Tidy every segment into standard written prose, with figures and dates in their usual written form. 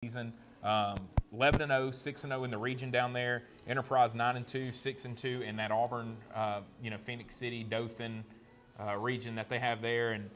season. 11-0, 6-0 in the region down there. Enterprise 9-2, 6-2 in that Auburn, Phoenix City, Dothan region that they have there. And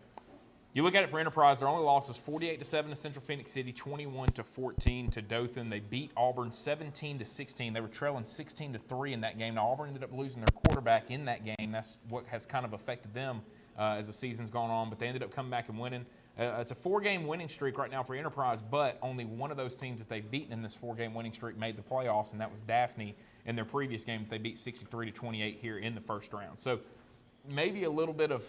you look at it for Enterprise, their only loss is 48-7 to Central Phoenix City, 21-14 to Dothan. They beat Auburn 17-16. They were trailing 16-3 in that game. Now Auburn ended up losing their quarterback in that game. That's what has kind of affected them as the season's gone on. But they ended up coming back and winning. It's a 4-game winning streak right now for Enterprise, but only one of those teams that they've beaten in this 4-game winning streak made the playoffs, and that was Daphne in their previous game that they beat 63-28 here in the first round. So maybe a little bit of,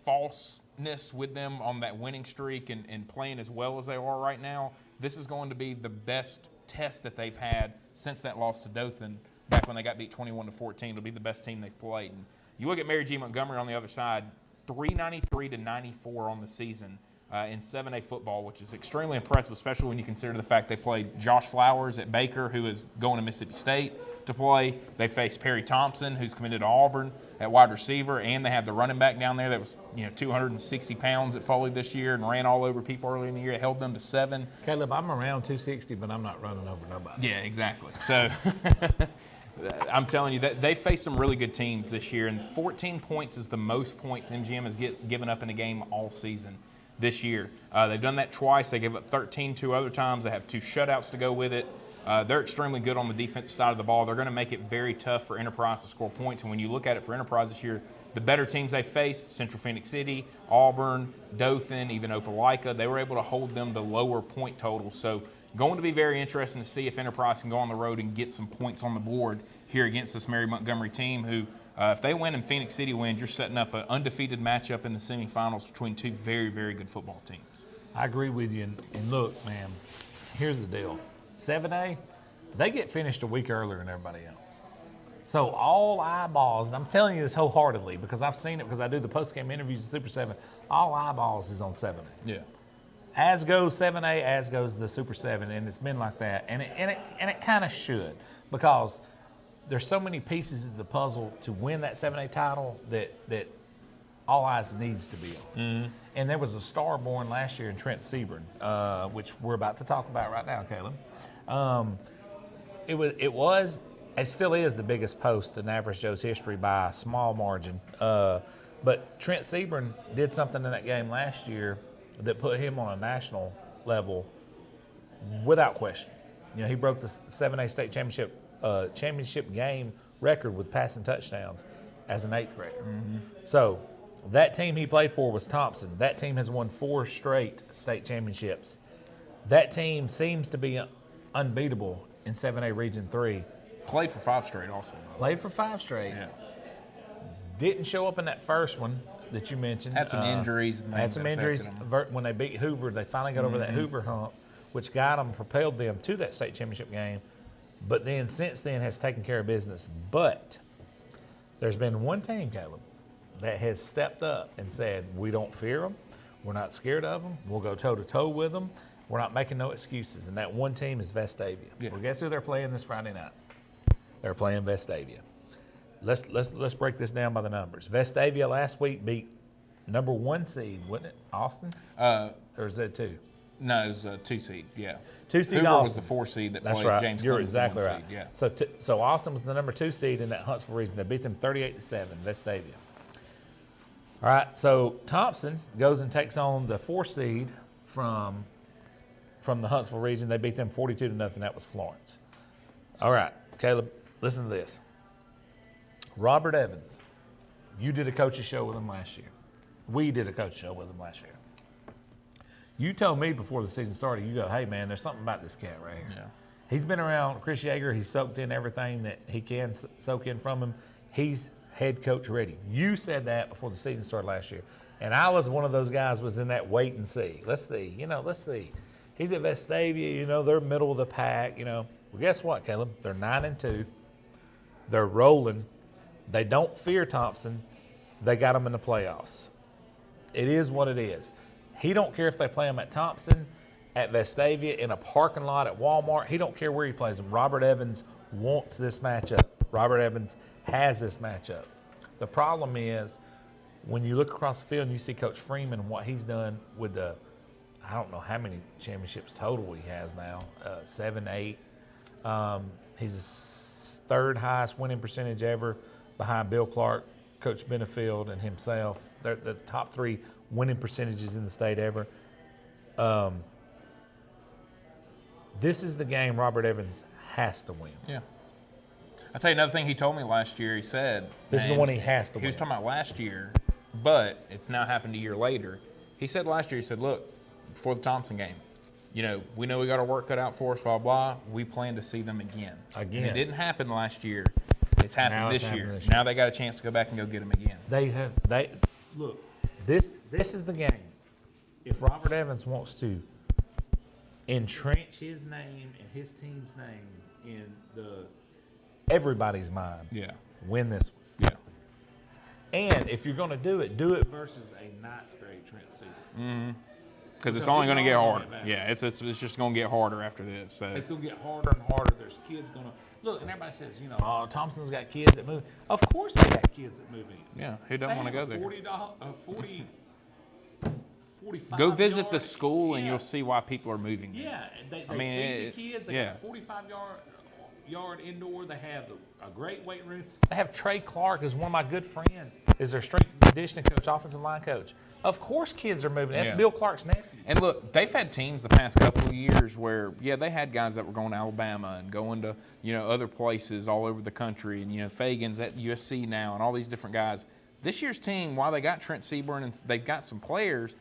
falseness with them on that winning streak and playing as well as they are right now. This is going to be the best test that they've had since that loss to Dothan back when they got beat 21-14. It'll be the best team they've played. And you look at Mary G. Montgomery on the other side, 393-94 on the season in 7A football, which is extremely impressive, especially when you consider the fact they played Josh Flowers at Baker, who is going to Mississippi State to play. They faced Perry Thompson, who's committed to Auburn at wide receiver, and they have the running back down there that was 260 pounds at Foley this year and ran all over people early in the year. It held them to 7. Caleb, I'm around 260, but I'm not running over nobody. Yeah, exactly. So I'm telling you that they faced some really good teams this year, and 14 points is the most points MGM has given up in a game all season this year. They've done that twice. They gave up 13 two other times. They have 2 shutouts to go with it. They're extremely good on the defensive side of the ball. They're going to make it very tough for Enterprise to score points. And when you look at it for Enterprise this year, the better teams they faced, Central Phoenix City, Auburn, Dothan, even Opelika, they were able to hold them to lower point totals. So going to be very interesting to see if Enterprise can go on the road and get some points on the board here against this Mary Montgomery team who, if they win and Phoenix City wins, you're setting up an undefeated matchup in the semifinals between 2 very, very good football teams. I agree with you. And look, man, here's the deal. 7A, they get finished a week earlier than everybody else. So all eyeballs, and I'm telling you this wholeheartedly because I've seen it because I do the post-game interviews at Super 7, all eyeballs is on 7A. Yeah. As goes 7A, as goes the Super 7, and it's been like that. And it kind of should because there's so many pieces of the puzzle to win that 7A title that all eyes needs to be on. Mm-hmm. And there was a star born last year in Trent Sebring, which we're about to talk about right now, Caleb. It still is the biggest post in Average Joe's history by a small margin. But Trent Sebring did something in that game last year that put him on a national level without question. He broke the 7A state championship game record with passing touchdowns as an 8th grader. Mm-hmm. So that team he played for was Thompson. That team has won 4 straight state championships. That team seems to be unbeatable in 7A Region 3. Played for 5 straight also. Played for 5 straight. Yeah. Didn't show up in that first one that you mentioned. Had some injuries. Had some injuries. When they beat Hoover, they finally got over that Hoover hump, which propelled them to that state championship game. But then, since then, has taken care of business. But there's been one team, Caleb, that has stepped up and said, we don't fear them. We're not scared of them. We'll go toe-to-toe with them. We're not making no excuses. And that one team is Vestavia. Yeah. Well, guess who they're playing this Friday night? They're playing Vestavia. Let's break this down by the numbers. Vestavia last week beat number 1 seed, wasn't it? Austin? Or is that 2? No, it was a 2 seed, yeah. 2 seed Hoover Austin. was the 4 seed that That's played right. James You're Clemens exactly the 1 right. seed, yeah. So Austin was the number 2 seed in that Huntsville region. They beat them 38-7, Vestavia. All right, so Thompson goes and takes on the 4 seed from the Huntsville region. They beat them 42-0. That was Florence. All right, Caleb, listen to this. Robert Evans, you did a coach's show with him last year. We did a coach's show with him last year. You told me before the season started, you go, hey, man, there's something about this cat right here. Yeah. He's been around Chris Yeager. He's soaked in everything that he can soak in from him. He's head coach ready. You said that before the season started last year. And I was one of those guys was in that wait and see. Let's see. Let's see. He's at Vestavia. They're middle of the pack. Well, guess what, Caleb? They're 9-2. They're rolling. They don't fear Thompson. They got him in the playoffs. It is what it is. He don't care if they play him at Thompson, at Vestavia, in a parking lot at Walmart. He don't care where he plays them. Robert Evans wants this matchup. Robert Evans has this matchup. The problem is when you look across the field and you see Coach Freeman and what he's done with the I don't know how many championships total he has now, 7, 8. He's his third highest winning percentage ever behind Bill Clark, Coach Benefield, and himself. They're the top 3 winning percentages in the state ever. This is the game Robert Evans has to win. Yeah. I'll tell you another thing he told me last year. He said, This is the one he has to win. He was talking about last year, but it's now happened a year later. He said last year, he said, look, before the Thompson game, we know we got our work cut out for us, blah, blah. We plan to see them again. And it didn't happen last year. It's happened this year. Now they got a chance to go back and go get them again. Look, this is the game. If Robert Evans wants to entrench his name and his team's name in everybody's mind, win this one. Yeah. And if you're going to do it versus a ninth grade Trent Seaver. Because it's only going to get harder. Yeah, it's just going to get harder after this. So. It's going to get harder and harder. There's kids going to look, and everybody says, oh, Thompson's got kids that move. Of course, they got kids that move in. Yeah, who doesn't want to go there? $45 go visit the school, and you'll see why people are moving there. Yeah, they feed the kids. They got a 45-yard indoor. They have a great weight room. They have Trey Clark, who's one of my good friends, is their strength and conditioning coach, offensive line coach. Of course kids are moving. That's Bill Clark's nephew. And look, they've had teams the past couple of years where, they had guys that were going to Alabama and going to, other places all over the country. And, Fagan's at USC now and all these different guys. This year's team, while they got Trent Seaburn and they've got some players,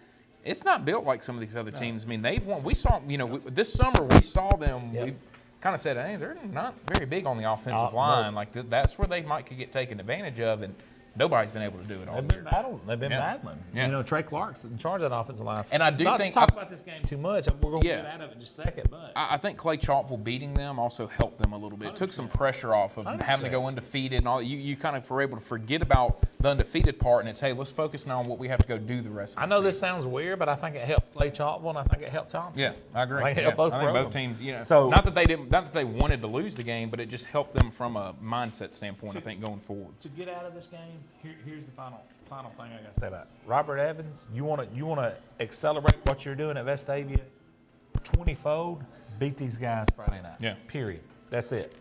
it's not built like some of these other teams. I mean, they've won. We saw, this summer we saw them. We kind of said, hey, they're not very big on the offensive line. No. Like that's where they could get taken advantage of, and nobody's been able to do it all year. They've been battling. Yeah. Trey Clark's in charge of that offensive line. And I do not think to talk about this game too much. We're going to get out of it in just a second. But I think Clay Chalkville beating them also helped them a little bit. It took some pressure off of having to go undefeated and all. You kind of were able to forget about the undefeated part, and it's, hey, let's focus now on what we have to go do the rest of the season. I know this sounds weird, but I think it helped Clay Chalkville, and I think it helped Thompson. Yeah, I agree. I think it helped both I think both programs. teams, So, not that they wanted to lose the game, but it just helped them from a mindset standpoint, I think, going forward. To get out of this game, here's the final thing I got to say about it. Robert Evans, you want to accelerate what you're doing at Vestavia 20-fold, beat these guys Friday night. Yeah. Period. That's it.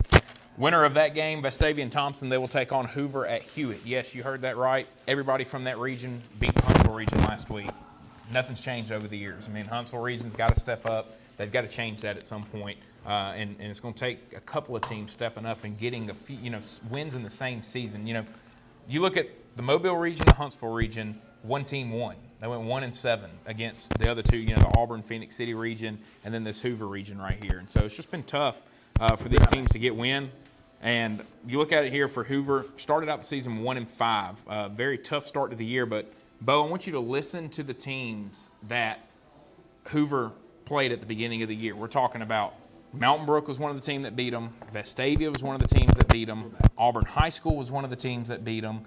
Winner of that game, Vestavia and Thompson, they will take on Hoover at Hewitt. Yes, you heard that right. Everybody from that region beat the Huntsville region last week. Nothing's changed over the years. I mean, Huntsville region's got to step up. They've got to change that at some point. And it's going to take a couple of teams stepping up and getting a few, wins in the same season. You look at the Mobile region, the Huntsville region, one team won. They went 1-7 against the other two, the Auburn, Phoenix City region, and then this Hoover region right here. And so it's just been tough for these teams to get win. And you look at it here for Hoover, started out the season 1-5. Very tough start to the year. But, Bo, I want you to listen to the teams that Hoover played at the beginning of the year. We're talking about Mountain Brook was one of the teams that beat them. Vestavia was one of the teams that beat them. Auburn High School was one of the teams that beat them.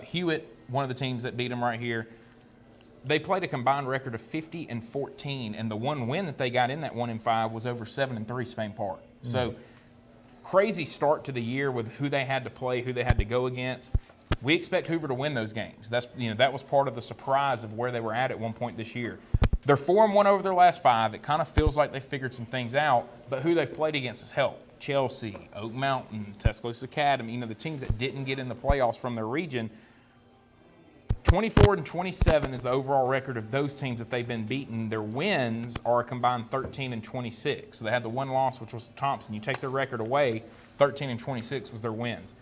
Hewitt, one of the teams that beat them right here. They played a combined record of 50-14, and the one win that they got in that 1-5 was over 7-3 Spain Park. So crazy start to the year with who they had to play, who they had to go against. We expect Hoover to win those games. That's that was part of the surprise of where they were at one point this year. They're 4-1 over their last 5. It kind of feels like they figured some things out, but who they've played against has helped. Chelsea, Oak Mountain, Tuscaloosa Academy, the teams that didn't get in the playoffs from their region. 24-27 is the overall record of those teams that they've been beaten. Their wins are a combined 13-26. So they had the one loss, which was Thompson. You take their record away, 13-26 was their wins.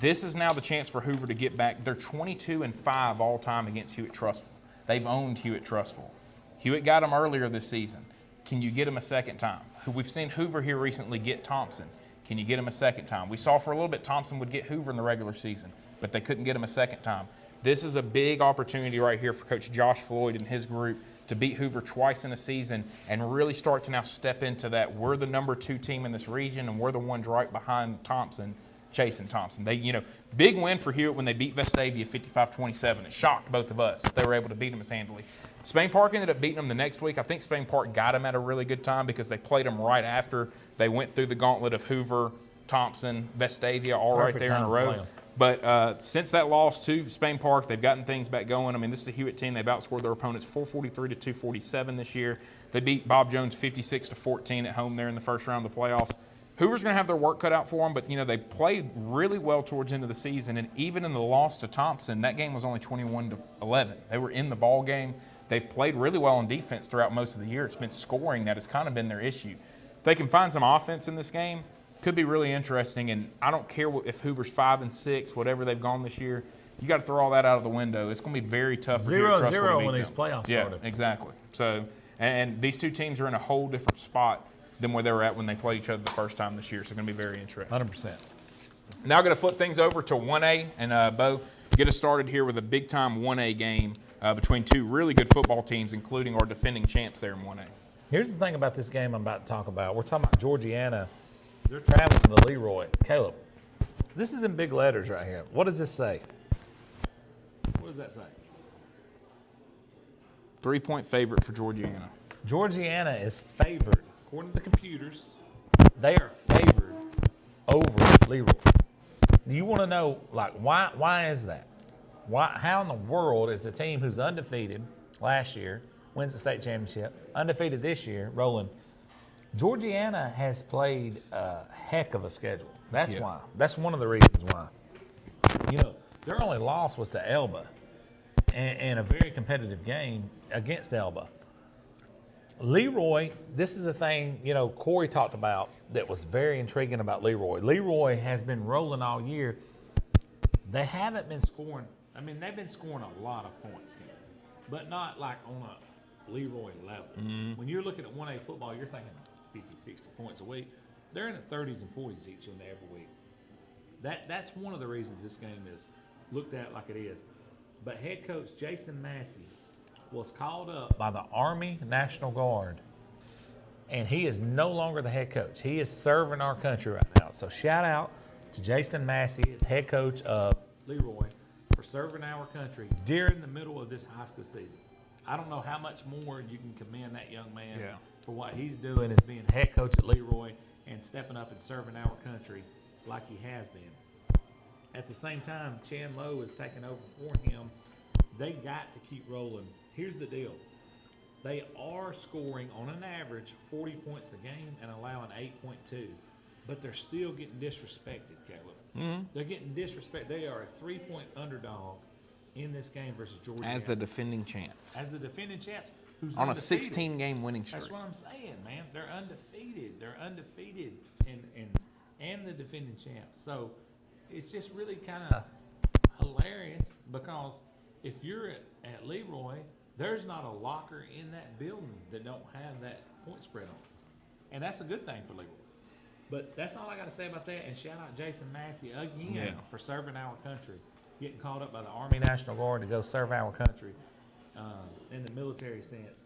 This is now the chance for Hoover to get back. They're 22-5 all time against Hewitt-Trussville. They've owned Hewitt-Trussville. Hewitt got them earlier this season. Can you get them a second time? We've seen Hoover here recently get Thompson. Can you get them a second time? We saw for a little bit Thompson would get Hoover in the regular season, but they couldn't get him a second time. This is a big opportunity right here for Coach Josh Floyd and his group to beat Hoover twice in a season and really start to now step into that. We're the number 2 team in this region, and we're the ones right behind Thompson, chasing Thompson. They, big win for Hewitt when they beat Vestavia 55-27. It shocked both of us. They were able to beat them as handily. Spain Park ended up beating them the next week. I think Spain Park got them at a really good time because they played them right after they went through the gauntlet of Hoover, Thompson, Vestavia, all right there in a row. But since that loss to Spain Park, they've gotten things back going. I mean, this is a Hewitt team. They've outscored their opponents 443 to 247 this year. They beat Bob Jones 56 to 14 at home there in the first round of the playoffs. Hoover's going to have their work cut out for them, but, they played really well towards the end of the season. And even in the loss to Thompson, that game was only 21 to 11. They were in the ball game. They've played really well on defense throughout most of the year. It's been scoring that has kind of been their issue. If they can find some offense in this game, could be really interesting. And I don't care if Hoover's 5-6, whatever they've gone this year. You got to throw all that out of the window. It's going to be very tough for Hewitt Trustwell to beat them. 0-0 when these playoffs started. Yeah, exactly. So, and these two teams are in a whole different spot than where they were at when they played each other the first time this year. So it's going to be very interesting. 100%. Now I'm going to flip things over to 1A. And, Bo, get us started here with a big-time 1A game between two really good football teams, including our defending champs there in 1A. Here's the thing about this game I'm about to talk about. We're talking about Georgiana. They're traveling to Leroy. Caleb, this is in big letters right here. What does this say? What does that say? 3-point favorite for Georgiana. Georgiana is favored. According to the computers, they are favored over Leroy. Do you want to know, why is that? How in the world is the team who's undefeated last year, wins the state championship, undefeated this year, rolling? Georgiana has played a heck of a schedule. That's why. That's one of the reasons why. Their only loss was to Elba in a very competitive game against Elba. Leroy, this is the thing, Corey talked about that was very intriguing about Leroy. Leroy has been rolling all year. They haven't been scoring. I mean, they've been scoring a lot of points, but not like on a Leroy level. Mm-hmm. When you're looking at 1A football, you're thinking 50, 60 points a week. They're in the 30s and 40s each and every week. That's one of the reasons this game is looked at like it is. But head coach Jason Massey was called up by the Army National Guard, and he is no longer the head coach. He is serving our country right now. So shout out to Jason Massey, as head coach of Leroy, for serving our country during the middle of this high school season. I don't know how much more you can commend that young man for what he's doing as being head coach at Leroy and stepping up and serving our country like he has been. At the same time, Chan Lowe is taking over for him. They got to keep rolling. Here's the deal. They are scoring on an average 40 points a game and allowing 8.2, but they're still getting disrespected, Caleb. Mm-hmm. They're getting disrespected. They are a 3-point underdog in this game versus Georgia. As the defending champs. As the defending champs. Who's on undefeated. A 16-game winning streak. That's what I'm saying, man. They're undefeated. They're undefeated and the defending champs. So it's just really kind of hilarious because if you're at Leroy, there's not a locker in that building that don't have that point spread on. And that's a good thing for Leroy. But that's all I got to say about that. And shout out Jason Massey again for serving our country. Getting called up by the Army National Guard to go serve our country in the military sense.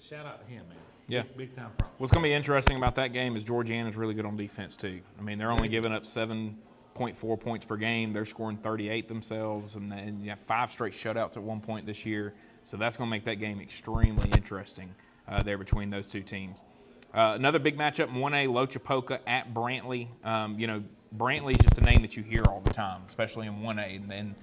Shout out to him, man. Yeah. Big time props. What's going to be interesting about that game is Georgiana's really good on defense, too. I mean, they're only giving up 7.4 points per game. They're scoring 38 themselves, and you have 5 straight shutouts at one point this year. So that's going to make that game extremely interesting there between those two teams. Another big matchup in 1A, Lochapoka at Brantley. Brantley is just a name that you hear all the time, especially in 1A. And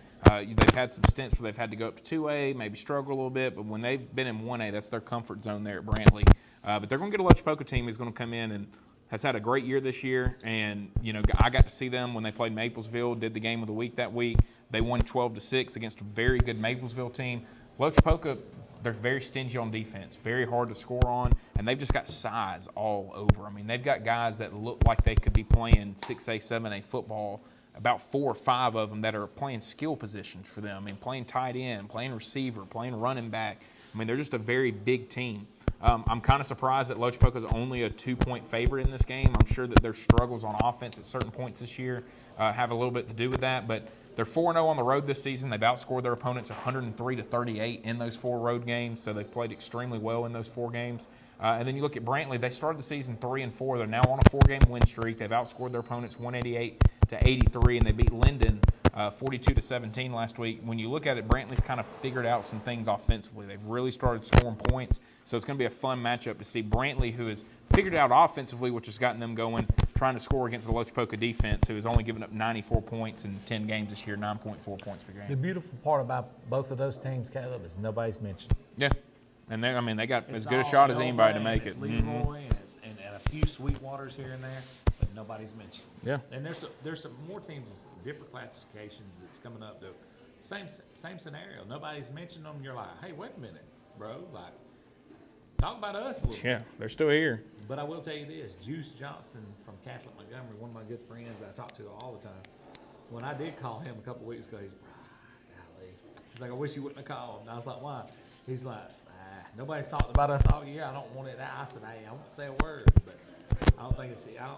they've had some stints where they've had to go up to 2A, maybe struggle a little bit. But when they've been in 1A, that's their comfort zone there at Brantley. But they're going to get a Lochapoka team who's going to come in and has had a great year this year. And, I got to see them when they played Maplesville, did the game of the week that week. They won 12-6 against a very good Maplesville team. Lochapoka, they're very stingy on defense, very hard to score on, and they've just got size all over. I mean, they've got guys that look like they could be playing 6A, 7A football, about 4 or 5 of them that are playing skill positions for them. I mean, playing tight end, playing receiver, playing running back. I mean, they're just a very big team. I'm kind of surprised that Lochapoka is only a 2-point favorite in this game. I'm sure that their struggles on offense at certain points this year have a little bit to do with that, but they're 4-0 on the road this season. They've outscored their opponents 103-38 in those 4 road games, so they've played extremely well in those 4 games. And then you look at Brantley. They started the season 3-4. They're now on a 4-game win streak. They've outscored their opponents 188-83, and they beat Linden 42-17 last week. When you look at it, Brantley's kind of figured out some things offensively. They've really started scoring points, so it's going to be a fun matchup to see Brantley, who has figured it out offensively, which has gotten them going, trying to score against the Loch Poca defense, who has only given up 94 points in 10 games this year, 9.4 points per The game. beautiful part about both of those teams, Caleb, is nobody's mentioned. Yeah, and they got as It's good a all shot as Noble anybody to and make it's it. Leroy and a few Sweetwaters here and there, but nobody's mentioned. Yeah. And there's some more teams, different classifications that's coming up. That same scenario. Nobody's mentioned them. You're like, hey, wait a minute, bro. Like, talk about us a little Yeah, bit. they're still here. But I will tell you this: Juice Johnson from Catholic Montgomery, one of my good friends I talk to all the time. When I did call him a couple weeks ago, golly. He's like, I wish you wouldn't have called. And I was like, why? He's like, nobody's talked about us all year. I don't want it out. I said, hey, I won't say a word, but I don't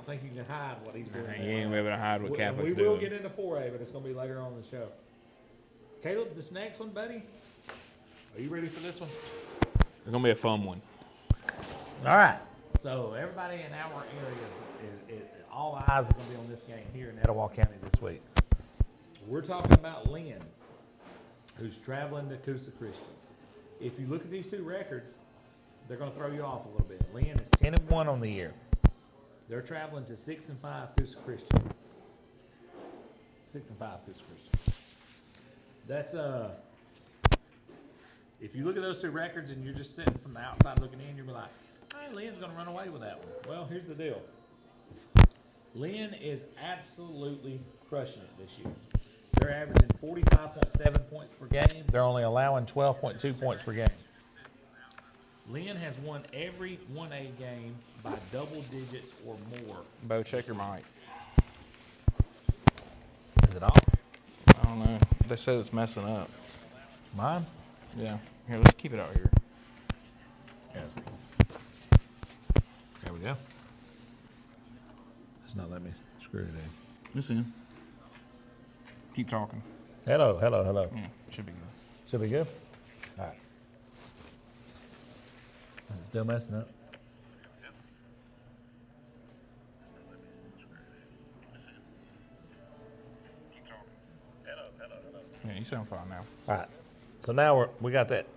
think you can hide what he's doing. You ain't able to hide what Catholics We will doing. get into 4A, but it's going to be later on in the show. Caleb, this next one, buddy. Are you ready for this one? It's gonna be a fun one. All right. So everybody in our area, all eyes are going to be on this game here in Etowah County this week. We're talking about Lynn, who's traveling to Coosa Christian. If you look at these two records, they're going to throw you off a little bit. Lynn is 10-1 on the year. They're traveling to 6-5 Coosa Christian. 6-5 Coosa Christian. That's if you look at those two records and you're just sitting from the outside looking in, you're like, hey, Lynn's going to run away with that one. Well, here's the deal. Lynn is absolutely crushing it this year. They're averaging 45.7 points per game. They're only allowing 12.2 points per game. Lynn has won every 1A game by double digits or more. Bo, check your mic. Is it off? I don't know. They said it's messing up. Mine? Yeah. Here, let's keep it out here. Yes. There we go. It's not letting me screw it in. It's in. Keep talking. Hello. Yeah, should be good. Should be good? All right. Is it still messing up? Yeah, you sound fine now. All right. So now we got that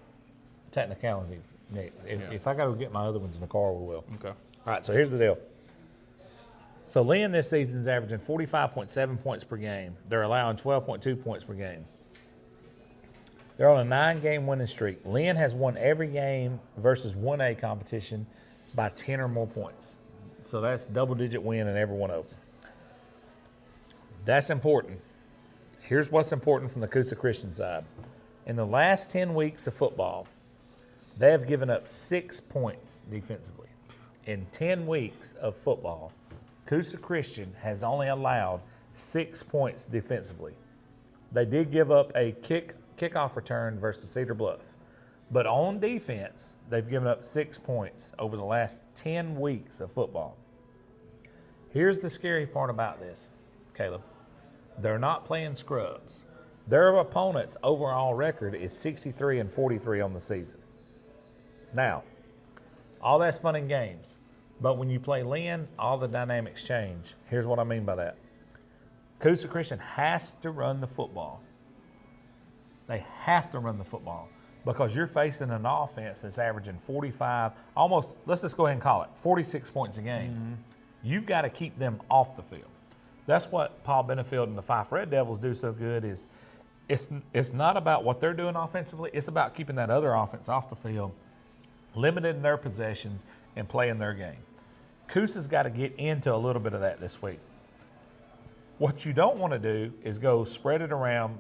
technicality, Nick. If I got to get my other ones in the car, we will. Okay. All right, so here's the deal. So Lynn this season's averaging 45.7 points per game. They're allowing 12.2 points per game. They're on a 9-game winning streak. Lynn has won every game versus 1A competition by 10 or more points. So that's double-digit win in every one of them. That's important. Here's what's important from the Coosa Christian side. In the last 10 weeks of football, they have given up 6 points defensively. In 10 weeks of football, Coosa Christian has only allowed 6 points defensively. They did give up a kickoff return versus Cedar Bluff. But on defense, they've given up 6 points over the last 10 weeks of football. Here's the scary part about this, Caleb. They're not playing scrubs. Their opponent's overall record is 63-43 on the season. Now, all that's fun and games. But when you play Lynn, all the dynamics change. Here's what I mean by that. Coosa Christian has to run the football. They have to run the football because you're facing an offense that's averaging 45, almost, let's just go ahead and call it, 46 points a game. Mm-hmm. You've got to keep them off the field. That's what Paul Benefield and the Fife Red Devils do so good is it's not about what they're doing offensively. It's about keeping that other offense off the field, limiting their possessions, and playing their game. Coosa's got to get into a little bit of that this week. What you don't want to do is go spread it around,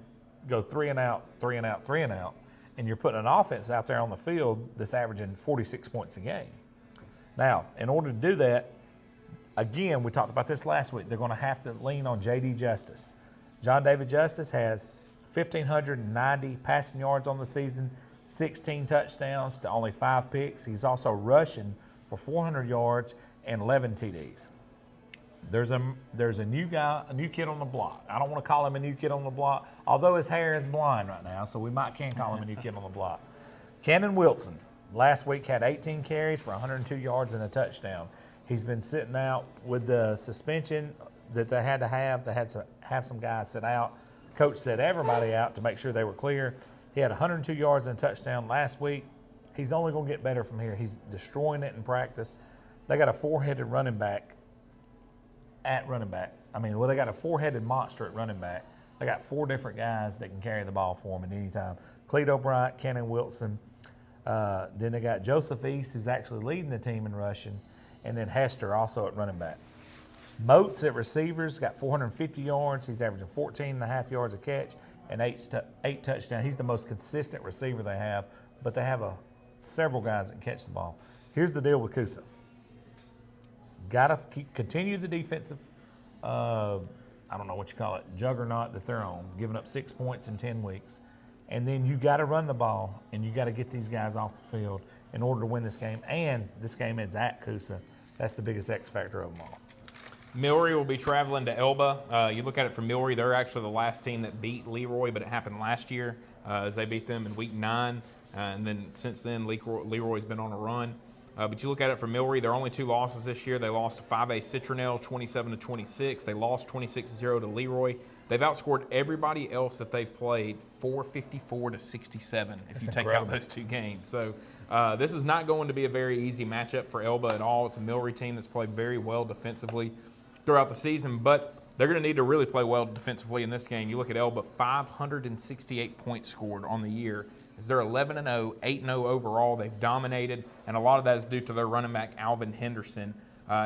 go 3 and out, 3 and out, 3 and out, and you're putting an offense out there on the field that's averaging 46 points a game. Now, in order to do that, again, we talked about this last week, they're going to have to lean on J.D. Justice. John David Justice has 1,590 passing yards on the season, 16 touchdowns to only 5 picks. He's also rushing for 400 yards and 11 TDs. There's a new guy, a new kid on the block. I don't want to call him a new kid on the block, although his hair is blonde right now, so we can call him a new kid on the block. Cannon Wilson last week had 18 carries for 102 yards and a touchdown. He's been sitting out with the suspension that they had to have. They had to have some guys sit out. Coach set everybody out to make sure they were clear. He had 102 yards and a touchdown last week. He's only going to get better from here. He's destroying it in practice. They got a 4-headed running back at running back. I mean, well, they got a four-headed monster at running back. They got 4 different guys that can carry the ball for them at any time. Cleto Bryant, Cannon Wilson. Then they got Joseph East, who's actually leading the team in rushing, and then Hester also at running back. Moats at receivers, got 450 yards. He's averaging 14.5 yards a catch and 8 touchdowns. He's the most consistent receiver they have, but they have several guys that can catch the ball. Here's the deal with Coosa. Got to continue the defensive, I don't know what you call it, juggernaut that they're on, giving up 6 points in 10 weeks. And then you got to run the ball, and you got to get these guys off the field in order to win this game. And this game is at Coosa. That's the biggest X factor of them all. Milry will be traveling to Elba. You look at it from Milry, they're actually the last team that beat Leroy, but it happened last year as they beat them in week 9. And then since then, Leroy's been on a run. But you look at it from Milry, their only 2 losses this year. They lost to 5A Citronelle 27-26. They lost 26-0 to Leroy. They've outscored everybody else that they've played 454-67 if you take out those 2 games. So this is not going to be a very easy matchup for Elba at all. It's a Milry team that's played very well defensively throughout the season, but they're going to need to really play well defensively in this game. You look at Elba, 568 points scored on the year. They're 11-0, 8-0 overall. They've dominated, and a lot of that is due to their running back, Alvin Henderson.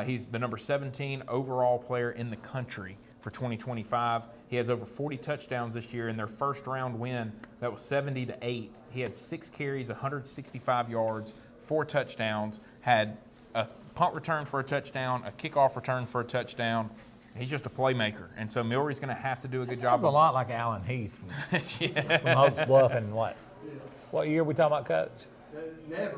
He's the number 17 overall player in the country for 2025. He has over 40 touchdowns this year. In their first round win, that was 70-8. He had 6 carries, 165 yards, 4 touchdowns, had a punt return for a touchdown, a kickoff return for a touchdown. He's just a playmaker, and so Milry's going to have to do a good job. Sounds a lot like Alan Heath from Oaks Bluff, and what year are we talking about, Coach? Never.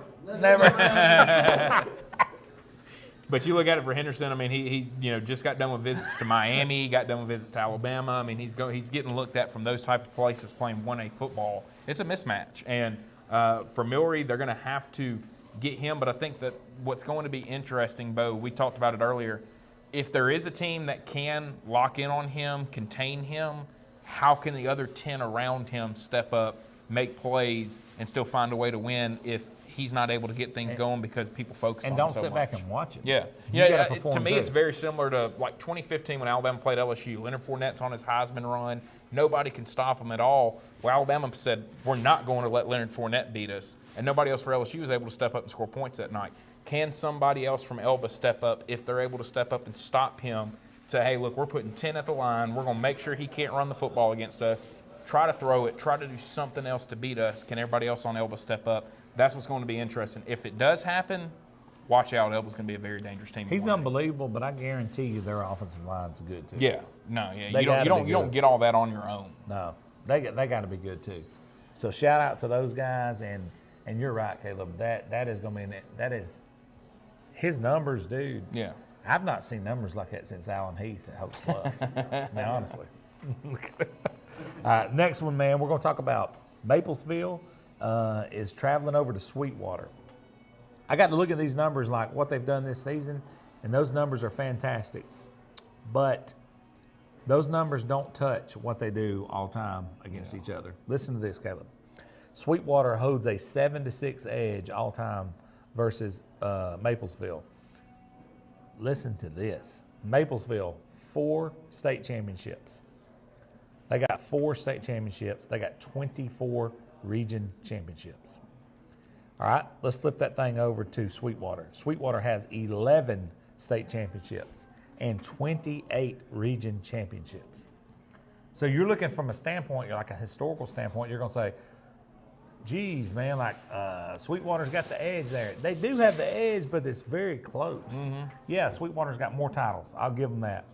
But you look at it for Henderson. I mean, he just got done with visits to Miami. He got done with visits to Alabama. I mean, he's getting looked at from those type of places playing 1A football. It's a mismatch, and for Milry, they're going to have to get him. But I think that what's going to be interesting, Bo, we talked about it earlier. If there is a team that can lock in on him, contain him, how can the other 10 around him step up, make plays, and still find a way to win if he's not able to get things going because people focus on him so much? And don't sit back and watch it. Yeah. To me, it's very similar to like 2015 when Alabama played LSU. Leonard Fournette's on his Heisman run. Nobody can stop him at all. Well, Alabama said, we're not going to let Leonard Fournette beat us. And nobody else for LSU was able to step up and score points that night. Can somebody else from Elba step up if they're able to step up and stop him? Say, hey, look, we're putting 10 at the line. We're going to make sure he can't run the football against us. Try to throw it. Try to do something else to beat us. Can everybody else on Elba step up? That's what's going to be interesting. If it does happen, watch out. Elba's going to be a very dangerous team. He's unbelievable, but I guarantee you their offensive line's good too. Yeah. No, yeah. You don't get all that on your own. No. They got to be good too. So shout out to those guys, and you're right, Caleb. That is going to be that is his numbers, dude. Yeah. I've not seen numbers like that since Alan Heath at Hope's Bluff. I mean, honestly. Next one, man, we're going to talk about Maplesville is traveling over to Sweetwater. I got to look at these numbers, like what they've done this season, and those numbers are fantastic. But those numbers don't touch what they do all time against each other. Listen to this, Caleb. Sweetwater holds a 7-6 edge all time versus Maplesville. Listen to this. Maplesville, 4 state championships. They got 4 state championships. They got 24 region championships. All right, let's flip that thing over to Sweetwater. Sweetwater has 11 state championships and 28 region championships. So you're looking from a standpoint, like a historical standpoint, you're going to say, geez, man, like Sweetwater's got the edge there. They do have the edge, but it's very close. Mm-hmm. Yeah, Sweetwater's got more titles. I'll give them that.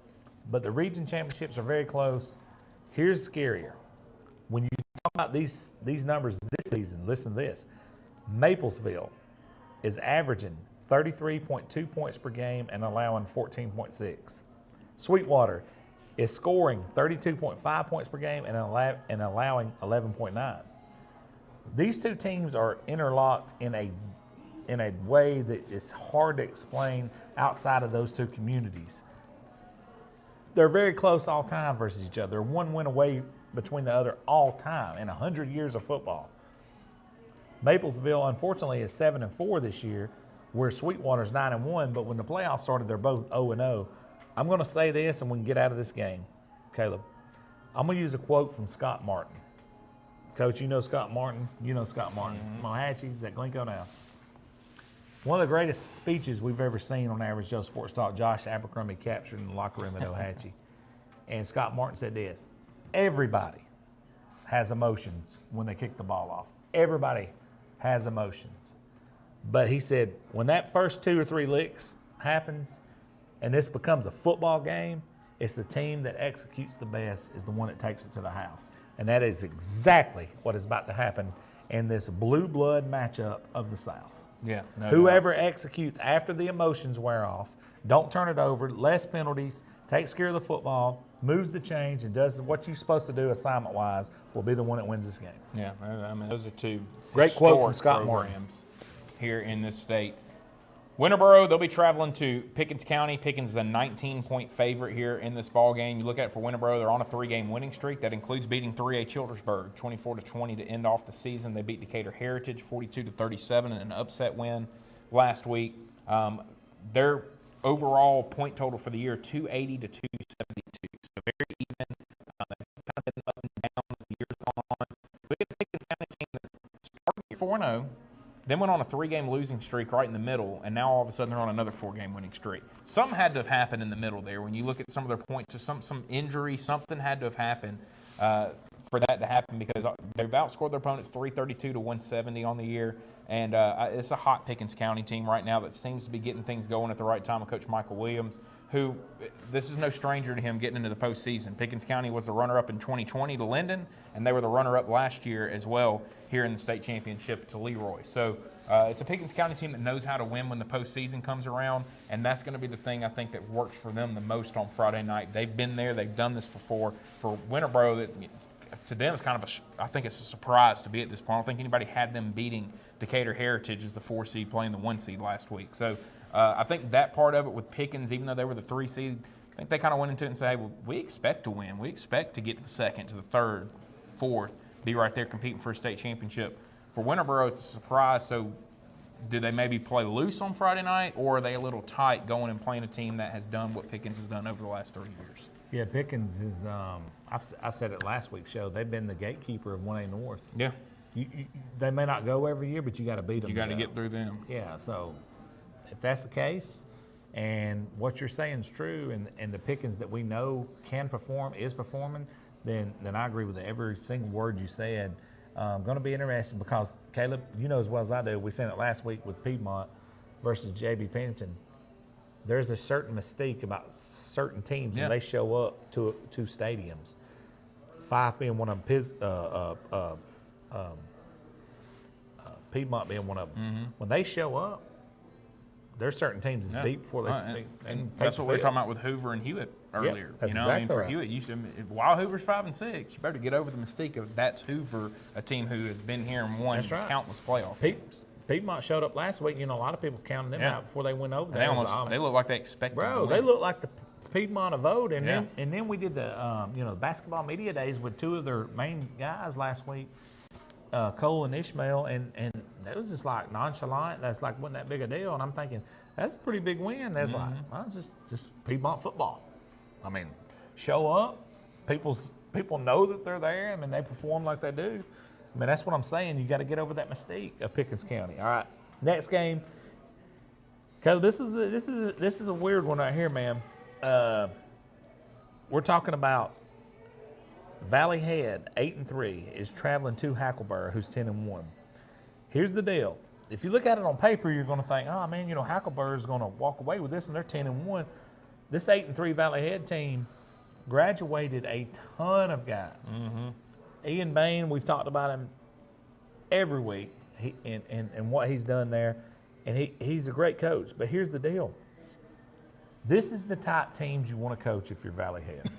But the region championships are very close. Here's scarier. When you talk about these numbers this season, listen to this. Maplesville is averaging 33.2 points per game and allowing 14.6. Sweetwater is scoring 32.5 points per game and allowing 11.9. These two teams are interlocked in a way that is hard to explain outside of those two communities. They're very close all time versus each other. They're 1 win away between the other all time in 100 years of football. Maplesville, unfortunately, is 7-4 this year, where Sweetwater's 9-1. But when the playoffs started, they're both 0-0. I'm going to say this, and we can get out of this game, Caleb. I'm going to use a quote from Scott Martin. Coach, you know Scott Martin? You know Scott Martin. He's at Glencoe now. One of the greatest speeches we've ever seen on Average Joe Sports Talk, Josh Abercrombie captured in the locker room at Ohatchee. And Scott Martin said this: everybody has emotions when they kick the ball off. Everybody has emotions. But he said, when that first 2 or 3 licks happens and this becomes a football game, it's the team that executes the best is the one that takes it to the house. And that is exactly what is about to happen in this blue blood matchup of the South. Yeah. No Whoever executes after the emotions wear off, don't turn it over, less penalties, takes care of the football, moves the change, and does what you're supposed to do assignment-wise, will be the one that wins this game. Yeah, I mean, those are two Great quote from historic Scott Martin. programs here in this state. Winterboro, they'll be traveling to Pickens County. Pickens is a 19-point favorite here in this ball game. You look at it for Winterboro, they're on a 3-game winning streak. That includes beating 3A Childersburg 24-20 to end off the season. They beat Decatur Heritage 42-37 in an upset win last week. Their overall point total for the year, 280 to 272. So very even. They've kind of been up and down as the years gone on. Look at the Pickens County team that started 4-0. Then went on a 3-game losing streak right in the middle, and now all of a sudden they're on another 4-game winning streak. Something had to have happened in the middle there. When you look at some of their points, just some injury, something had to have happened for that to happen, because they've outscored their opponents 332 to 170 on the year. And it's a hot Pickens County team right now that seems to be getting things going at the right time with Coach Michael Williams, who, this is no stranger to him getting into the postseason. Pickens County was the runner-up in 2020 to Linden, and they were the runner-up last year as well here in the state championship to Leroy. So it's a Pickens County team that knows how to win when the postseason comes around, and that's going to be the thing I think that works for them the most on Friday night. They've been there. They've done this before. For Winterboro, to them, it's kind of I think it's a surprise to be at this point. I don't think anybody had them beating Decatur Heritage as the 4 seed playing the 1 seed last week. So I think that part of it with Pickens, even though they were the 3 seed, I think they kind of went into it and said, hey, well, we expect to win. We expect to get to the 2nd, to the 3rd, 4th, be right there competing for a state championship. For Winterboro, it's a surprise. So do they maybe play loose on Friday night, or are they a little tight going and playing a team that has done what Pickens has done over the last 3 years? Yeah, Pickens is, I said it last week's show, they've been the gatekeeper of 1A North. Yeah. They may not go every year, but you got to beat them. You got to get through them. Yeah, so if that's the case, and what you're saying is true, and the Pickens that we know can perform is performing, then I agree with every single word you said. Going to be interesting because, Caleb, you know as well as I do, we seen it last week with Piedmont versus J.B. Pennington. There's a certain mystique about certain teams when they show up to stadiums. 5 being one of them, Piedmont being one of them. Mm-hmm. When they show up, there's certain teams that's beat before they and that's what we were talking about with Hoover and Hewitt earlier. That's you know, exactly for right. Hewitt, while Hoover's 5 and 6, you better get over the mystique of that's Hoover, a team who has been here and won countless playoff games. Piedmont showed up last week. You know, a lot of people counted them out before they went over there. They look like they expected. Bro, they look like the Piedmont of old. And then we did the the basketball media days with 2 of their main guys last week, Cole and Ishmael, and that was just like nonchalant. That's like wasn't that big a deal. And I'm thinking that's a pretty big win. That's like, well, it's just Piedmont football. I mean, show up, people know that they're there. I mean, they perform like they do. I mean, that's what I'm saying. You got to get over that mystique of Pickens County. All right, next game. Cause this is a weird one right here, man. We're talking about Valley Head, 8-3, is traveling to Hackleburg, who's 10-1. Here's the deal. If you look at it on paper, you're going to think, oh, man, Hackleburg is going to walk away with this, and they're 10-1. This 8-3 Valley Head team graduated a ton of guys. Mm-hmm. Ian Bain, we've talked about him every week and what he's done there, and he's a great coach. But here's the deal. This is the type teams you want to coach if you're Valley Head.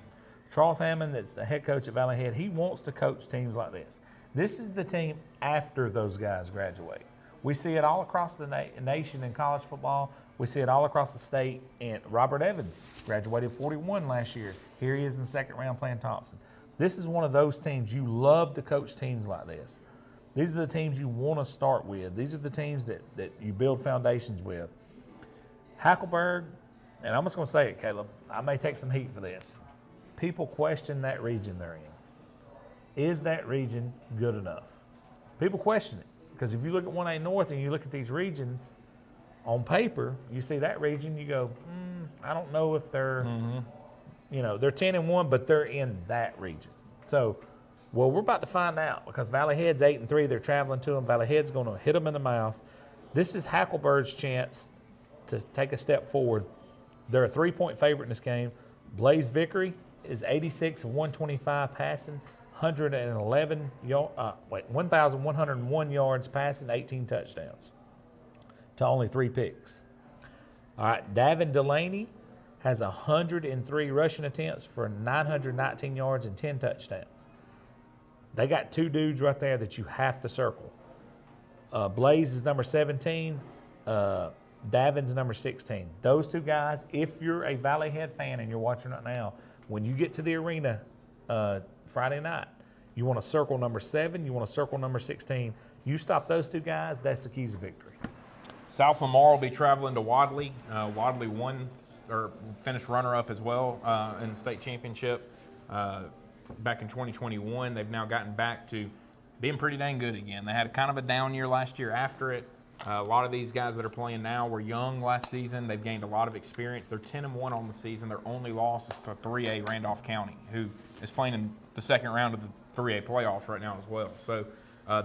Charles Hammond, that's the head coach at Valley Head, he wants to coach teams like this. This is the team after those guys graduate. We see it all across the nation in college football. We see it all across the state. And Robert Evans graduated 41 last year. Here he is in the 2nd round playing Thompson. This is one of those teams you love to coach teams like this. These are the teams you want to start with. These are the teams that you build foundations with. Hackleburg, and I'm just going to say it, Caleb. I may take some heat for this. People question that region they're in. Is that region good enough? People question it because if you look at 1A North and you look at these regions on paper, you see that region, you go, I don't know if they're, they're 10-1, but they're in that region. So, well, we're about to find out because Valley Head's 8-3. They're traveling to them. Valley Head's going to hit them in the mouth. This is Hacklebird's chance to take a step forward. They're a 3-point favorite in this game. Blaze Vickery is 86 of 125 passing, 1,101 yards passing, 18 touchdowns to only 3 picks. All right, Davin Delaney has 103 rushing attempts for 919 yards and 10 touchdowns. They got 2 dudes right there that you have to circle. Blaze is number 17. Davin's number 16. Those 2 guys, if you're a Valley Head fan and you're watching right now, when you get to the arena Friday night, you want to circle number 7, you want to circle number 16. You stop those 2 guys, that's the keys of victory. South Lamar will be traveling to Wadley. Wadley finished runner-up as well in the state championship back in 2021. They've now gotten back to being pretty dang good again. They had kind of a down year last year after it. A lot of these guys that are playing now were young last season. They've gained a lot of experience. They're 10-1 on the season. Their only loss is to 3A Randolph County, who is playing in the second round of the 3A playoffs right now as well. So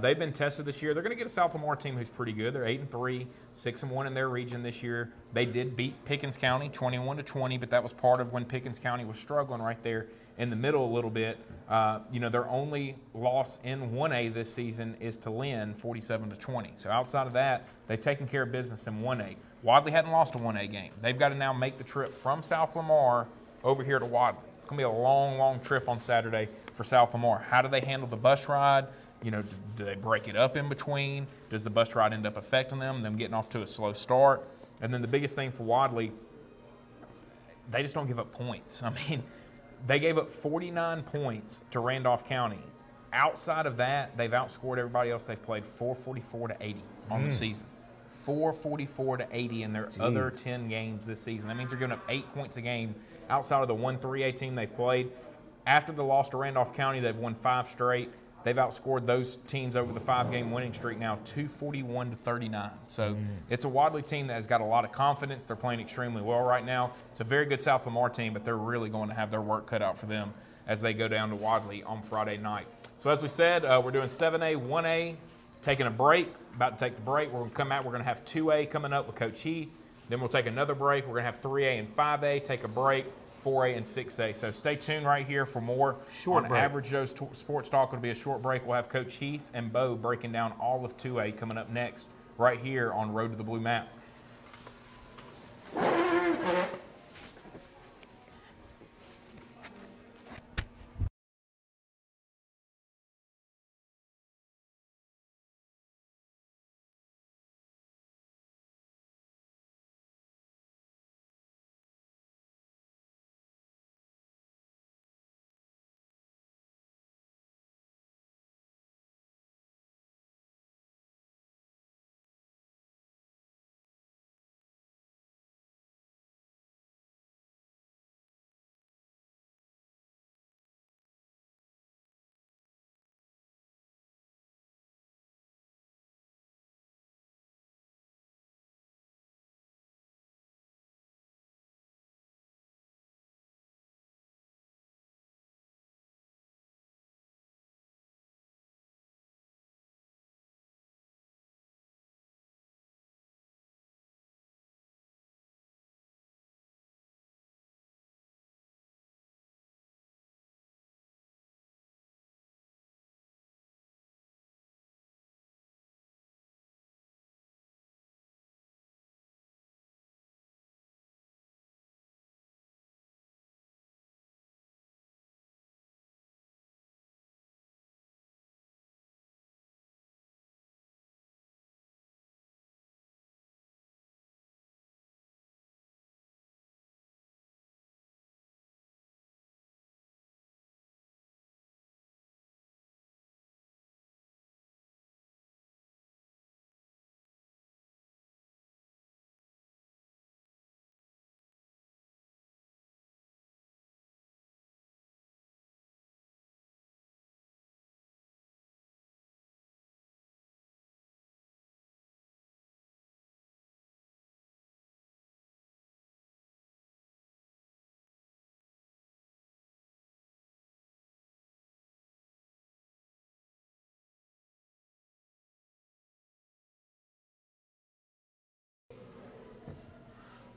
they've been tested this year. They're going to get a South Lamar team who's pretty good. They're 8-3, 6-1 in their region this year. They did beat Pickens County 21-20, but that was part of when Pickens County was struggling right there in the middle a little bit. Their only loss in 1A this season is to Lynn, 47-20. So outside of that, they've taken care of business in 1A. Wadley hadn't lost a 1A game. They've got to now make the trip from South Lamar over here to Wadley. It's going to be a long, long trip on Saturday for South Lamar. How do they handle the bus ride? Do they break it up in between? Does the bus ride end up affecting them getting off to a slow start? And then the biggest thing for Wadley, they just don't give up points. I mean, they gave up 49 points to Randolph County. Outside of that, they've outscored everybody else. They've played 444-80 on the season. 444-80 in their other 10 games this season. That means they're giving up 8 points a game outside of the 1-3A team they've played. After the loss to Randolph County, they've won 5 straight. They've outscored those teams over the 5-game winning streak now 241-39. So it's a Wadley team that has got a lot of confidence. They're playing extremely well right now. It's a very good South Lamar team, but they're really going to have their work cut out for them as they go down to Wadley on Friday night. So as we said, we're doing 7A, 1A, taking a break, about to take the break. We're going to come out. We're going to have 2A coming up with Coach Heath. Then we'll take another break. We're going to have 3A and 5A, take a break. 4A and 6A. So stay tuned right here for more short break. Average Joe's Sports Talk. It'll be a short break. We'll have Coach Heath and Bo breaking down all of 2A coming up next right here on Road to the Blue Map.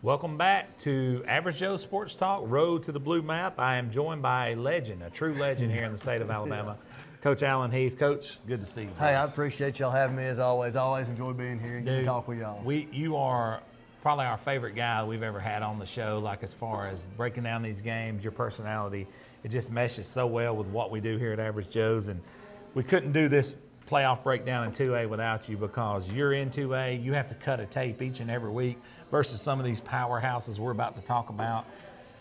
Welcome back to Average Joe Sports Talk, Road to the Blue Map. I am joined by a legend, a true legend here in the state of Alabama, Coach Alan Heath. Coach, good to see you. Hey, I appreciate y'all having me as always. I always enjoy being here and getting to talk with y'all. You are probably our favorite guy we've ever had on the show, like as far as breaking down these games, your personality. It just meshes so well with what we do here at Average Joe's. And we couldn't do this playoff breakdown in 2A without you, because you're in 2A. You have to cut a tape each and every week versus some of these powerhouses we're about to talk about.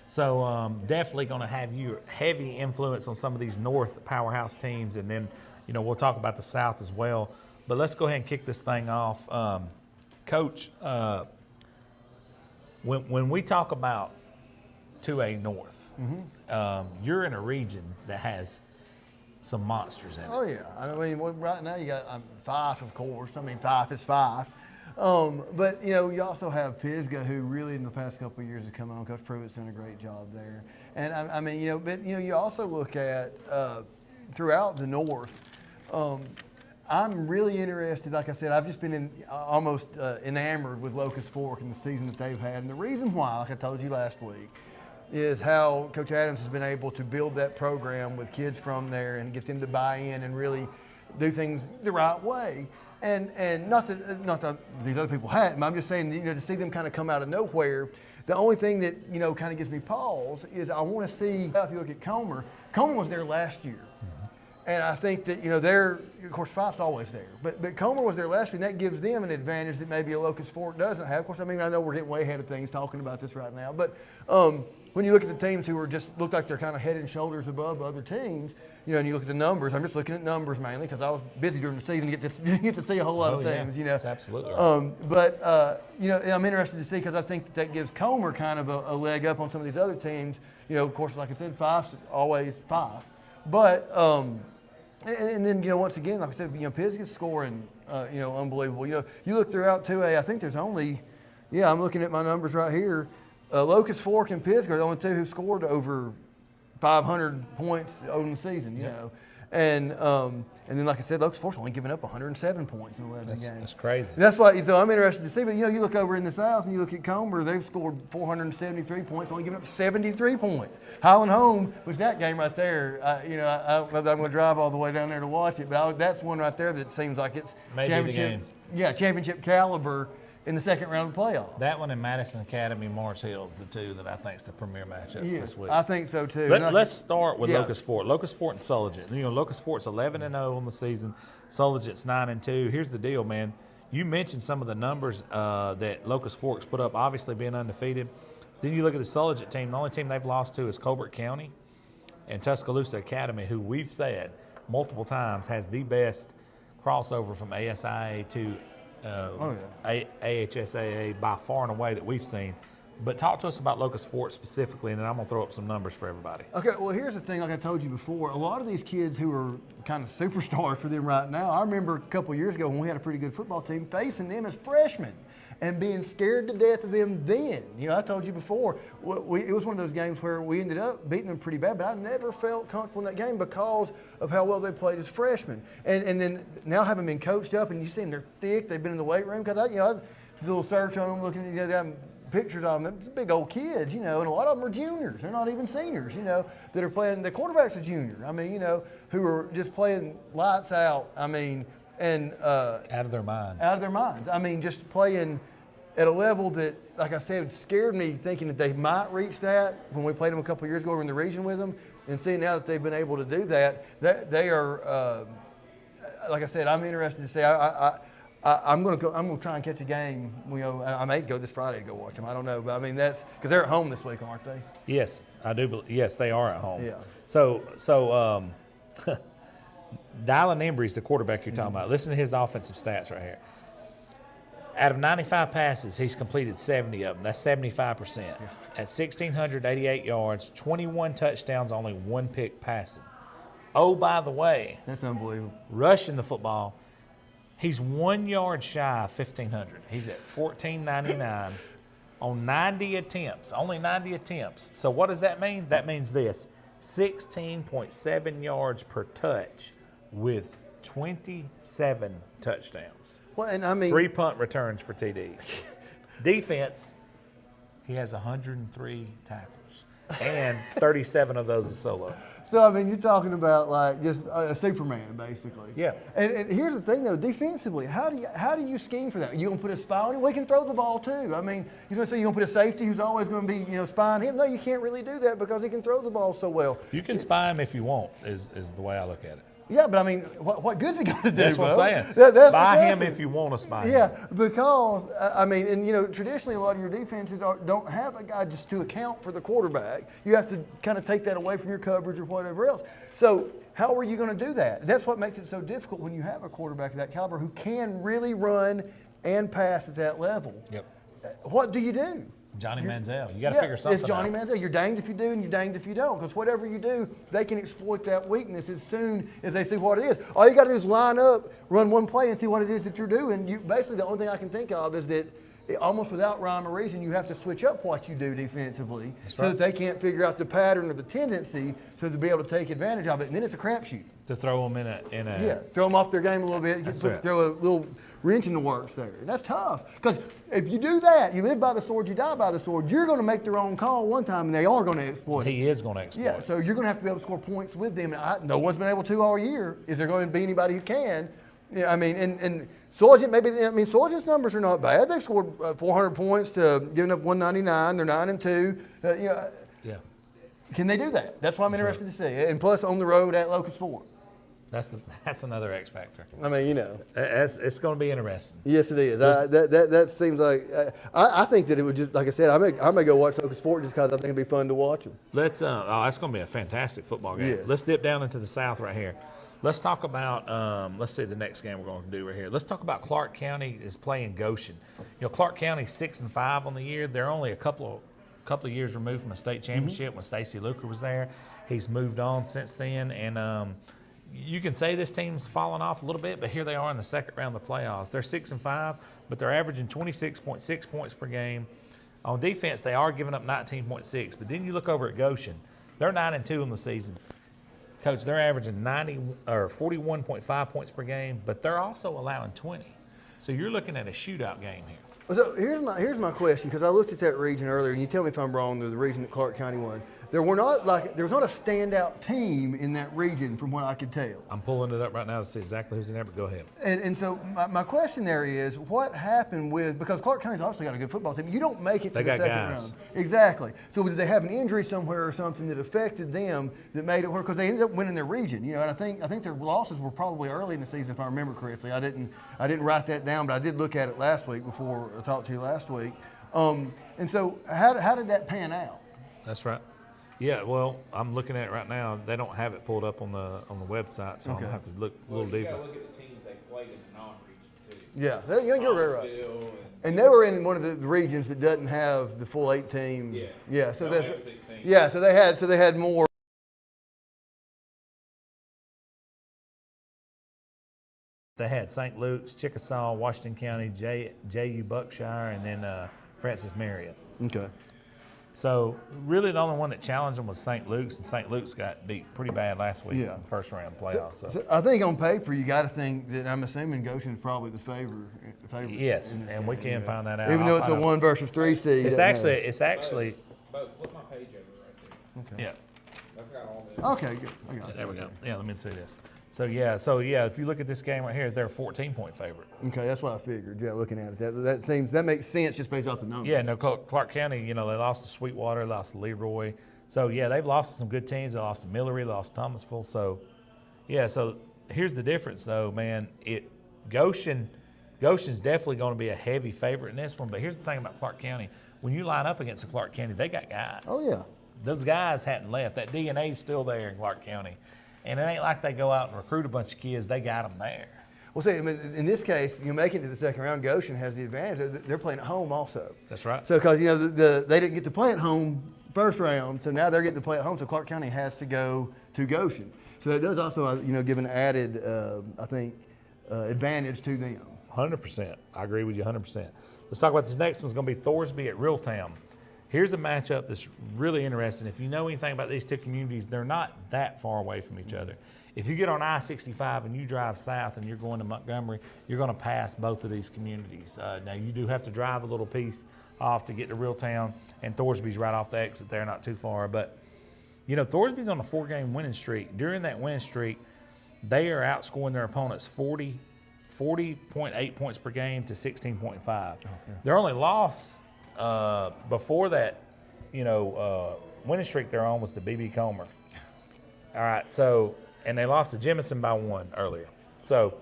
So definitely going to have you heavy influence on some of these North powerhouse teams, and then we'll talk about the South as well. But let's go ahead and kick this thing off. Coach, when we talk about 2A North, you're in a region that has some monsters in it. Oh, yeah. I mean, right now you got Fife, of course. I mean, Fife is Fife. But, you also have Pisgah, who really in the past couple of years has come on. Coach Pruitt's done a great job there. And, I mean, but, you also look at throughout the North, I'm really interested. Like I said, I've just been almost enamored with Locust Fork and the season that they've had. And the reason why, like I told you last week, is how Coach Adams has been able to build that program with kids from there and get them to buy in and really do things the right way. And not that these other people hadn't, but I'm just saying, to see them kind of come out of nowhere. The only thing that, kind of gives me pause is I want to see, if you look at Comer was there last year. And I think that, they're, of course, Fife's always there. But Comer was there last year, and that gives them an advantage that maybe a Locust Fork doesn't have. Of course, I mean, I know we're getting way ahead of things talking about this right now. But when you look at the teams who are just look like they're kind of head and shoulders above other teams, and you look at the numbers, I'm just looking at numbers mainly because I was busy during the season to get to see a whole lot of things, That's absolutely right. I'm interested to see, because I think that gives Comer kind of a leg up on some of these other teams. Of course, like I said, Fife's always Fife. But, and then, once again, like I said, Pisgah's scoring, unbelievable. You look throughout 2A, I think there's only, I'm looking at my numbers right here. Locust Fork and Pisgah are the only two who scored over 500 points over the season, you know. And then, like I said, Locust Fork's only given up 107 points in 11 games. That's crazy. That's why, so I'm interested to see. But, you look over in the South and you look at Comer, they've scored 473 points, only given up 73 points. Highland Home was that game right there. I don't know that I'm going to drive all the way down there to watch it, but that's one right there that seems like it's championship caliber in the second round of the playoff. That one in Madison Academy, Morris Hill's the two that I think is the premier matchups this week. I think so too. Let's start with Locust Fork. Locust Fork and Sulligent. Locust Fork's 11-0 on the season. Sulligent's 9-2. Here's the deal, man. You mentioned some of the numbers that Locust Fork's put up, obviously being undefeated. Then you look at the Sulligent team. The only team they've lost to is Colbert County and Tuscaloosa Academy, who we've said multiple times has the best crossover from AHSAA to AHSAA by far and away that we've seen. But talk to us about Locust Fork specifically, and then I'm going to throw up some numbers for everybody. Okay, well, here's the thing, like I told you before, a lot of these kids who are kind of superstars for them right now, I remember a couple years ago when we had a pretty good football team facing them as freshmen and being scared to death of them then. I told you before, it was one of those games where we ended up beating them pretty bad, but I never felt comfortable in that game because of how well they played as freshmen. And then now having been coached up, and you see them, they're thick, they've been in the weight room, because I did a little search on them, looking at them, pictures of them, they're big old kids, and a lot of them are juniors. They're not even seniors, that are playing. The quarterback's a junior. I mean, who are just playing lights out. I mean, and out of their minds. Out of their minds. I mean, just playing at a level that, like I said, scared me, thinking that they might reach that when we played them a couple of years ago over in the region with them, and seeing now that they've been able to do that, they are, like I said, I'm interested to see. I'm going to try and catch a game. I may go this Friday to go watch them. I don't know, but I mean that's because they're at home this week, aren't they? Yes, I do. Yes, they are at home. Yeah. So Dylan Embry's the quarterback you're talking about. Listen to his offensive stats right here. Out of 95 passes, he's completed 70 of them. That's 75%. Yeah. At 1,688 yards, 21 touchdowns, only one pick passing. Oh, by the way. That's unbelievable. Rushing the football, he's 1 yard shy of 1,500. He's at 1,499 on 90 attempts, only 90 attempts. So what does that mean? That means this, 16.7 yards per touch with 27 touchdowns. Well, and I mean 3 punt returns for TDs. Defense, He has 103 tackles, and 37 of those are solo. So, I mean, you're talking about like just a Superman, basically. Yeah. And here's the thing, though, defensively, how do you scheme for that? You gonna put a spy on him? We can throw the ball too. I mean, you know, so you gonna put a safety who's always going to be, you know, spying him? No, you can't really do that because he can throw the ball so well. You can spy him if you want, is the way I look at it. Yeah, but I mean, what good's he got to do? That's what I'm saying. That's spy him if you want to spy him. Yeah, because, I mean, and, you know, traditionally a lot of your defenses don't have a guy just to account for the quarterback. You have to kind of take that away from your coverage or whatever else. So how are you going to do that? That's what makes it so difficult when you have a quarterback of that caliber who can really run and pass at that level. Yep. What do you do? Johnny Manziel. You got to figure something out. It's Johnny Manziel. You're danged if you do and you're danged if you don't, because whatever you do, they can exploit that weakness as soon as they see what it is. All you got to do is line up, run one play, and see what it is that you're doing. Basically, the only thing I can think of is that almost without rhyme or reason, you have to switch up what you do defensively so that they can't figure out the pattern or the tendency so to be able to take advantage of it. And then it's a crapshoot. To throw them in a throw them off their game a little bit, right. throw a little wrench in the works there. And that's tough because if you do that, you live by the sword, you die by the sword. You're going to make their own call one time, and they are going to exploit it. He is going to exploit it. So you're going to have to be able to score points with them. And no one's been able to all year. Is there going to be anybody who can? Yeah, I mean, and Sargent, Sargent's numbers are not bad. They've scored 400 points to giving up 199. They're 9-2. Yeah. Can they do that? That's what I'm interested to see. And plus, on the road at Locust Fort. That's another X factor. I mean, you know, it's going to be interesting. Yes, it is. That seems like I think that it would just, like I said, I may go watch Locust Fort just because I think it'd be fun to watch them. Let's. That's going to be a fantastic football game. Yeah. Let's dip down into the South right here. Let's talk about. Let's see the next game we're going to do right here. Let's talk about Clark County is playing Goshen. You know, Clark County's 6-5 on the year. They're only a couple of years removed from a state championship when Stacy Luker was there. He's moved on since then, and you can say this team's fallen off a little bit, but here they are in the second round of the playoffs. They're 6-5, but they're averaging 26.6 points per game. On defense, they are giving up 19.6, but then you look over at Goshen. They're 9-2 in the season. Coach, they're averaging 41.5 points per game, but they're also allowing 20. So you're looking at a shootout game here. So here's my question, because I looked at that region earlier, and you tell me if I'm wrong. The region that Clark County won. There was not a standout team in that region from what I could tell. I'm pulling it up right now to see exactly who's in there, but go ahead. And so my question there is, what happened because Clark County's obviously got a good football team. You don't make it to the second round. Exactly. So did they have an injury somewhere or something that affected them that made it work? Because they ended up winning their region, you know. And I think their losses were probably early in the season, if I remember correctly. I didn't write that down, but I did look at it last week before I talked to you last week. And so how did that pan out? That's right. Yeah, well, I'm looking at it right now. They don't have it pulled up on the website, so I'm gonna have to look a little deeper. You gotta look at the teams they played in the non-region too. Yeah, you're right. And they were in one of the regions that doesn't have the full 8 team. Yeah. So that's 16. Yeah, so they had more. They had St. Luke's, Chickasaw, Washington County, J.U. Buckshire, and then Francis Marion. Okay. So really the only one that challenged them was St. Luke's, and St. Luke's got beat pretty bad last week in the first round playoffs. So I think on paper you got to think that I'm assuming Goshen's probably the favorite. Yes, and we can find that out. Even though it's a 1 versus 3 seed. It's actually. Flip my page over right there. Okay. Yeah. That's got all this. Okay, good. I got it. There we go. Yeah, let me see this. So yeah, if you look at this game right here, they're a 14-point favorite. Okay, that's what I figured. Yeah, looking at it, that makes sense just based off the numbers. Yeah, no, Clark County, you know, they lost to Sweetwater, they lost to Leroy. So yeah, they've lost to some good teams. They lost to Millery, they lost to Thomasville. So yeah, so here's the difference though, man. Goshen's definitely going to be a heavy favorite in this one. But here's the thing about Clark County: when you line up against Clark County, they got guys. Oh yeah. Those guys hadn't left. That DNA's still there in Clark County. And it ain't like they go out and recruit a bunch of kids. They got them there. Well, see, I mean, in this case, you make it to the second round. Goshen has the advantage. They're playing at home also. That's right. So, because, you know, they didn't get to play at home first round, so now they're getting to play at home. So Clark County has to go to Goshen. So it does also, you know, give an added, I think, advantage to them. 100%. I agree with you 100%. Let's talk about this next one. It's going to be Thorsby at Reeltown. Here's a matchup that's really interesting. If you know anything about these two communities, they're not that far away from each other. If you get on I-65 and you drive south and you're going to Montgomery, you're going to pass both of these communities. Now, you do have to drive a little piece off to get to Reeltown, and Thorsby's right off the exit there, not too far. But, you know, Thorsby's on a 4-game winning streak. During that winning streak, they are outscoring their opponents 40.8 points per game to 16.5. Oh, yeah. Their only loss before that, winning streak they're on was to B.B. Comer. All right, so, and they lost to Jemison by 1 earlier. So,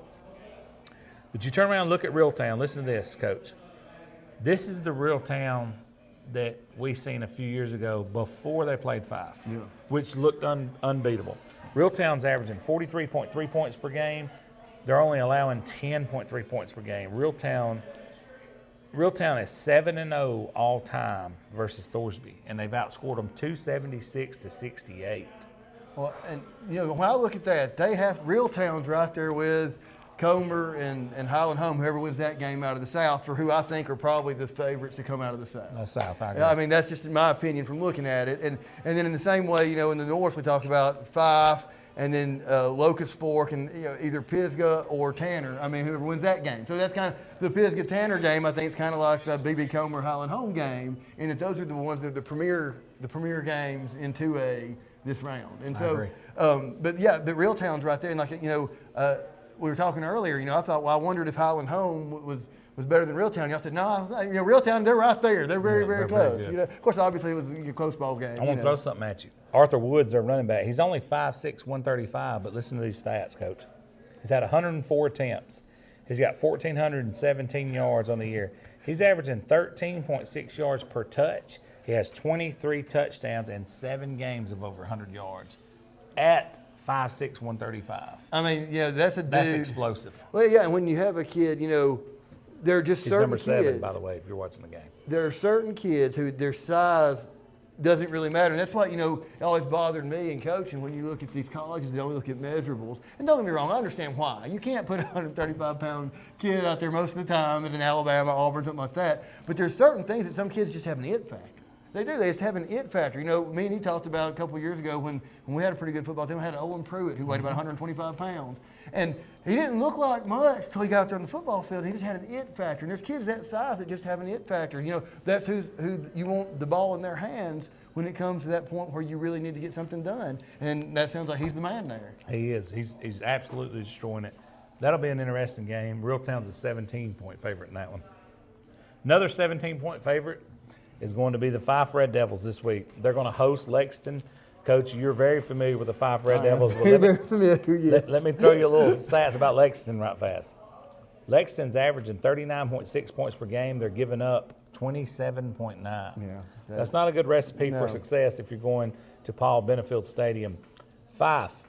but you turn around and look at Reeltown. Listen to this, Coach. This is the Reeltown that we seen a few years ago before they played 5, which looked unbeatable. Reeltown's averaging 43.3 points per game. They're only allowing 10.3 points per game. Reeltown is 7-0 all time versus Thorsby, and they've outscored them 276 to 68. Well, and when I look at that, they have Reeltown's right there with Comer and Highland Home, whoever wins that game out of the South, for who I think are probably the favorites to come out of the South. The South, I agree. I mean, that's just in my opinion from looking at it. And then in the same way, in the North we talk about Fife and then Locust Fork and either Pisgah or Tanner. I mean, whoever wins that game. So that's kind of the Pisgah-Tanner game. I think it's kind of like the B.B. Comer Highland Home game, in that those are the ones that are the premier games in 2A this round. And so, but Reeltown's right there. And like we were talking earlier, I thought, well, I wondered if Highland Home was better than Reeltown. Y'all said, no, Reeltown, they're right there. They're very, very close. Of course, obviously, it was a close ball game. I want to throw something at you. Arthur Woods, their running back, he's only 5'6", 135, but listen to these stats, Coach. He's had 104 attempts. He's got 1,417 yards on the year. He's averaging 13.6 yards per touch. He has 23 touchdowns and 7 games of over 100 yards at 5'6", 135. I mean, that's a dude. That's explosive. Well, yeah, and when you have a kid, there are just He's certain number kids. 7, by the way, if you're watching the game. There are certain kids who their size doesn't really matter. And that's why, it always bothered me in coaching when you look at these colleges, they only look at measurables. And don't get me wrong, I understand why. You can't put a 135-pound kid out there most of the time at an Alabama, Auburn, something like that. But there's certain things that some kids just have an it factor. They do. They just have an it factor. Me and he talked about a couple of years ago when we had a pretty good football team. We had Owen Pruitt, who weighed about 125 pounds. And he didn't look like much until he got out there on the football field. He just had an it factor. And there's kids that size that just have an it factor. That's who you want the ball in their hands when it comes to that point where you really need to get something done. And that sounds like he's the man there. He is. He's absolutely destroying it. That'll be an interesting game. Reeltown's a 17-point favorite in that one. Another 17-point favorite is going to be the Fife Red Devils this week. They're going to host Lexington. Coach, you're very familiar with the Fife Red Devils. Well, very familiar, yes. Let me throw you a little stats about Lexington right fast. Lexington's averaging 39.6 points per game. They're giving up 27.9. Yeah, that's not a good recipe for success if you're going to Paul Benefield Stadium. Fife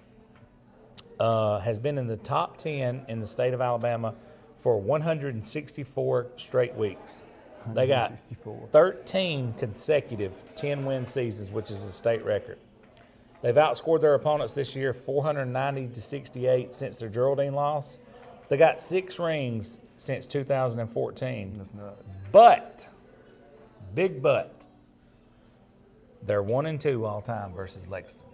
has been in the top 10 in the state of Alabama for 164 straight weeks. They got 13 consecutive 10-win seasons, which is a state record. They've outscored their opponents this year 490 to 68 since their Geraldine loss. They got 6 rings since 2014. That's nuts. But, big but, they're 1-2 all time versus Lexington.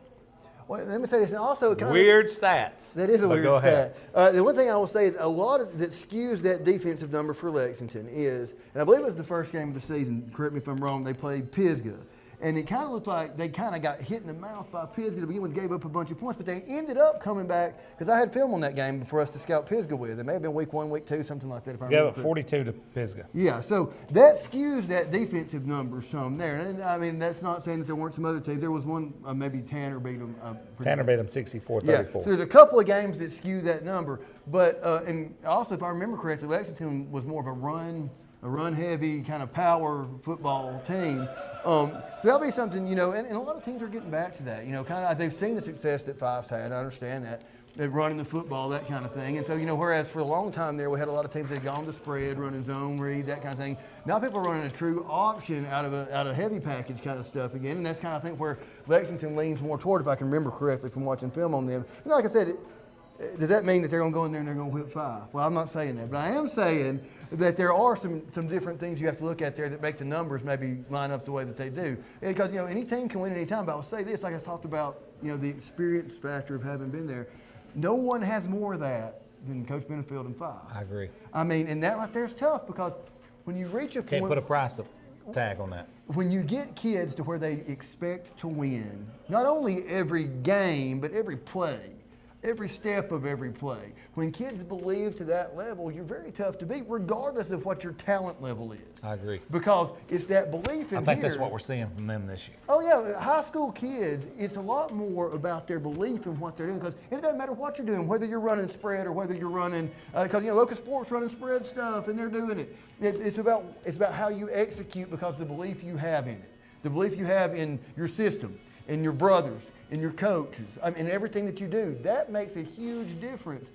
Well, let me say this, and also weird stats. That is a weird go stat. The one thing I will say is a lot that skews that defensive number for Lexington is, and I believe it was the first game of the season, correct me if I'm wrong, they played Pisgah. And it kind of looked like they kind of got hit in the mouth by Pisgah to begin with, gave up a bunch of points, but they ended up coming back, because I had film on that game for us to scout Pisgah with. It may have been week 1, week 2, something like that. If I remember. 42 to Pisgah. Yeah, so that skews that defensive number some there. And I mean, that's not saying that there weren't some other teams. There was one, maybe Tanner beat them. Tanner beat them 64-34. Yeah, so there's a couple of games that skew that number. But, and also, if I remember correctly, Lexington was more of a run-heavy kind of power football team. So that'll be something, and a lot of teams are getting back to that. Kind of they've seen the success that Fife's had. I understand that. They're running the football, that kind of thing. And so, whereas for a long time there, we had a lot of teams that had gone to spread, running zone read, that kind of thing. Now people are running a true option out of heavy package kind of stuff again. And that's kind of, I think, where Lexington leans more toward, if I can remember correctly from watching film on them. Like I said, does that mean that they're going to go in there and they're going to whip Fife? Well, I'm not saying that. But I am saying that there are some different things you have to look at there that make the numbers maybe line up the way that they do. Because, any team can win any time. But I will say this, like I talked about, the experience factor of having been there. No one has more of that than Coach Benefield and Fife. I agree. I mean, and that right there is tough because when you reach a point. Can't put a price tag on that. When you get kids to where they expect to win, not only every game, but every play, every step of every play. When kids believe to that level, you're very tough to beat, regardless of what your talent level is. I agree. Because it's that belief in I think here. that's what we're seeing from them this year. Oh, yeah. High school kids, it's a lot more about their belief in what they're doing. Because it doesn't matter what you're doing, whether you're running spread or whether you're running, because, Locust Sports running spread stuff, and they're doing it. It's about how you execute because the belief you have in it. The belief you have in your system, in your brothers, in your coaches, in everything that you do. That makes a huge difference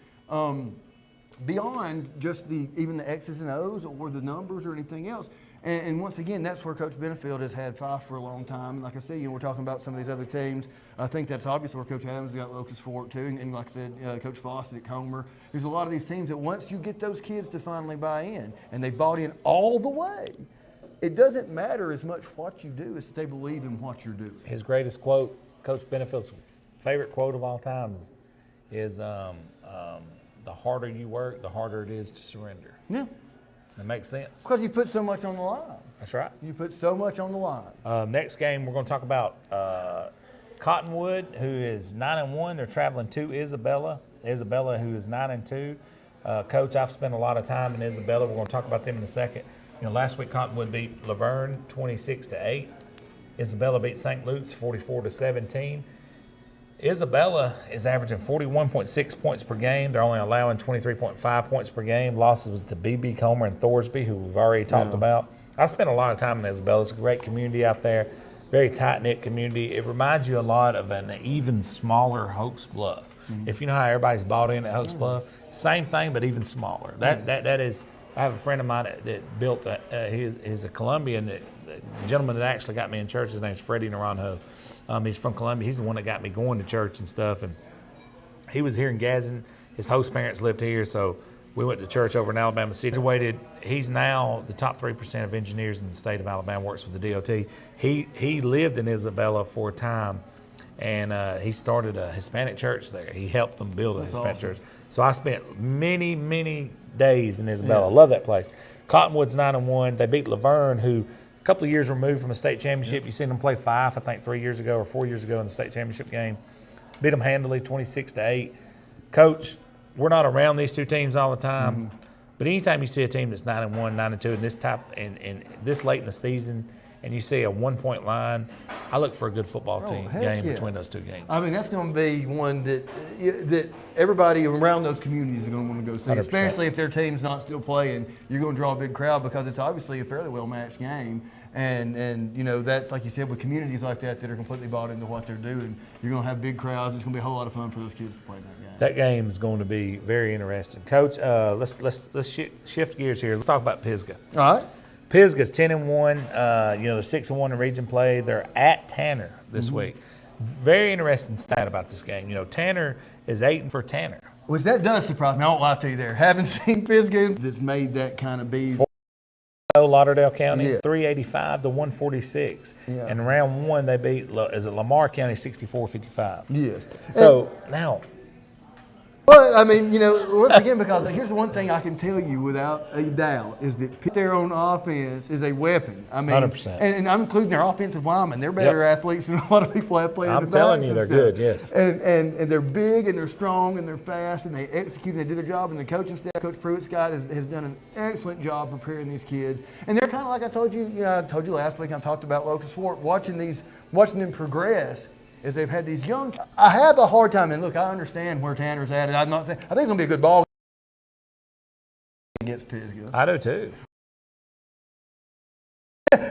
beyond just even the X's and O's or the numbers or anything else. And once again, that's where Coach Benefield has had Fife for a long time. Like I said, we're talking about some of these other teams. I think that's obviously where Coach Adams got Locust Fork too. And like I said, Coach Fawcett at Comer. There's a lot of these teams that once you get those kids to finally buy in, and they've bought in all the way, it doesn't matter as much what you do as they believe in what you're doing. His greatest quote, Coach Benefield's favorite quote of all time is the harder you work, the harder it is to surrender. Yeah. That makes sense. Because you put so much on the line. That's right. You put so much on the line. Next game, we're going to talk about Cottonwood, who is 9-1. They're traveling to Isabella. Isabella, who is 9-2. Coach, I've spent a lot of time in Isabella. We're going to talk about them in a second. Last week Cottonwood beat Laverne 26-8. Isabella beat St. Luke's 44-17. Isabella is averaging 41.6 points per game. They're only allowing 23.5 points per game. Losses was to BB Comer and Thorsby, who we've already talked about. I spent a lot of time in Isabella. It's a great community out there, very tight-knit community. It reminds you a lot of an even smaller Hokes Bluff. Mm-hmm. If you know how everybody's bought in at Hokes Bluff, same thing, but even smaller. That is. I have a friend of mine that built. He's a Colombian. The gentleman that actually got me in church, his name's Freddie Naranjo. He's from Columbia. He's the one that got me going to church and stuff. And he was here in Gadsden. His host parents lived here, so we went to church over in Alabama City. He's now the top 3% of engineers in the state of Alabama, works with the DOT. He lived in Isabella for a time, and he started a Hispanic church there. He helped them build a Hispanic church. So I spent many, many days in Isabella. I love that place. Cottonwood's 9-1. They beat Laverne, who a couple of years removed from a state championship. Yep. You seen them play Fife, I think 3 years ago or 4 years ago in the state championship game. Beat them handily, 26-8. Coach, we're not around these two teams all the time, but anytime you see a team that's 9-1, 9-2, and this type and this late in the season, and you see a 1-point line, I look for a good football team game between those two games. That's going to be one that everybody around those communities is going to want to go see, 100%. Especially if their team's not still playing. You're going to draw a big crowd because it's obviously a fairly well-matched game. And that's, like you said, with communities like that are completely bought into what they're doing, you're going to have big crowds. It's going to be a whole lot of fun for those kids to play that game. That game is going to be very interesting. Coach, let's shift gears here. Let's talk about Pisgah. All right. Pisgah's 10-1. They're 6-1 in region play. They're at Tanner this week. Very interesting stat about this game. Tanner is 8 for Tanner. Which that does surprise me. I won't lie to you there. Haven't seen Pisgah that's made that kind of beat. Lauderdale County, 385 to 146. Yeah. And round one, they beat Lamar County 64-55. Yes. So now. But, once again, because here's the one thing I can tell you without a doubt is that their own offense is a weapon. 100%. And I'm including their offensive linemen. They're better athletes than a lot of people have played in the I'm telling you, they're good, yes. And they're big and they're strong and they're fast and they execute and they do their job. And the coaching staff, Coach Pruitt's guy, has done an excellent job preparing these kids. And they're kind of like I told you, I told you last week, I talked about Locust Fork, watching them progress. As they've had these young, I have a hard time, and look, I understand where Tanner's at, and I'm not saying, I think it's going to be a good ball against Pisgah. I do too.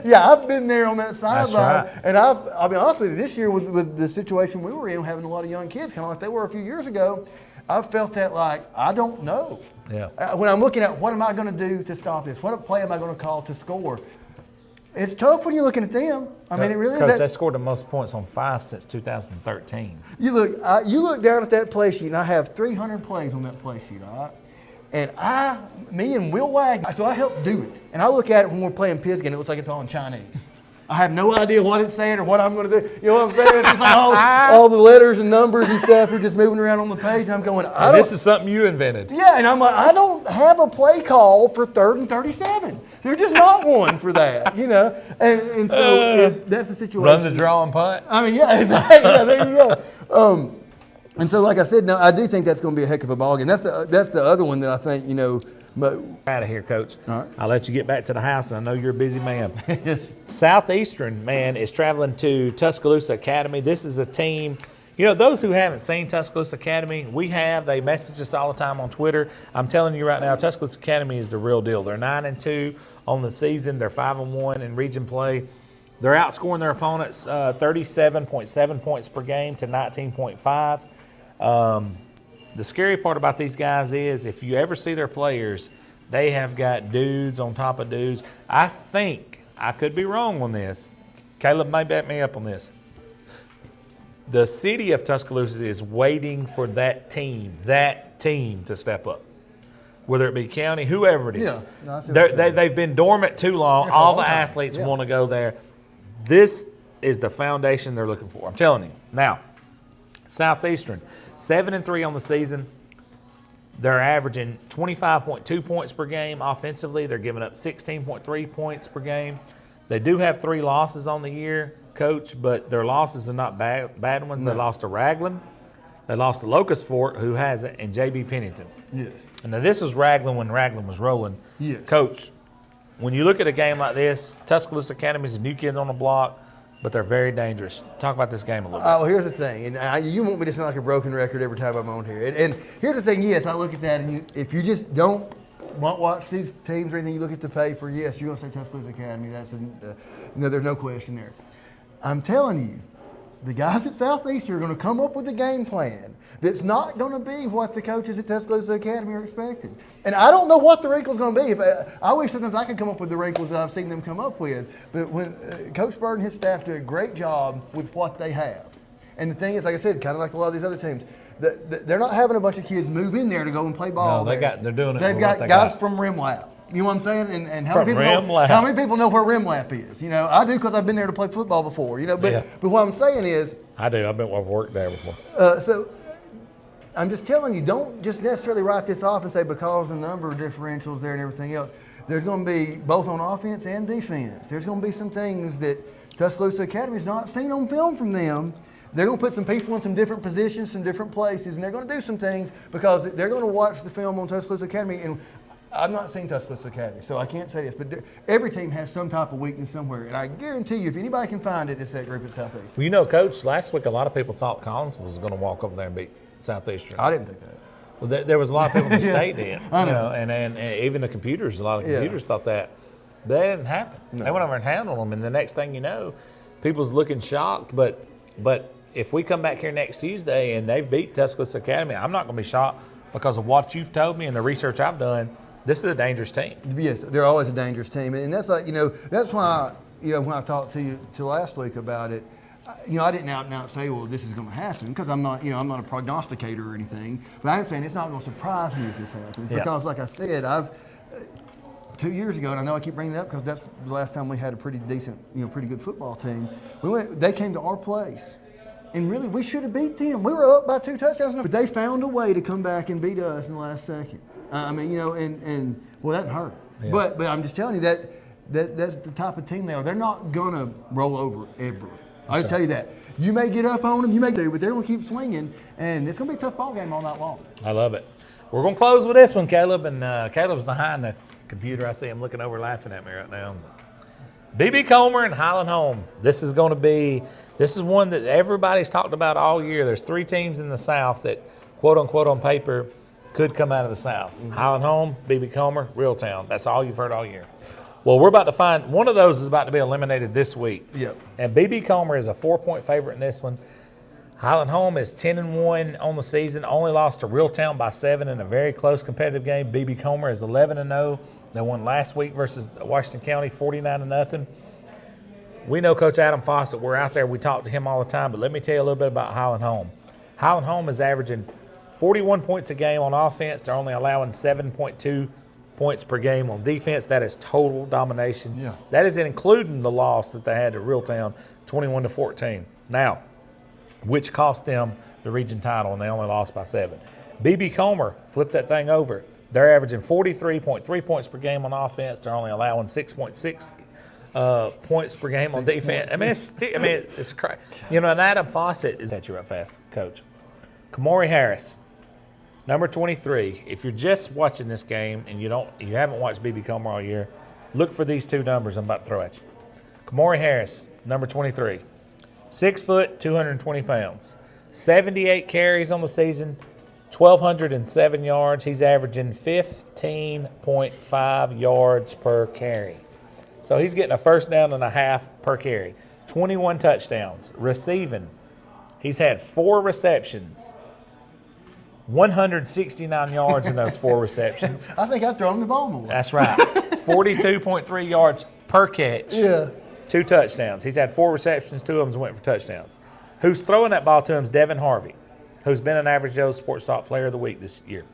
Yeah, I've been there on that sideline, right. And I'll be honest with you, this year with the situation we were in, having a lot of young kids, kind of like they were a few years ago, I felt that like, I don't know. Yeah. When I'm looking at what am I going to do to stop this, what play am I going to call to score? It's tough when you're looking at them. It really is. Because they scored the most points on Fife since 2013. You look down at that play sheet, and I have 300 plays on that play sheet, all right? And me and Will Wagner, so I help do it. And I look at it when we're playing Pisgah, and it looks like it's all in Chinese. I have no idea what it's saying or what I'm going to do. You know what I'm saying? It's like all the letters and numbers and stuff are just moving around on the page. I'm going, this is something you invented. Yeah, and I'm like, I don't have a play call for 3rd and 37. There's just not one for that, you know. And so that's the situation. Run the draw and punt. I mean, yeah, exactly. Yeah, there you go. And so, like I said, no, I do think that's going to be a heck of a ball game. That's the other one that I think, you know. Out of here, Coach. All right. I'll let you get back to the house. I know you're a busy man. Southeastern, man, is traveling to Tuscaloosa Academy. This is a team, you know, those who haven't seen Tuscaloosa Academy, we have. They message us all the time on Twitter. I'm telling you right now, Tuscaloosa Academy is the real deal. They're 9-2 on the season. They're 5-1 in region play. They're outscoring their opponents 37.7 points per game to 19.5. The scary part about these guys is if you ever see their players, they have got dudes on top of dudes. I think, I could be wrong on this. Caleb may back me up on this. The city of Tuscaloosa is waiting for that team to step up. Whether it be county, whoever it is. Yeah, no, I see what you're saying. They've been dormant too long. Yeah, for a All long the time. athletes Yeah. want to go there. This is the foundation they're looking for. I'm telling you. Now, Southeastern, 7-3 on the season. They're averaging 25.2 points per game offensively. They're giving up 16.3 points per game. They do have 3 losses on the year, Coach, but their losses are not bad ones. No. They lost to Raglan. They lost to Locust Fort, who has it, and J.B. Pennington. Yes. And now this was Raglan when Raglan was rolling. Yes. Coach, when you look at a game like this, Tuscaloosa Academy is a new kids on the block, but they're very dangerous. Talk about this game a little bit. Oh, here's the thing, and you want me to sound like a broken record every time I'm on here. And here's the thing, yes, I look at that, and if you just don't watch these teams or anything, you look at the paper, yes, you're going to say Tuscaloosa Academy. There's no question there. I'm telling you, the guys at Southeastern are going to come up with a game plan that's not going to be what the coaches at Tuscaloosa Academy are expecting. And I don't know what the wrinkle's going to be. I wish sometimes I could come up with the wrinkles that I've seen them come up with. But when Coach Bird and his staff do a great job with what they have. And the thing is, like I said, kind of like a lot of these other teams, they're not having a bunch of kids move in there to go and play ball. No, they're doing it. They've got guys from Rimlap. You know what I'm saying? And how many people know where Rimlap is? You know, I do because I've been there to play football before. You know, but what I'm saying is, I do. I've worked there before. So I'm just telling you, don't just necessarily write this off and say because the number of differentials there and everything else. There's going to be both on offense and defense. There's going to be some things that Tuscaloosa Academy's not seen on film from them. They're going to put some people in some different positions, some different places, and they're going to do some things because they're going to watch the film on Tuscaloosa Academy. And I've not seen Tuscaloosa Academy, so I can't say this, but every team has some type of weakness somewhere. And I guarantee you, if anybody can find it, it's that group at Southeastern. Well, you know, Coach, last week a lot of people thought Collinsville was going to walk over there and beat Southeastern. I didn't think that. Well, there was a lot of people in the state did. I know. You know, and even the computers, a lot of computers thought that. But that didn't happen. No. They went over and handled them, and the next thing you know, people's looking shocked. But if we come back here next Tuesday and they've beat Tuscaloosa Academy, I'm not going to be shocked because of what you've told me and the research I've done. This is a dangerous team. Yes, they're always a dangerous team, and that's like, you know, that's why, you know, when I talked to you last week about it, you know, I didn't out and out say, well, this is going to happen because I'm not, you know, I'm not a prognosticator or anything, but I'm saying it's not going to surprise me if this happens because, like I said, 2 years ago, and I know I keep bringing it up because that's the last time we had a pretty decent, you know, pretty good football team. They came to our place. And really, we should have beat them. We were up by 2 touchdowns, but they found a way to come back and beat us in the last second. I mean, you know, and well, that hurt. Yeah. But I'm just telling you that's the type of team they are. They're not gonna roll over ever. I'll just tell you that. You may get up on them, you may do, but they're gonna keep swinging, and it's gonna be a tough ball game all night long. I love it. We're gonna close with this one, Caleb, and Caleb's behind the computer. I see him looking over, laughing at me right now. BB Comer and Highland Home. This is one that everybody's talked about all year. There's 3 teams in the South that, quote unquote, on paper, could come out of the South. Mm-hmm. Highland Home, BB Comer, Reeltown. That's all you've heard all year. Well, we're about to find one of those is about to be eliminated this week. Yep. And BB Comer is a 4-point favorite in this one. Highland Home is 10-1 on the season, only lost to Reeltown by 7 in a very close competitive game. BB Comer is 11-0. They won last week versus Washington County 49-0. We know Coach Adam Fawcett. We're out there. We talk to him all the time. But let me tell you a little bit about Highland Home. Highland Home is averaging 41 points a game on offense. They're only allowing 7.2 points per game on defense. That is total domination. Yeah. That is including the loss that they had to Reeltown, 21-14. Now, which cost them the region title, and they only lost by 7. BB Comer flipped that thing over. They're averaging 43.3 points per game on offense. They're only allowing 6.6 points per game on defense. It's crazy. And Adam Fawcett is at you right fast, Coach. Kamari Harris, number 23. If you're just watching this game and you haven't watched B.B. Comer all year, look for these two numbers I'm about to throw at you. Kamari Harris, number 23, 6 foot, 220 pounds, 78 carries on the season, 1,207 yards. He's averaging 15.5 yards per carry. So he's getting a first down and a half per carry. 21 touchdowns. Receiving, he's had 4 receptions, 169 yards in those 4 receptions. I think I've thrown the ball more. That's right. 42.3 yards per catch. Yeah. 2 touchdowns. He's had 4 receptions. 2 of them went for touchdowns. Who's throwing that ball to him is Devin Harvey, who's been an Average Joe's Sports Talk Player of the Week this year.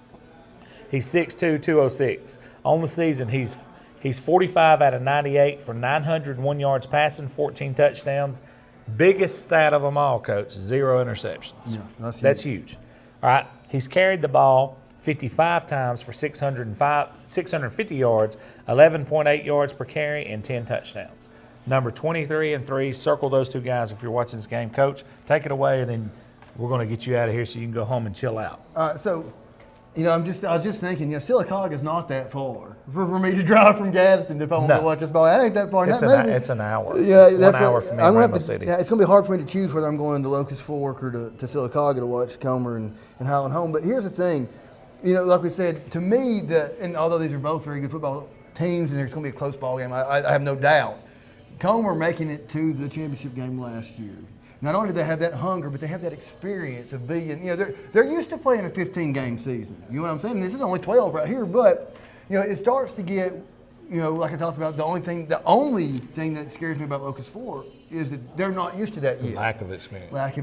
He's 6'2", 206. On the season, he's 45 out of 98 for 901 yards passing, 14 touchdowns. Biggest stat of them all, Coach, 0 interceptions. Yeah, that's huge. All right, he's carried the ball 55 times for 650 yards, 11.8 yards per carry, and 10 touchdowns. Number 23 and 3, circle those 2 guys if you're watching this game. Coach, take it away, and then we're going to get you out of here so you can go home and chill out. So, I was just thinking, Sylacauga is not that far for me to drive from Gadsden if I want to watch this ball. That ain't that far. It's an hour. Yeah, it's 1 hour from me in Rainbow City. Yeah, it's going to be hard for me to choose whether I'm going to Locust Fork or to Sylacauga to watch Comer and Highland Home. But here's the thing, like we said, to me, and although these are both very good football teams and there's going to be a close ball game, I have no doubt. Comer making it to the championship game last year. Not only do they have that hunger, but they have that experience of being, they're used to playing a 15-game season. You know what I'm saying? This is only 12 right here, but, it starts to get, like I talked about, the only thing that scares me about Locust Fork is that they're not used to that yet. Lack of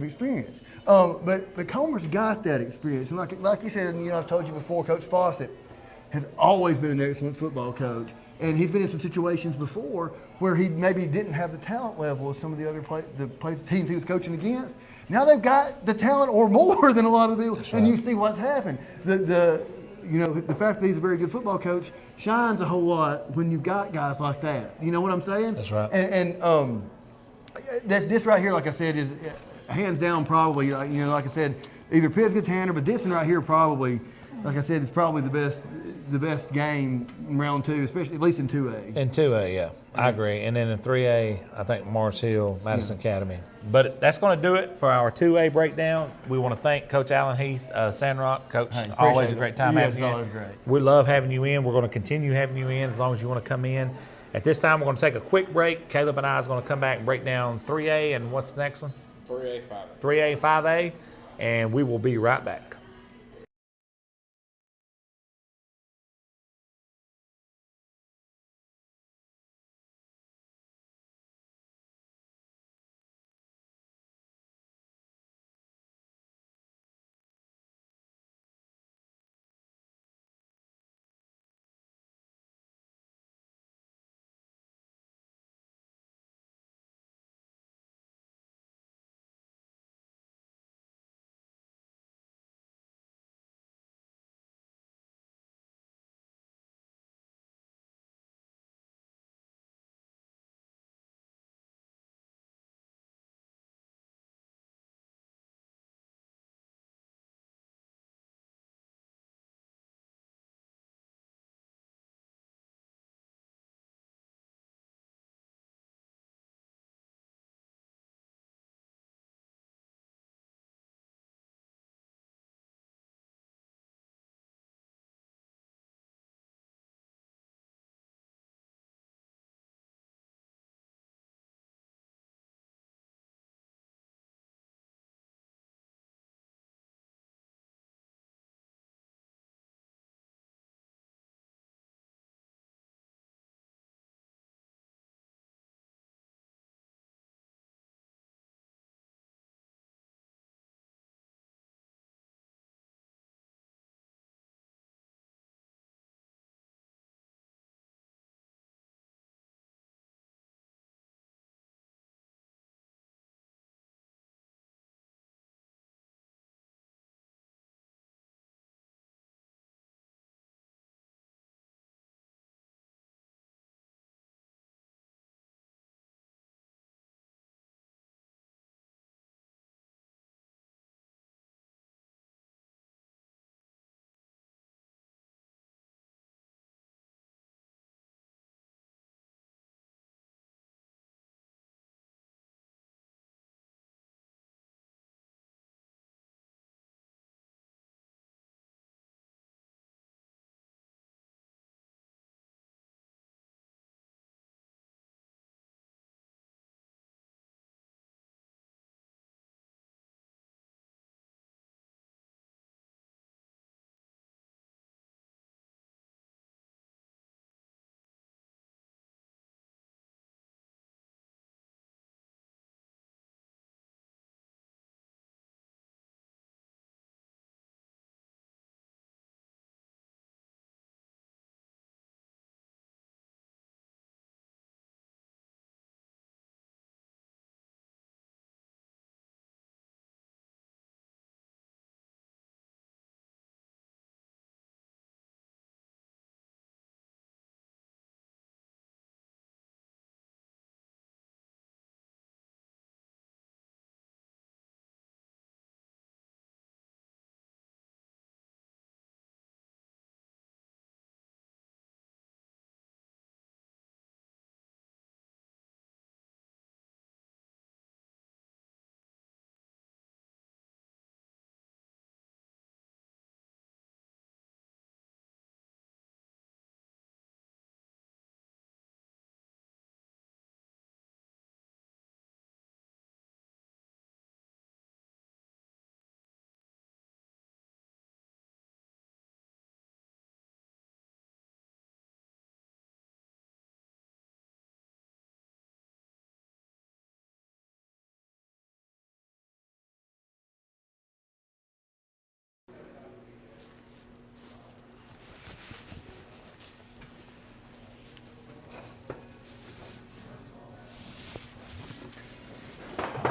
experience. But Comer's got that experience. And like you said, I've told you before, Coach Fawcett has always been an excellent football coach. And he's been in some situations before where he maybe didn't have the talent level of some of the other teams he was coaching against. Now they've got the talent or more than a lot of them, and you see what's happened. The fact that he's a very good football coach shines a whole lot when you've got guys like that. You know what I'm saying? That's right. And this right here, like I said, is hands down probably, like I said, either Pisgah, Tanner, but this one right here probably, like I said, is probably the best game in round 2, especially at least in 2A. In 2A, yeah, I agree. And then in 3A, I think Morris Hill, Madison Academy. But that's going to do it for our 2A breakdown. We want to thank Coach Allen Heath, Sandrock. Coach, always a great time having you in. Always great. We love having you in. We're going to continue having you in as long as you want to come in. At this time, we're going to take a quick break. Caleb and I is going to come back and break down 3A, and what's the next one? 3A, 5A. 3A, 5A, and we will be right back.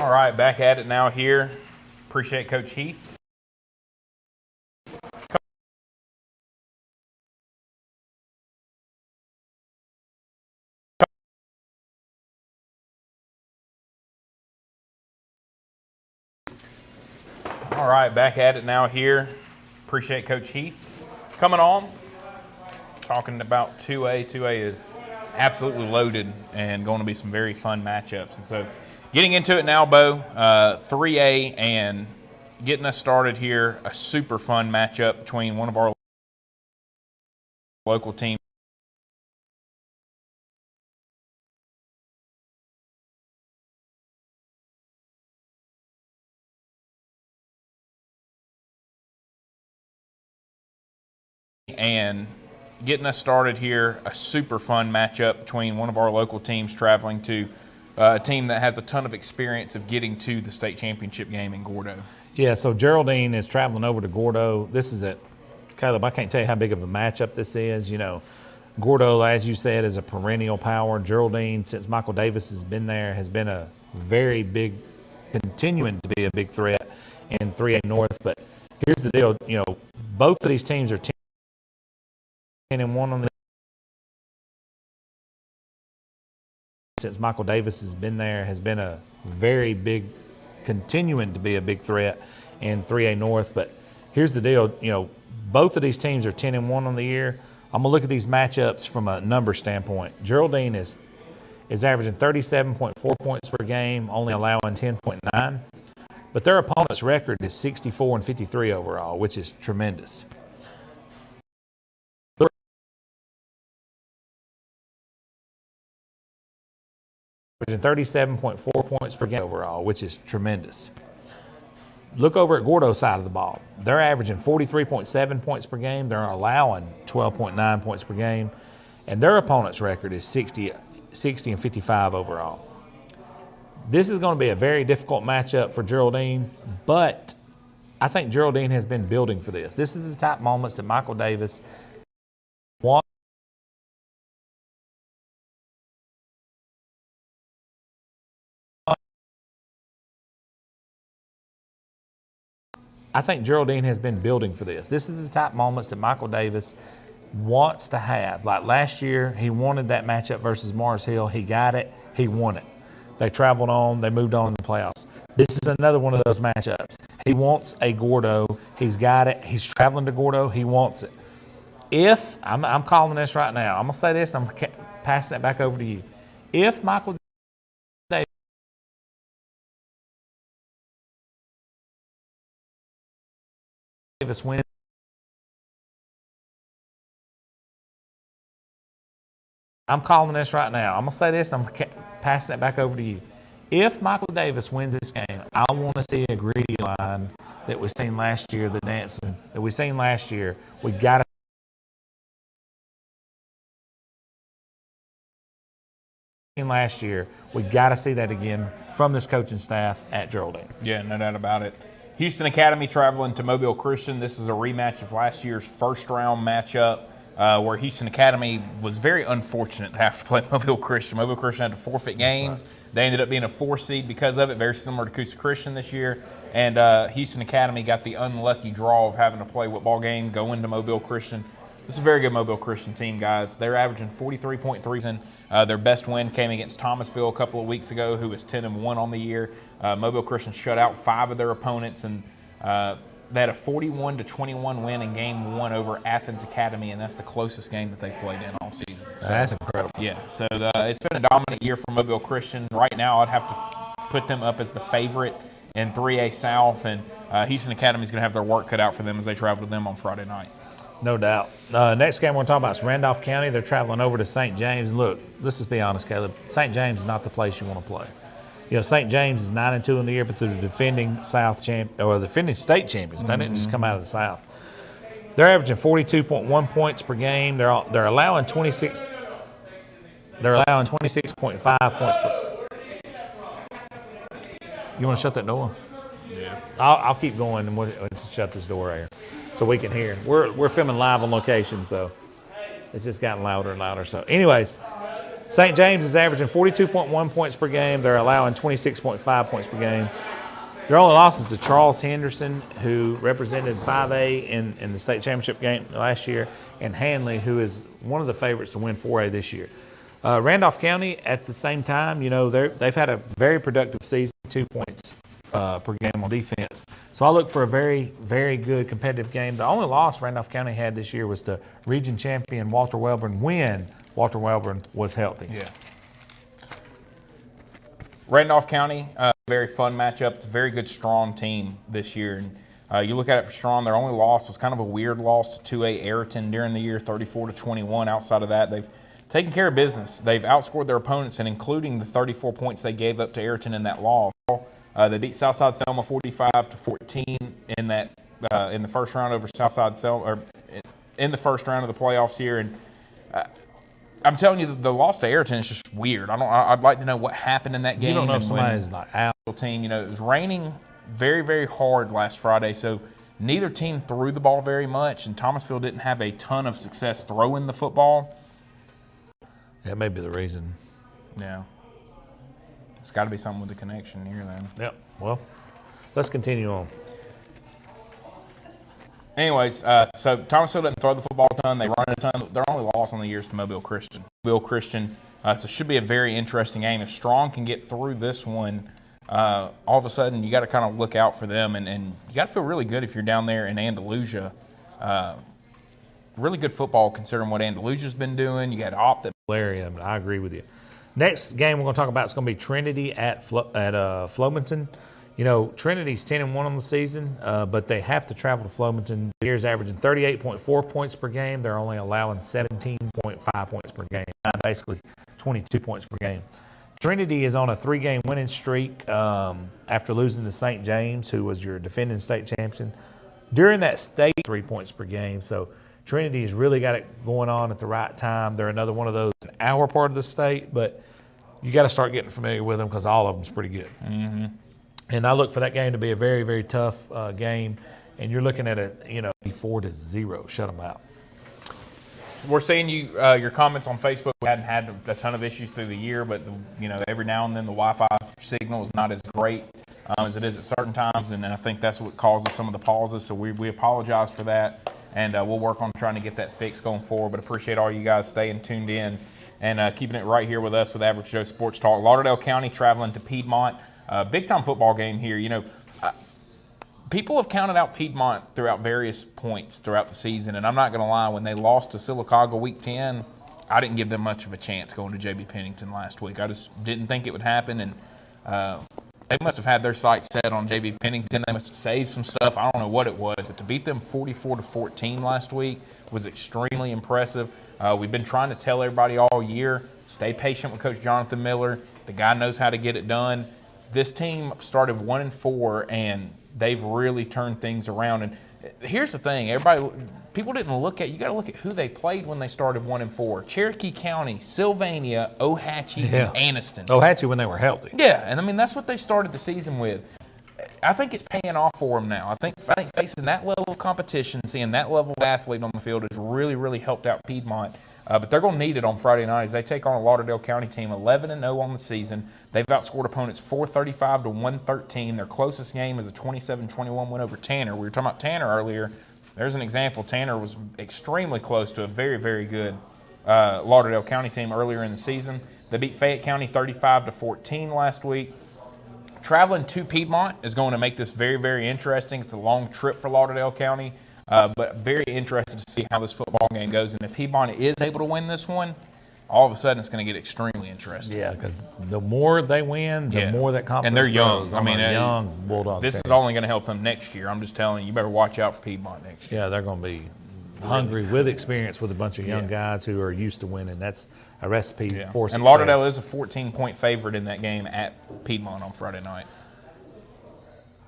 All right, back at it now here. Appreciate Coach Heath. All right, back at it now here. Appreciate Coach Heath coming on. Talking about 2A. 2A is absolutely loaded and going to be some very fun matchups. And so getting into it now, Bo, 3A, and getting us started here, a super fun matchup between one of our local teams and getting us started here, a super fun matchup between one of our local teams traveling to a team that has a ton of experience of getting to the state championship game in Gordo. Yeah, so Geraldine is traveling over to Gordo. This is at Caleb. I can't tell you how big of a matchup this is. You know, Gordo, as you said, is a perennial power. Geraldine, since Michael Davis has been there, has been a very big, continuing to be a big threat in 3A North. But here's the deal. You know, both of these teams are 10-1 on the. Since Michael Davis has been there, has been a very big, continuing to be a big threat in 3A North. But here's the deal, you know, both of these teams are 10-1 on the year. I'm gonna look at these matchups from a number standpoint. Geraldine is averaging 37.4 points per game, only allowing 10.9. But their opponent's record is 64-53 overall, which is tremendous. Averaging 37.4 points per game overall, which is tremendous. Look over at Gordo's side of the ball. They're averaging 43.7 points per game. They're allowing 12.9 points per game. And their opponent's record is 60-55 overall. This is going to be a very difficult matchup for Geraldine, but I think Geraldine has been building for this. This is the type of moments that Michael Davis wants. I think Geraldine has been building for this. This is the type of moments that Michael Davis wants to have. Like last year, he wanted that matchup versus Mars Hill. He got it. He won it. They traveled on. They moved on in the playoffs. This is another one of those matchups. He wants a Gordo. He's got it. He's traveling to Gordo. He wants it. If, I'm calling this right now. I'm going to say this, and I'm passing it back over to you. If Michael Davis wins, I'm calling this right now. I'm going to say this, and I'm passing it back over to you. If Michael Davis wins this game, I want to see a greedy line that we seen last year, the dancing that we seen last year. We got to last year. We got to see that again from this coaching staff at Geraldine. Yeah, no doubt about it. Houston Academy traveling to Mobile Christian. This is a rematch of last year's first-round matchup where Houston Academy was very unfortunate to have to play Mobile Christian. Mobile Christian had to forfeit games. Right. They ended up being a 4 seed because of it, very similar to Coosa Christian this year. And Houston Academy got the unlucky draw of having to play a football game, go into Mobile Christian. This is a very good Mobile Christian team, guys. They're averaging 43.3. Their best win came against Thomasville a couple of weeks ago, who was 10-1 on the year. Mobile Christian shut out 5 of their opponents, and they had a 41-21 win in Game 1 over Athens Academy, and that's the closest game that they've played in all season. So, that's incredible. Yeah, so it's been a dominant year for Mobile Christian. Right now, I'd have to put them up as the favorite in 3A South, and Houston Academy is going to have their work cut out for them as they travel to them on Friday night. No doubt. Next game we're going to talk about is Randolph County. They're traveling over to St. James. Look, let's just be honest, Caleb. St. James is not the place you want to play. You know, St. James is 9-2 in the year, but they're the defending defending state champions. They didn't just come out of the South. They're averaging 42.1 points per game. They're allowing 26. They're allowing 26.5 points per. You want to shut that door? Yeah. I'll keep going, and we'll just shut this door right here so we can hear. We're filming live on location, so it's just gotten louder and louder. So, anyways, St. James is averaging 42.1 points per game. They're allowing 26.5 points per game. Their only losses to Charles Henderson, who represented 5A in the state championship game last year, and Hanley, who is one of the favorites to win 4A this year. Randolph County, at the same time, they've had a very productive season, 2 points per game on defense. So I look for a very, very good competitive game. The only loss Randolph County had this year was to region champion Walter Wellborn when Walter Wellborn was healthy. Yeah. Randolph County, very fun matchup. It's a very good, strong team this year. And you look at it for strong, their only loss was kind of a weird loss to 2A Ayrton during the year, 34-21. Outside of that, they've taken care of business. They've outscored their opponents, and including the 34 points they gave up to Ayrton in that loss. They beat Southside Selma 45-14 in the first round over Southside Selma, or in the first round of the playoffs here. And I'm telling you, the loss to Ayrton is just weird. I'd like to know what happened in that game. You don't know if somebody's like out. Team, it was raining very, very hard last Friday, so neither team threw the ball very much, and Thomasville didn't have a ton of success throwing the football. That may be the reason. Yeah. It's got to be something with the connection here then. Yep. Well, let's continue on. Anyways, so Thomasville didn't throw the football a ton. They run a ton. Their only loss on the year is to Mobile Christian. Mobile Christian, so it should be a very interesting game. If Strong can get through this one, all of a sudden you got to kind of look out for them. And you got to feel really good if you're down there in Andalusia. Really good football considering what Andalusia's been doing. You got Opt that. Area, I agree with you. Next game we're going to talk about is going to be Trinity at Flomaton. Trinity's 10-1 on the season, but they have to travel to Flomaton. The year's averaging 38.4 points per game. They're only allowing 17.5 points per game, basically 22 points per game. Trinity is on a 3-game winning streak after losing to St. James, who was your defending state champion. During that state, 3 points per game. So Trinity has really got it going on at the right time. They're another one of those in our part of the state, but you got to start getting familiar with them because all of them's pretty good. Mm-hmm. And I look for that game to be a very, very tough game. And you're looking at 4-0. Shut them out. We're seeing your comments on Facebook. We hadn't had a ton of issues through the year, but every now and then the Wi-Fi signal is not as great as it is at certain times, and I think that's what causes some of the pauses. So we apologize for that, and we'll work on trying to get that fixed going forward. But appreciate all you guys staying tuned in and keeping it right here with us with Average Joe Sports Talk. Lauderdale County traveling to Piedmont. Big time football game here. People have counted out Piedmont throughout various points throughout the season, and I'm not going to lie, when they lost to Sylacauga Week 10, I didn't give them much of a chance going to J.B. Pennington last week. I just didn't think it would happen, and they must have had their sights set on J.B. Pennington. They must have saved some stuff. I don't know what it was, but to beat them 44-14 last week was extremely impressive. We've been trying to tell everybody all year, stay patient with Coach Jonathan Miller. The guy knows how to get it done. This team started 1-4, and they've really turned things around. And here's the thing, people didn't look at, you got to look at who they played when they started 1-4. Cherokee County, Sylvania, Ohatchee, and Anniston. Ohatchee when they were healthy. Yeah, and that's what they started the season with. I think it's paying off for them now. I think facing that level of competition, seeing that level of athlete on the field has really, really helped out Piedmont. But they're going to need it on Friday night as they take on a Lauderdale County team 11-0 on the season. They've outscored opponents 435-113. Their closest game is a 27-21 win over Tanner. We were talking about Tanner earlier. There's an example. Tanner was extremely close to a very, very good Lauderdale County team earlier in the season. They beat Fayette County 35-14 last week. Traveling to Piedmont is going to make this very, very interesting. It's a long trip for Lauderdale County. But very interested to see how this football game goes. And if Piedmont is able to win this one, all of a sudden it's going to get extremely interesting. Yeah, because the more they win, the more that confidence and they're young. grows. I mean, young Bulldog. This is only going to help them next year. I'm just telling you, you better watch out for Piedmont next year. Yeah, they're going to be hungry with experience with a bunch of young guys who are used to winning. That's a recipe for success. And Lauderdale is a 14-point favorite in that game at Piedmont on Friday night.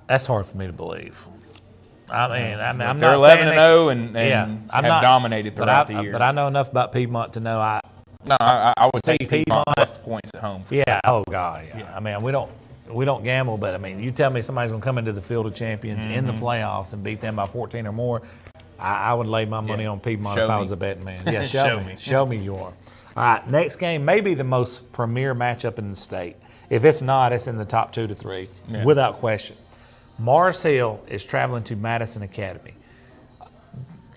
That's hard for me to believe. I'm they're 11-0 and have dominated throughout the year. But I know enough about Piedmont to know I would take Piedmont plus the points at home. Yeah. Oh God. Yeah. I mean, we don't gamble, but I mean, you tell me somebody's going to come into the Field of Champions in the playoffs and beat them by 14 or more. I would lay my money on Piedmont if I was a betting man. Yeah. Show me you are. All All right, next game may be the most premier matchup in the state. If it's not, it's in the top 2 to 3, without question. Mars Hill is traveling to Madison Academy.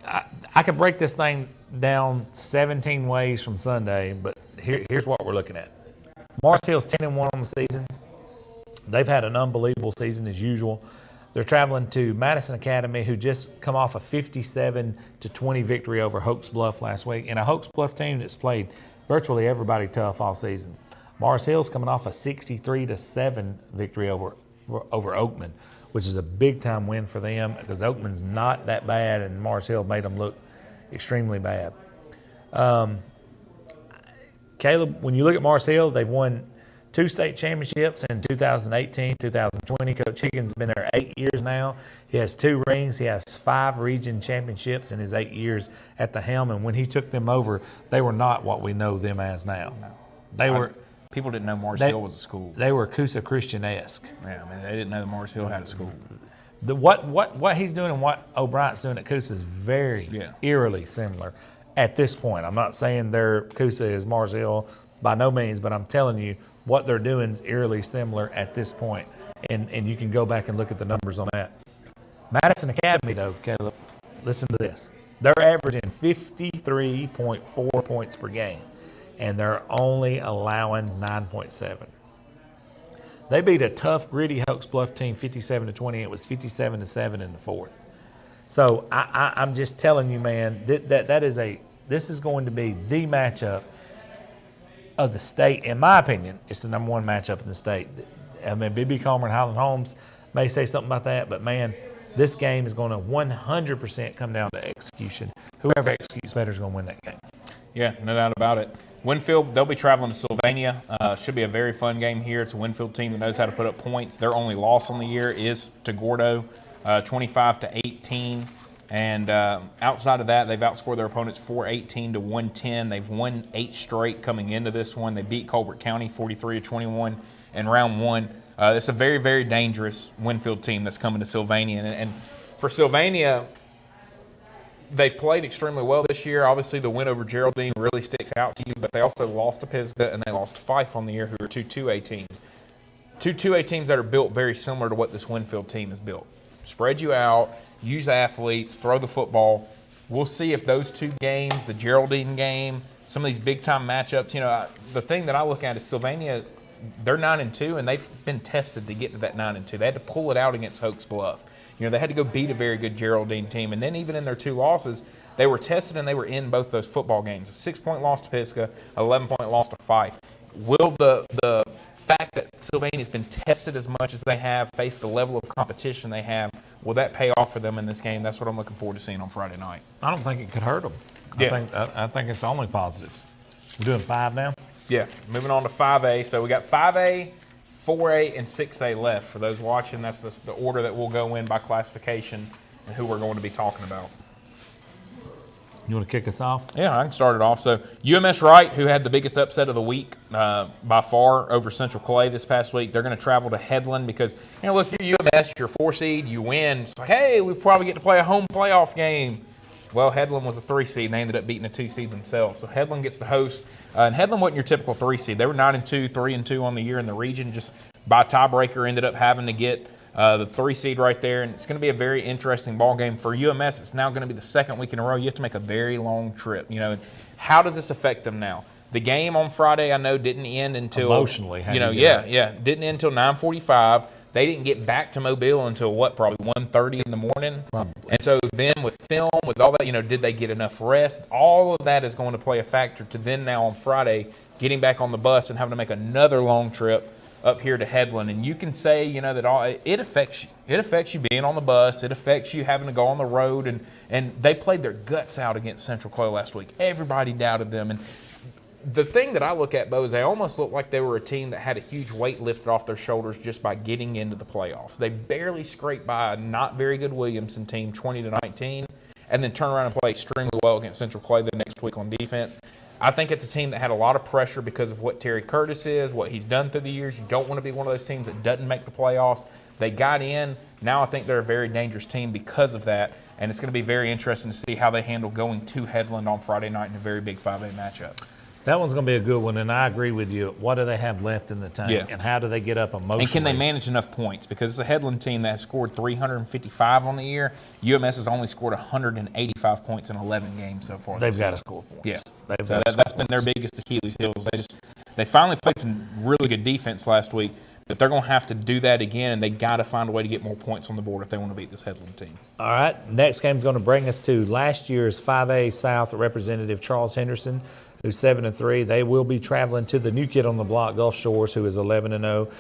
I could break this thing down 17 ways from Sunday, but here's what we're looking at. Mars Hill's 10-1 on the season. They've had an unbelievable season as usual. They're traveling to Madison Academy, who just come off a 57-20 victory over Hoax Bluff last week, and a Hoax Bluff team that's played virtually everybody tough all season. Mars Hill's coming off a 63-7 victory over Oakman, which is a big-time win for them because Oakman's not that bad, and Mars Hill made them look extremely bad. Caleb, when you look at Mars Hill, they've won 2 state championships in 2018, 2020. Coach Higgins has been there 8 years now. He has 2 rings. He has 5 region championships in his 8 years at the helm. And when he took them over, they were not what we know them as now. No. People didn't know Mars Hill was a school. They were Coosa Christian-esque. Yeah, I mean, they didn't know that Mars Hill had a school. What he's doing and what O'Brien's doing at Coosa is very eerily similar at this point. I'm not saying their Coosa is Mars Hill by no means, but I'm telling you what they're doing is eerily similar at this point. And you can go back and look at the numbers on that. Madison Academy, though, Caleb, listen to this. They're averaging 53.4 points per game, and they're only allowing 9.7. They beat a tough, gritty Hoax Bluff team 57-20. It was 57-7 in the 4th. So I'm just telling you, man, this is going to be the matchup of the state. In my opinion, it's the number 1 matchup in the state. I mean, B.B. Comer and Highland Holmes may say something about that, but man, this game is going to 100% come down to execution. Whoever executes better is going to win that game. Yeah, no doubt about it. Winfield, they'll be traveling to Sylvania. Should be a very fun game here. It's a Winfield team that knows how to put up points. Their only loss on the year is to Gordo, 25-18. And outside of that, they've outscored their opponents 418-110. They've won 8 straight coming into this one. They beat Colbert County 43-21 in round 1. It's a very, very dangerous Winfield team that's coming to Sylvania. And for Sylvania, they've played extremely well this year. Obviously, the win over Geraldine really sticks out to you, but they also lost to Pisgah and they lost to Fife on the year, who are 2 2A teams. 2 2A teams that are built very similar to what this Winfield team is built. Spread you out, use athletes, throw the football. We'll see if those 2 games, the Geraldine game, some of these big-time matchups, the thing that I look at is Sylvania, they're 9-2, and they've been tested to get to that 9-2. They had to pull it out against Hoax Bluff. They had to go beat a very good Geraldine team. And then even in their 2 losses, they were tested and they were in both those football games. A 6-point loss to Pisgah, 11-point loss to Fife. Will the fact that Sylvania's been tested as much as they have, faced the level of competition they have, will that pay off for them in this game? That's what I'm looking forward to seeing on Friday night. I don't think it could hurt them. Yeah. I think it's only positives. We're doing 5 now? Yeah, moving on to 5A. So we got 5A, 4A, and 6A left. For those watching, that's the order that we'll go in by classification and who we're going to be talking about. You want to kick us off? Yeah, I can start it off. So UMS Wright, who had the biggest upset of the week by far over Central Clay this past week, they're going to travel to Headland because, look, you're UMS, you're 4 seed, you win. It's like, hey, we probably get to play a home playoff game. Well, Headland was a 3 seed, and they ended up beating a 2 seed themselves. So Headland gets to host. And Headland wasn't your typical 3 seed. They were 9-2, 3-2 on the year in the region. Just by tiebreaker, ended up having to get the 3 seed right there. And it's going to be a very interesting ball game for UMS. It's now going to be the 2nd week in a row. You have to make a very long trip. And how does this affect them now? The game on Friday, I know, didn't end until emotionally. Didn't end until 9:45. They didn't get back to Mobile until probably 1:30 in the morning. Probably. And so then with film, with all that, did they get enough rest? All of that is going to play a factor to then now on Friday getting back on the bus and having to make another long trip up here to Headland. And you can say, that it affects you. It affects you being on the bus. It affects you having to go on the road. And they played their guts out against Central Clay last week. Everybody doubted them. And the thing that I look at, Bo, is they almost looked like they were a team that had a huge weight lifted off their shoulders just by getting into the playoffs. They barely scraped by a not very good Williamson team, 20-19, and then turn around and play extremely well against Central Clay the next week on defense. I think it's a team that had a lot of pressure because of what Terry Curtis is, what he's done through the years. You don't want to be one of those teams that doesn't make the playoffs. They got in. Now I think they're a very dangerous team because of that, and it's going to be very interesting to see how they handle going to Headland on Friday night in a very big 5A matchup. That one's going to be a good one, and I agree with you. What do they have left in the tank, Yeah. and how do they get up emotionally? And can they manage enough points? Because it's a Headland team that has scored 355 on the year. UMS has only scored 185 points in 11 games so far. They've got to score points. Yeah, That's been their biggest Achilles heels. They finally played some really good defense last week, but they're going to have to do that again, and they got to find a way to get more points on the board if they want to beat this Headland team. All right, next game is going to bring us to last year's 5A South representative Charles Henderson, who's 7-3. They will be traveling to the new kid on the block, Gulf Shores, who is 11-0.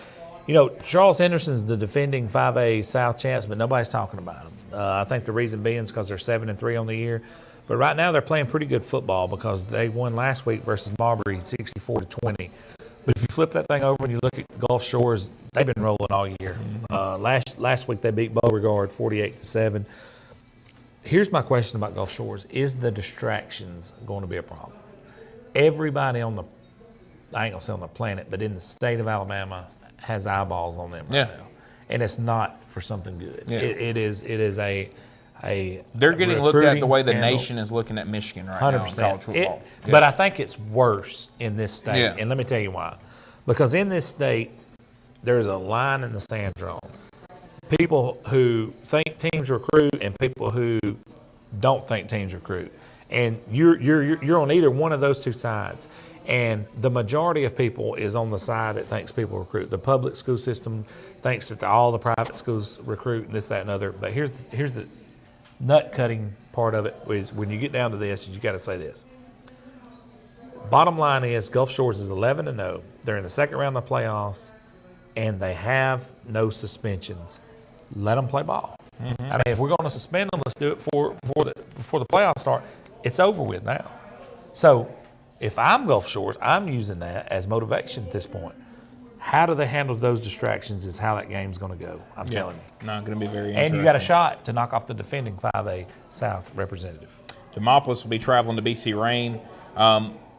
You know, Charles Henderson's the defending 5A South champs, but nobody's talking about him. I think the reason being is because they're 7-3 on the year. But right now they're playing pretty good football because they won last week versus Marbury 64-20. But if you flip that thing over and you look at Gulf Shores, they've been rolling all year. Last week they beat Beauregard 48-7. Here's my question about Gulf Shores: is the distractions going to be a problem? Everybody on the, I ain't gonna say on the planet, but in the state of Alabama has eyeballs on them right now, and it's not for something good. Yeah. It is a They're getting looked at the way scandal. the nation is looking at Michigan right now in college football. But I think it's worse in this state, Yeah. and let me tell you why. Because in this state, there's a line in the sand drawn. People who think teams recruit and people who don't think teams recruit. And you're on either one of those two sides. And the majority of people is on the side that thinks people recruit. The public school system thinks that all the private schools recruit and this, that, and other. But here's the nut-cutting part of it is when you get down to this, you got to say this. Bottom line is Gulf Shores is 11-0. They're in the second round of the playoffs, and they have no suspensions. Let them play ball. I mean, if we're going to suspend them, let's do it before the playoffs start. It's over with now. So if I'm Gulf Shores, I'm using that as motivation at this point. How do they handle those distractions is how that game's going to go, I'm telling you. Not going to be very interesting. And you got a shot to knock off the defending 5A South representative. Demopolis will be traveling to BC Rain.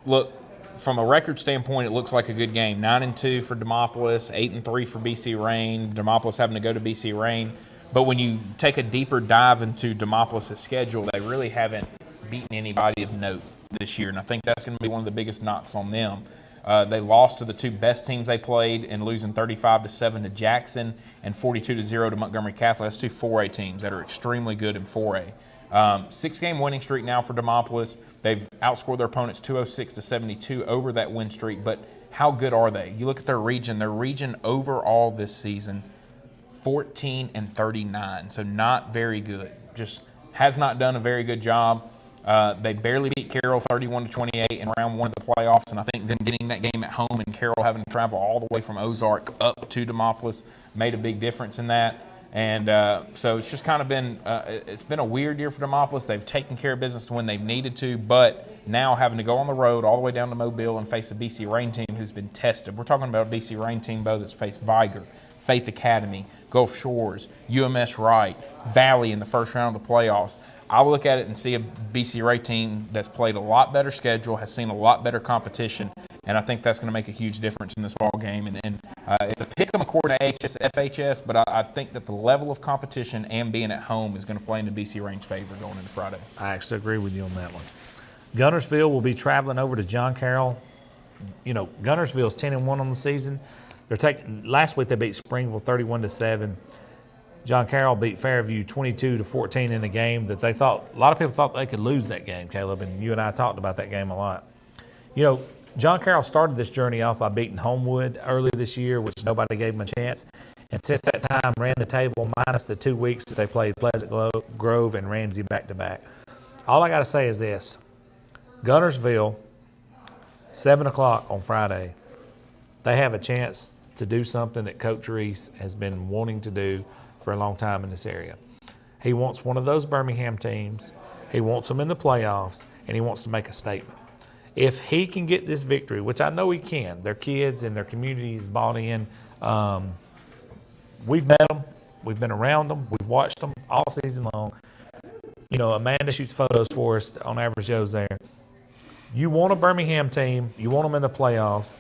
Look, from a record standpoint, it looks like a good game. 9-2 for Demopolis, 8-3 for BC Rain. Demopolis having to go to BC Rain. But when you take a deeper dive into Demopolis' schedule, they really haven't beaten anybody of note this year, and I think that's going to be one of the biggest knocks on them. They lost to the two best teams they played in losing 35-7 to Jackson and 42-0 to Montgomery Catholic. That's two 4A teams that are extremely good in 4A. 6-game winning streak now for Demopolis. They've outscored their opponents 206-72 over that win streak, but how good are they? You look at their region overall this season, 14-39, so not very good. Just has not done a very good job. They barely beat Carroll 31-28 in round one of the playoffs, and I think them getting that game at home and Carroll having to travel all the way from Ozark up to Demopolis made a big difference in that. And so it's just kind of been it's been a weird year for Demopolis. They've taken care of business when they've needed to, but now having to go on the road all the way down to Mobile and face a BC Rain team who's been tested. We're talking about a BC Rain team, Bo, that's faced Viger, Faith Academy, Gulf Shores, UMS Wright, Valley in the first round of the playoffs. I'll look at it and see a BC Rain team that's played a lot better schedule, has seen a lot better competition, and I think that's going to make a huge difference in this ball game. And it's a pick 'em according to FHS, but I think that the level of competition and being at home is going to play into BC Rain's favor going into Friday. I actually agree with you on that one. Guntersville will be traveling over to John Carroll. You know, Guntersville's 10-1 on the season. Last week they beat Springville 31-7. John Carroll beat Fairview 22-14 in a game that a lot of people thought they could lose that game, Caleb, and you and I talked about that game a lot. You know, John Carroll started this journey off by beating Homewood early this year, which nobody gave him a chance. And since that time, ran the table minus the 2 weeks that they played Pleasant Grove and Ramsey back-to-back. All I got to say is this. Guntersville, 7 o'clock on Friday, they have a chance to do something that Coach Reese has been wanting to do for a long time in this area. He wants one of those Birmingham teams. He wants them in the playoffs, and he wants to make a statement. If he can get this victory, which I know he can, their kids and their community is bought in. We've met them. We've been around them. We've watched them all season long. You know, Amanda shoots photos for us on Average Joe's there. You want a Birmingham team. You want them in the playoffs,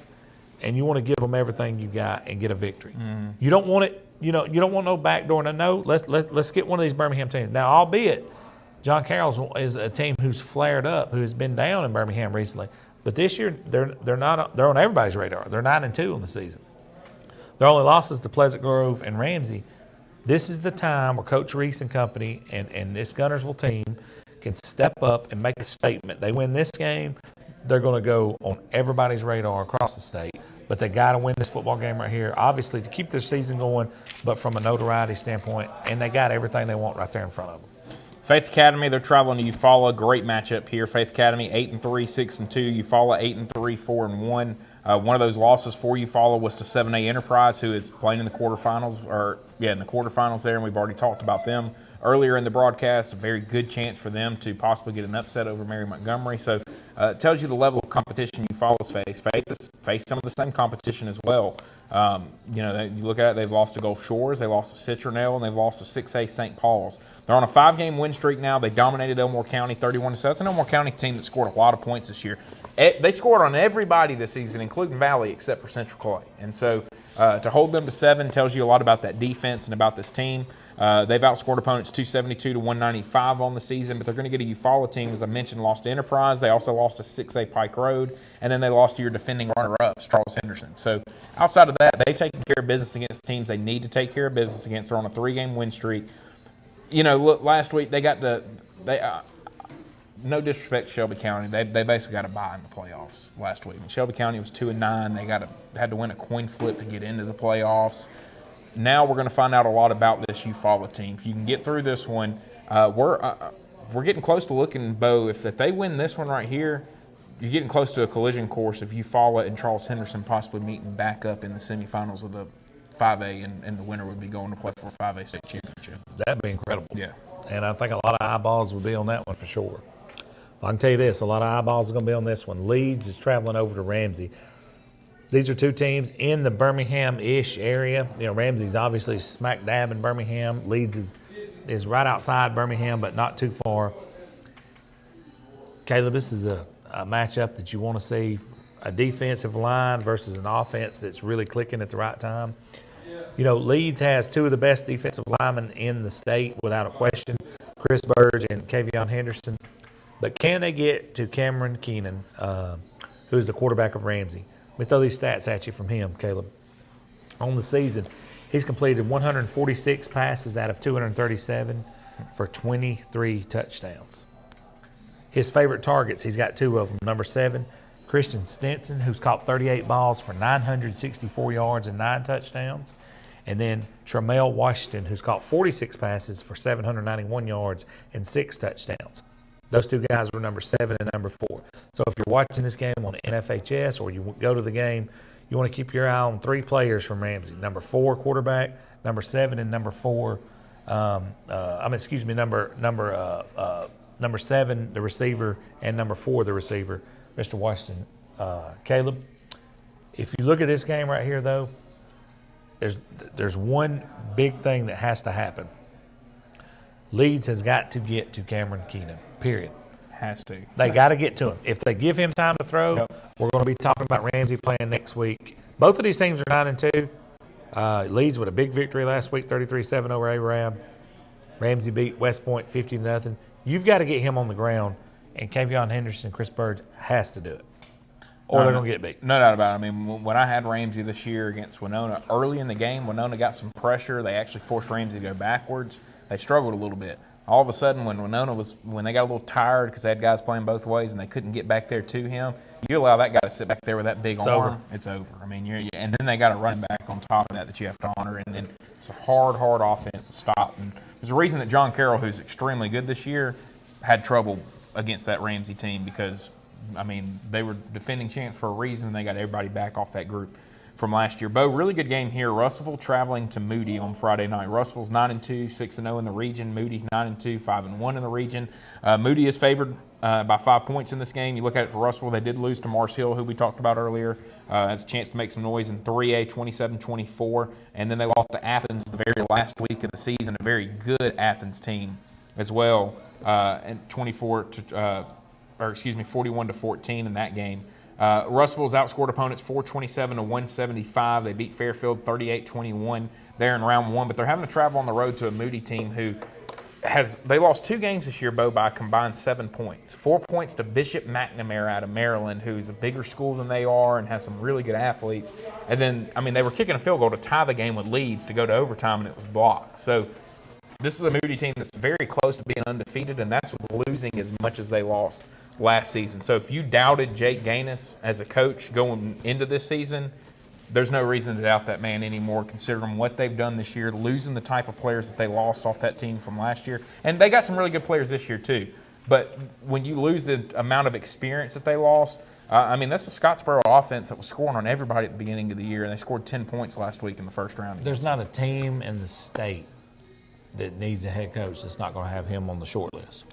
and you want to give them everything you got and get a victory. You don't want it. You know, you don't want no backdoor. No, let's get one of these Birmingham teams. Now, albeit John Carroll's is a team who's flared up, who has been down in Birmingham recently. But this year, they're not. They're on everybody's radar. They're 9-2 on the season. Their only losses to Pleasant Grove and Ramsey. This is the time where Coach Reese and company and this Gunnersville team can step up and make a statement. They win this game, they're going to go on everybody's radar across the state. But they got to win this football game right here, obviously, to keep their season going, but from a notoriety standpoint, and they got everything they want right there in front of them. Faith Academy, they're traveling to Eufaula. Great matchup here. Faith Academy 8-3, 6-2. Eufaula 8-3, 4-1. One of those losses for Eufaula was to 7A Enterprise, who is playing in the quarterfinals, in the quarterfinals there, and we've already talked about them earlier in the broadcast. A very good chance for them to possibly get an upset over Mary Montgomery. So it tells you the level of competition Eufaula's face. Faith has faced some of the same competition as well. You look at it, they've lost to Gulf Shores, they lost to Citronelle, and they've lost to 6A St. Paul's. They're on a 5-game win streak now. They dominated Elmore County 31-7. That's an Elmore County team that scored a lot of points this year. They scored on everybody this season, including Valley, except for Central Clay. And so to hold them to 7 tells you a lot about that defense and about this team. They've outscored opponents 272 to 195 on the season, but they're going to get a Eufaula team, as I mentioned, lost to Enterprise. They also lost to 6A Pike Road, and then they lost to your defending runner-ups, Charles Henderson. So outside of that, they've taken care of business against teams they need to take care of business against. They're on a 3-game win streak. Look, last week they got no disrespect to Shelby County, they basically got a bye in the playoffs last week. Shelby County was 2-9. They had to win a coin flip to get into the playoffs. Now we're going to find out a lot about this Eufaula team. If you can get through this one, we're getting close to looking, Bo. If they win this one right here, you're getting close to a collision course of Eufaula and Charles Henderson possibly meeting back up in the semifinals of the 5A, and the winner would be going to play for a 5A state championship. That'd be incredible. Yeah. And I think a lot of eyeballs would be on that one for sure. I can tell you this, a lot of eyeballs are going to be on this one. Leeds is traveling over to Ramsey. These are two teams in the Birmingham-ish area. Ramsey's obviously smack dab in Birmingham. Leeds is right outside Birmingham, but not too far. Caleb, this is a matchup that you want to see, a defensive line versus an offense that's really clicking at the right time. Leeds has two of the best defensive linemen in the state, without a question, Chris Burge and Kavion Henderson. But can they get to Cameron Keenan, who's the quarterback of Ramsey? Let me throw these stats at you from him, Caleb. On the season, he's completed 146 passes out of 237 for 23 touchdowns. His favorite targets, he's got 2 of them. Number 7, Christian Stinson, who's caught 38 balls for 964 yards and 9 touchdowns. And then Tramel Washington, who's caught 46 passes for 791 yards and 6 touchdowns. Those two guys were number 7 and number 4. So if you're watching this game on NFHS or you go to the game, you want to keep your eye on 3 players from Ramsey. Number 4 quarterback, number 7 and number 4. Number 7 the receiver and number 4 the receiver, Mr. Washington. Caleb, if you look at this game right here though, there's one big thing that has to happen. Leeds has got to get to Cameron Keenan, period. Has to. They got to get to him. If they give him time to throw, we're going to be talking about Ramsey playing next week. Both of these teams are 9-2. Leeds with a big victory last week, 33-7 over Arab. Ramsey beat West Point 50-0. You've got to get him on the ground, and Kavion Henderson, Chris Burge has to do it, or they're going to get beat. No doubt about it. I mean, when I had Ramsey this year against Winona, early in the game, Winona got some pressure. They actually forced Ramsey to go backwards. They struggled a little bit. All of a sudden, when they got a little tired because they had guys playing both ways and they couldn't get back there to him, you allow that guy to sit back there with that big arm, it's over. I mean, and then they got a running back on top of that you have to honor, and then it's a hard offense to stop. And there's a reason that John Carroll, who's extremely good this year, had trouble against that Ramsey team because, I mean, they were defending champs for a reason, and they got everybody back off that group from last year. Bo, really good game here. Russellville traveling to Moody on Friday night. Russellville's 9-2, 6-0 in the region. Moody 9-2, 5-1 in the region. Moody is favored by 5 points in this game. You look at it for Russellville, they did lose to Mars Hill, who we talked about earlier. Has a chance to make some noise in 3A, 27-24. And then they lost to Athens the very last week of the season, a very good Athens team as well, and 41-14 in that game. Russellville's outscored opponents 427 to 175. They beat Fairfield 38-21 there in round 1, but they're having to travel on the road to a Moody team who they lost 2 games this year, Bo, by a combined 7 points. 4 points to Bishop McNamara out of Maryland, who's a bigger school than they are and has some really good athletes. And then, I mean, they were kicking a field goal to tie the game with Leeds to go to overtime, and it was blocked. So this is a Moody team that's very close to being undefeated, and that's with losing as much as they lost last season. So if you doubted Jake Gaines as a coach going into this season, there's no reason to doubt that man anymore, considering what they've done this year, losing the type of players that they lost off that team from last year. And they got some really good players this year too. But when you lose the amount of experience that they lost, I mean, that's a Scottsboro offense that was scoring on everybody at the beginning of the year, and they scored 10 points last week in the first round. There's not a team in the state that needs a head coach that's not going to have him on the short list.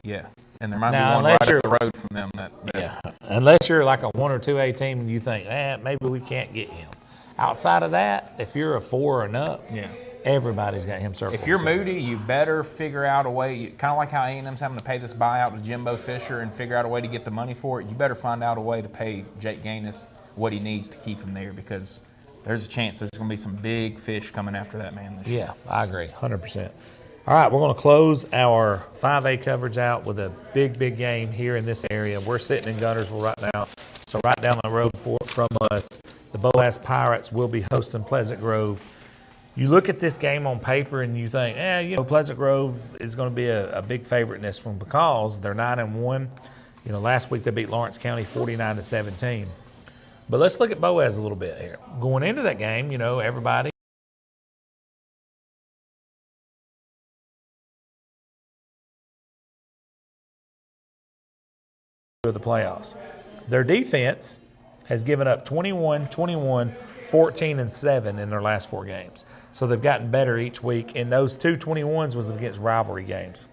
Yeah, and there might Now, be one right up the road from them. Yeah, unless you're like a 1 or 2A team and you think, maybe we can't get him. Outside of that, if you're a 4 and up, Yeah. everybody's got him circled. If you're Moody, you better figure out a way, kind of like how A&M's having to pay this buyout to Jimbo Fisher and figure out a way to get the money for it, you better find out a way to pay Jake Gaines what he needs to keep him there, because there's a chance there's going to be some big fish coming after that man this year. Yeah, I agree, 100%. All right, we're going to close our 5A coverage out with a big game here in this area. We're sitting in Guntersville right now, so right down the road from us, the Boaz Pirates will be hosting Pleasant Grove. You look at this game on paper and you think, Pleasant Grove is going to be a big favorite in this one because they're 9-1. Last week they beat Lawrence County 49-17. But let's look at Boaz a little bit here. Going into that game, everybody of the playoffs. Their defense has given up 21, 14, and 7 in their last 4 games. So they've gotten better each week, and those 2 21s was against rivalry games.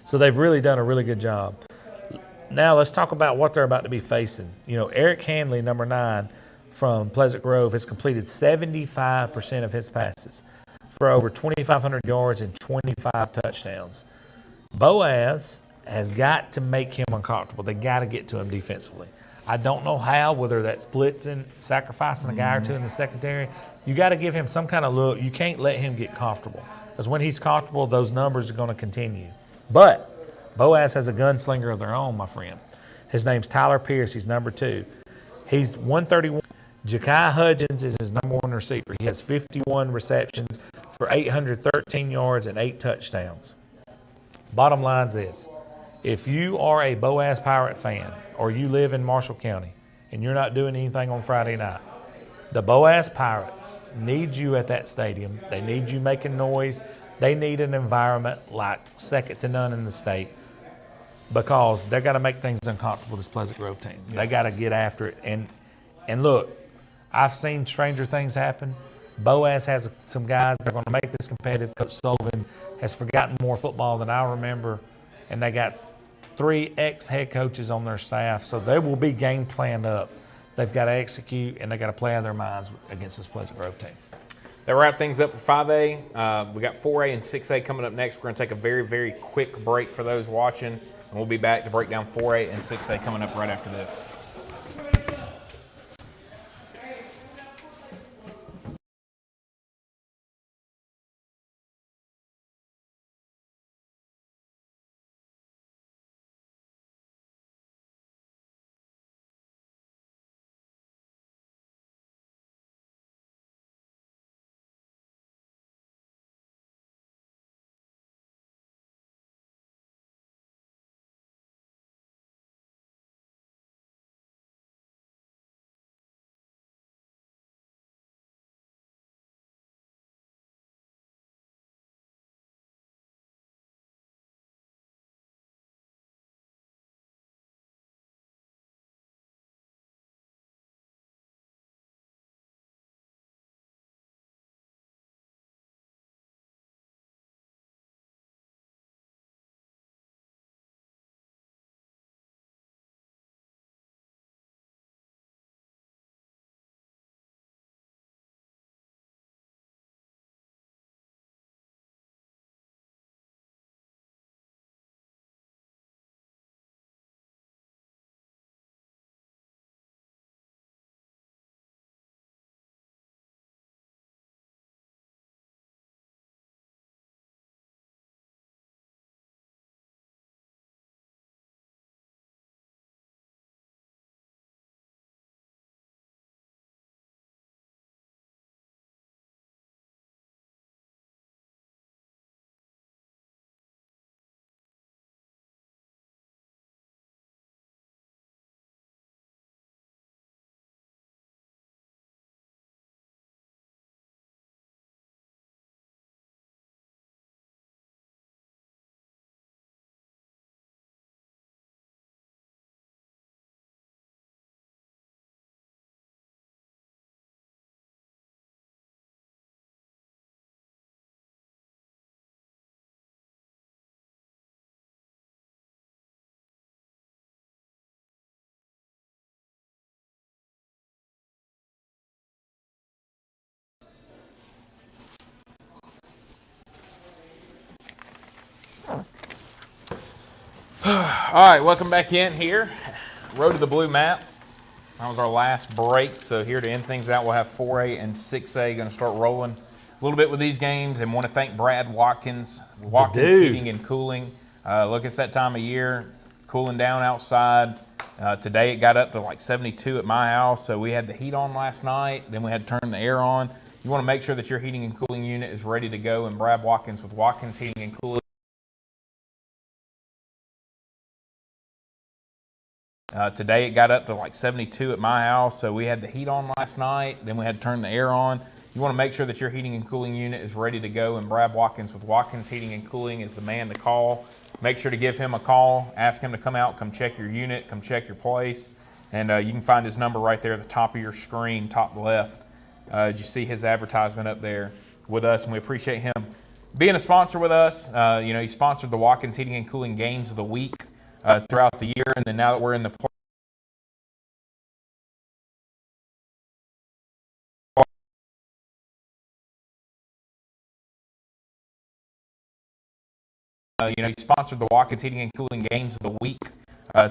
So they've really done a really good job. Now let's talk about what they're about to be facing. Eric Hanley, number 9 from Pleasant Grove, has completed 75% of his passes for over 2,500 yards and 25 touchdowns. Boaz has got to make him uncomfortable. They got to get to him defensively. I don't know how, whether that's blitzing, sacrificing a guy or 2 in the secondary. You got to give him some kind of look. You can't let him get comfortable, because when he's comfortable, those numbers are going to continue. But Boaz has a gunslinger of their own, my friend. His name's Tyler Pierce. He's number 2. He's 131. Ja'Kai Hudgens is his number 1 receiver. He has 51 receptions for 813 yards and 8 touchdowns. Bottom line is this. If you are a Boaz Pirate fan or you live in Marshall County and you're not doing anything on Friday night, the Boaz Pirates need you at that stadium. They need you making noise. They need an environment like second to none in the state, because they're got to make things uncomfortable, this Pleasant Grove team. Yeah. They got to get after it. And look, I've seen stranger things happen. Boaz has some guys that are going to make this competitive. Coach Sullivan has forgotten more football than I remember, and they got 3 ex-head coaches on their staff, so they will be game planned up. They've got to execute, and they got to play out of their minds against this Pleasant Grove team. That wrap things up for 5A. We got 4A and 6A coming up next. We're going to take a very quick break for those watching, and we'll be back to break down 4A and 6A coming up right after this. All right, welcome back in here. Road to the blue map. That was our last break. So here to end things out, we'll have 4A and 6A going to start rolling a little bit with these games. And want to thank Brad Watkins Heating and Cooling. Look, it's that time of year, cooling down outside. Today it got up to like 72 at my house, so we had the heat on last night. Then we had to turn the air on. You want to make sure that your heating and cooling unit is ready to go. And Brad Watkins with Watkins Heating and Cooling. Today it got up to like 72 at my house, so we had the heat on last night. Then we had to turn the air on. You want to make sure that your heating and cooling unit is ready to go. And Brad Watkins with Watkins Heating and Cooling is the man to call. Make sure to give him a call. Ask him to come out, come check your unit, come check your place. And you can find his number right there at the top of your screen, top left. You see his advertisement up there with us, and we appreciate him being a sponsor with us. He sponsored the Watkins Heating and Cooling Games of the Week throughout the year, and then now that we're in the he sponsored the Watkins Heating and Cooling Games of the Week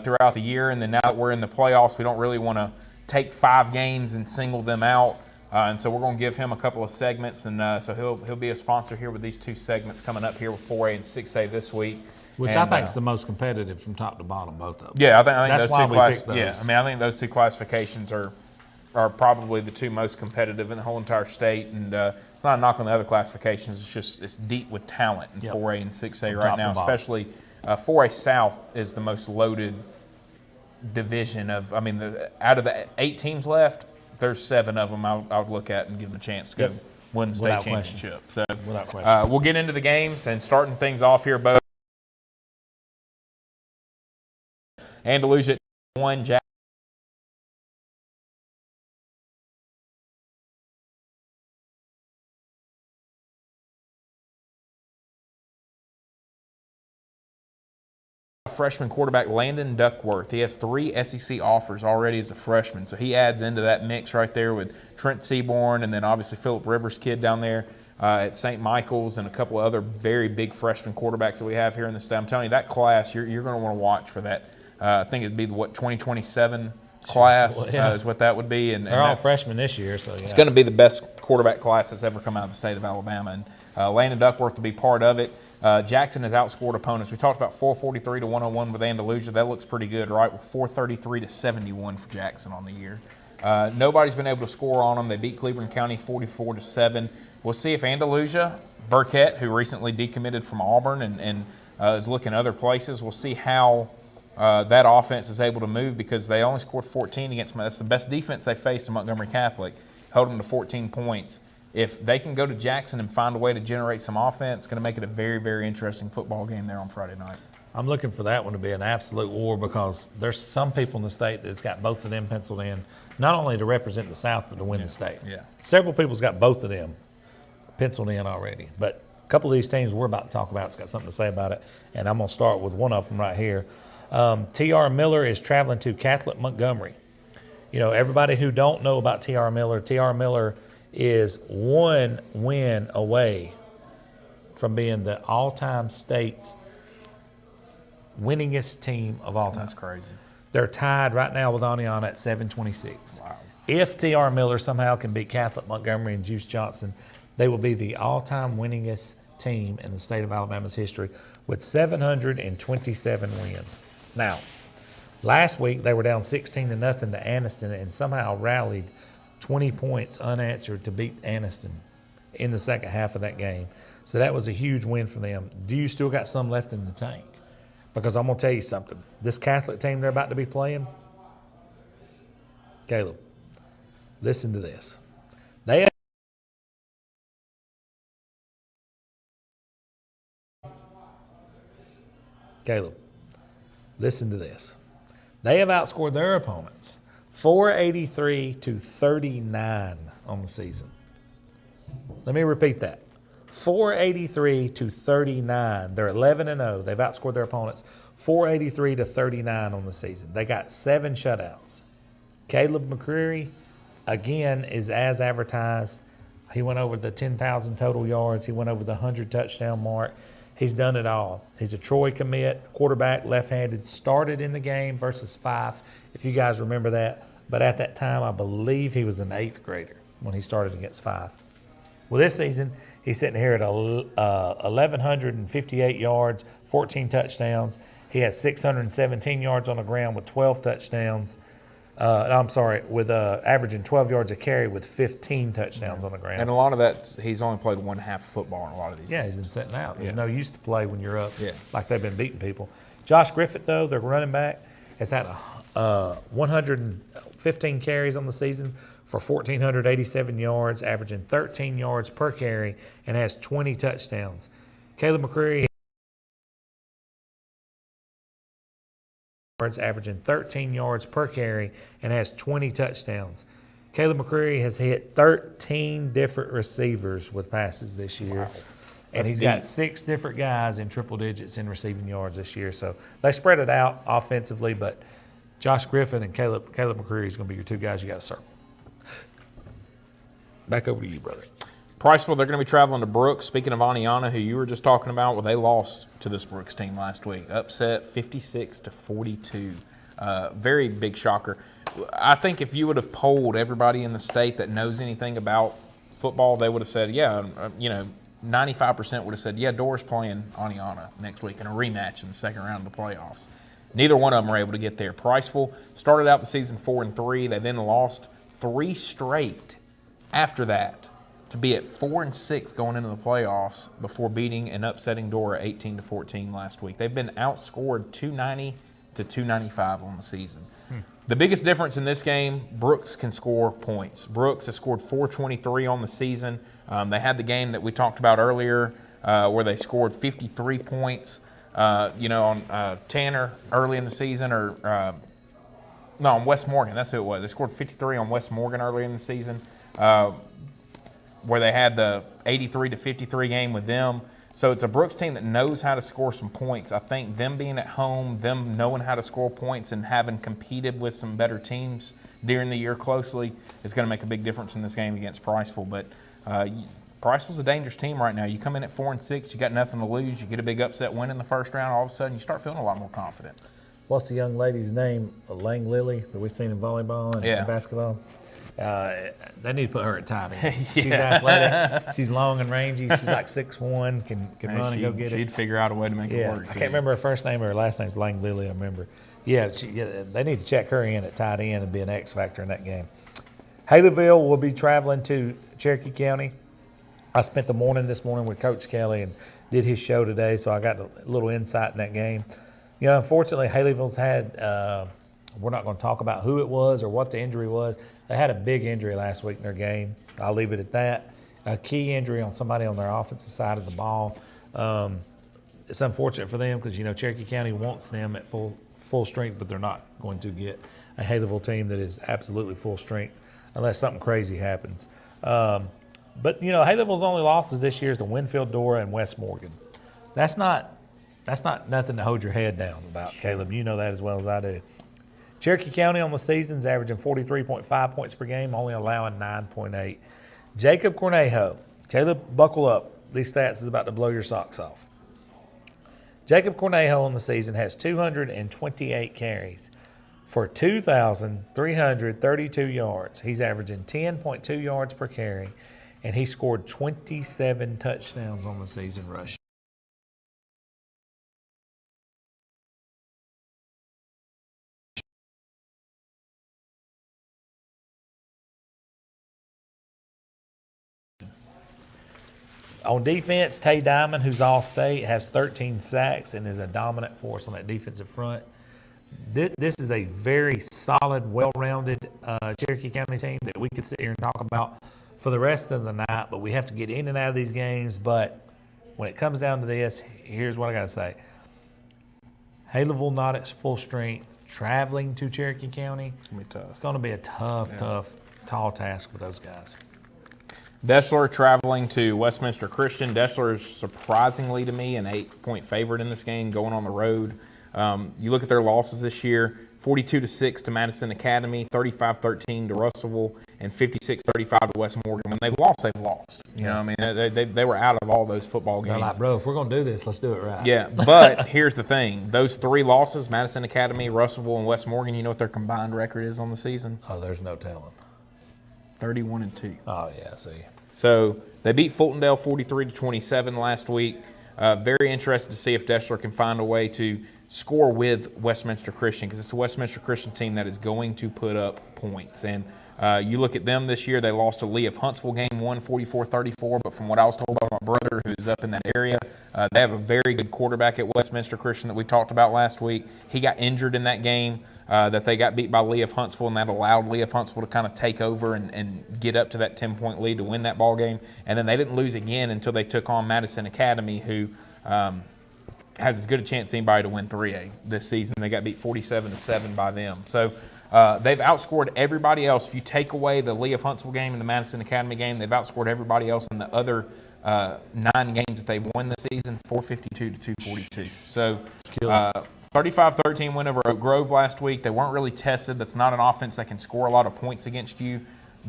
throughout the year, and then now that we're in the playoffs, we don't really want to take 5 games and single them out, and so we're going to give him a couple of segments, and so he'll be a sponsor here with these 2 segments coming up here with 4A and 6A this week. Which I think is the most competitive from top to bottom, both of them. Yeah, I think that's those why two we picked those. Yeah, I think those 2 classifications are probably the 2 most competitive in the whole entire state. And it's not a knock on the other classifications. It's just it's deep with talent in 4A and 6A right now, especially 4A South is the most loaded division of. I mean, out of the 8 teams left, there's 7 of them I would look at and give them a chance to go win the state championship. So without question. We'll get into the games and starting things off here, both. Andalusia 1, Jack. Freshman quarterback Landon Duckworth. He has 3 SEC offers already as a freshman, so he adds into that mix right there with Trent Seaborn and then obviously Phillip Rivers' kid down there at St. Michael's and a couple of other very big freshman quarterbacks that we have here in the state. I'm telling you, that class, you're going to want to watch for that. I think it'd be the 2027 class is what that would be. And they're all freshmen this year, so it's going to be the best quarterback class that's ever come out of the state of Alabama. And Landon Duckworth will be part of it. Jackson has outscored opponents. We talked about 443 to 101 with Andalusia. That looks pretty good, right? With 433 to 71 for Jackson on the year. Nobody's been able to score on them. They beat Cleveland County 44 to 7. We'll see if Andalusia, Burkett, who recently decommitted from Auburn and is looking other places, we'll see how that offense is able to move because they only scored 14 against. That's the best defense they faced in Montgomery Catholic, held them to 14 points. If they can go to Jackson and find a way to generate some offense, it's going to make it a very, very interesting football game there on Friday night. I'm looking for that one to be an absolute war because there's some people in the state that's got both of them penciled in, not only to represent the South, but to win the state. Yeah. Several people's got both of them penciled in already. But a couple of these teams we're about to talk about has got something to say about it, and I'm going to start with one of them right here. T.R. Miller is traveling to Catholic Montgomery. You know, everybody who don't know about T.R. Miller is 1 win away from being the all-time state's winningest team of all time. That's crazy. They're tied right now with Aniana at 726. Wow. If T.R. Miller somehow can beat Catholic Montgomery and Juice Johnson, they will be the all-time winningest team in the state of Alabama's history with 727 wins. Now, last week they were down 16-0 to Anniston and somehow rallied 20 points unanswered to beat Anniston in the second half of that game. So that was a huge win for them. Do you still got some left in the tank? Because I'm going to tell you something. This Catholic team they're about to be playing, Caleb, listen to this. Caleb, listen to this. They have outscored their opponents 483 to 39 on the season. Let me repeat that. 483 to 39. They're 11-0. They've outscored their opponents 483 to 39 on the season. They got 7 shutouts. Caleb McCreary, again, is as advertised. He went over the 10,000 total yards. He went over the 100 touchdown mark. He's done it all. He's a Troy commit, quarterback, left-handed, started in the game versus Fife, if you guys remember that. But at that time, I believe he was an 8th grader when he started against Fife. Well, this season, he's sitting here at 1,158 yards, 14 touchdowns. He has 617 yards on the ground with 12 touchdowns. With averaging 12 yards a carry with 15 touchdowns on the ground. And a lot of that, he's only played one half of football in a lot of these Yeah, games. he's been sitting out. There's no use to play when you're up Yeah. like they've been beating people. Josh Griffith, though, their running back, has had 115 carries on the season for 1,487 yards, averaging 13 yards per carry, and has 20 touchdowns. Caleb McCreary, averaging 13 yards per carry, and has 20 touchdowns. Caleb McCreary has hit 13 different receivers with passes this year. Wow. And he's got 6 different guys in triple digits in receiving yards this year. So they spread it out offensively, but Josh Griffin and Caleb McCreary is going to be your 2 guys you got to circle. Back over to you, brother. Priceville, they're going to be traveling to Brooks. Speaking of Aniana, who you were just talking about, well, they lost to this Brooks team last week. Upset 56-42. Very big shocker. I think if you would have polled everybody in the state that knows anything about football, they would have said, 95% would have said, yeah, Dora's playing Aniana next week in a rematch in the second round of the playoffs. Neither one of them were able to get there. Priceville started out the season 4-3. They then lost 3 straight after that to be at 4-6 going into the playoffs before beating and upsetting Dora 18-14 last week. They've been outscored 290-295 on the season. The biggest difference in this game, Brooks can score points. Brooks has scored 423 on the season. They had the game that we talked about earlier where they scored 53 points, on Tanner early in the season, on West Morgan. That's who it was. They scored 53 on West Morgan early in the season, where they had the 83-53 game with them. So it's a Brooks team that knows how to score some points. I think them being at home, them knowing how to score points and having competed with some better teams during the year closely is going to make a big difference in this game against Priceville. But Priceville's a dangerous team right now. You come in at 4-6, you got nothing to lose. You get a big upset win in the first round, all of a sudden you start feeling a lot more confident. What's the young lady's name? Lang Lily that we've seen in volleyball and basketball. They need to put her at tight end. She's athletic. She's long and rangy. She's like 6'1", can run and go get it. She'd figure out a way to make it work. I can't remember her first name or her last name's Lang Lily, I remember. They need to check her in at tight end and be an X factor in that game. Haleyville will be traveling to Cherokee County. I spent the morning this morning with Coach Kelly and did his show today, so I got a little insight in that game. Unfortunately, Haleyville's had we're not going to talk about who it was or what the injury was. They had a big injury last week in their game. I'll leave it at that. A key injury on somebody on their offensive side of the ball. It's unfortunate for them because, Cherokee County wants them at full strength, but they're not going to get a Haleyville team that is absolutely full strength unless something crazy happens. But Haleyville's only losses this year is to Winfield, Dora, and West Morgan. That's not nothing to hold your head down about, Caleb. You know that as well as I do. Cherokee County on the season is averaging 43.5 points per game, only allowing 9.8. Jacob Cornejo. Caleb, buckle up. These stats is about to blow your socks off. Jacob Cornejo on the season has 228 carries for 2,332 yards. He's averaging 10.2 yards per carry, and he scored 27 touchdowns on the season rushing. On defense, Tay Diamond, who's All-State, has 13 sacks and is a dominant force on that defensive front. This is a very solid, well-rounded Cherokee County team that we could sit here and talk about for the rest of the night, but we have to get in and out of these games. But when it comes down to this, here's what I got to say. Haleyville not at full strength, traveling to Cherokee County. It's going to be tough. It's going to be a tough, tall task for those guys. Dessler traveling to Westminster Christian. Dessler is surprisingly to me an 8-point favorite in this game going on the road. You look at their losses this year, 42-6 to Madison Academy, 35-13 to Russellville, and 56-35 to West Morgan. When they've lost, they've lost. You know, I mean, they were out of all those football games. They're like, bro, if we're gonna do this, let's do it right. Yeah, but here's the thing: those 3 losses, Madison Academy, Russellville, and West Morgan. You know what their combined record is on the season? Oh, there's no telling. 31-2. Oh yeah, see. So they beat Fultondale 43-27 last week. Very interested to see if Deschler can find a way to score with Westminster Christian, because it's a Westminster Christian team that is going to put up points. And you look at them this year, they lost to Lee of Huntsville game 1, 44-34, but from what I was told by my brother who's up in that area, they have a very good quarterback at Westminster Christian that we talked about last week. He got injured in that game that they got beat by Lee of Huntsville, and that allowed Lee of Huntsville to kind of take over and get up to that 10-point lead to win that ball game. And then they didn't lose again until they took on Madison Academy, who has as good a chance as anybody to win 3A this season. They got beat 47-7 by them. So they've outscored everybody else. If you take away the Lee of Huntsville game and the Madison Academy game, they've outscored everybody else in the other 9 games that they've won this season, 452-242. So 35-13 win over Oak Grove last week. They weren't really tested. That's not an offense that can score a lot of points against you.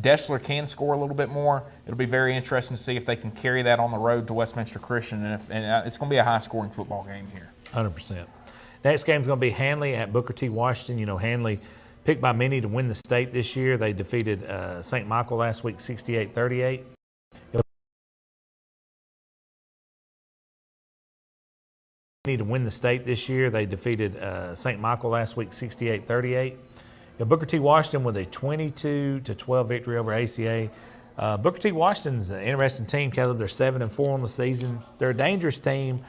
Deschler can score a little bit more. It'll be very interesting to see if they can carry that on the road to Westminster Christian, and it's going to be a high-scoring football game here. 100%. Next game is going to be Hanley at Booker T. Washington. You know, Hanley picked by many to win the state this year. They defeated St. Michael last week 68-38. To win the state this year, they defeated St. Michael last week 68-38. Booker T. Washington with a 22-12 victory over AHSAA. Booker T. Washington's an interesting team, Caleb. They're 7-4 on the season. They're a dangerous team,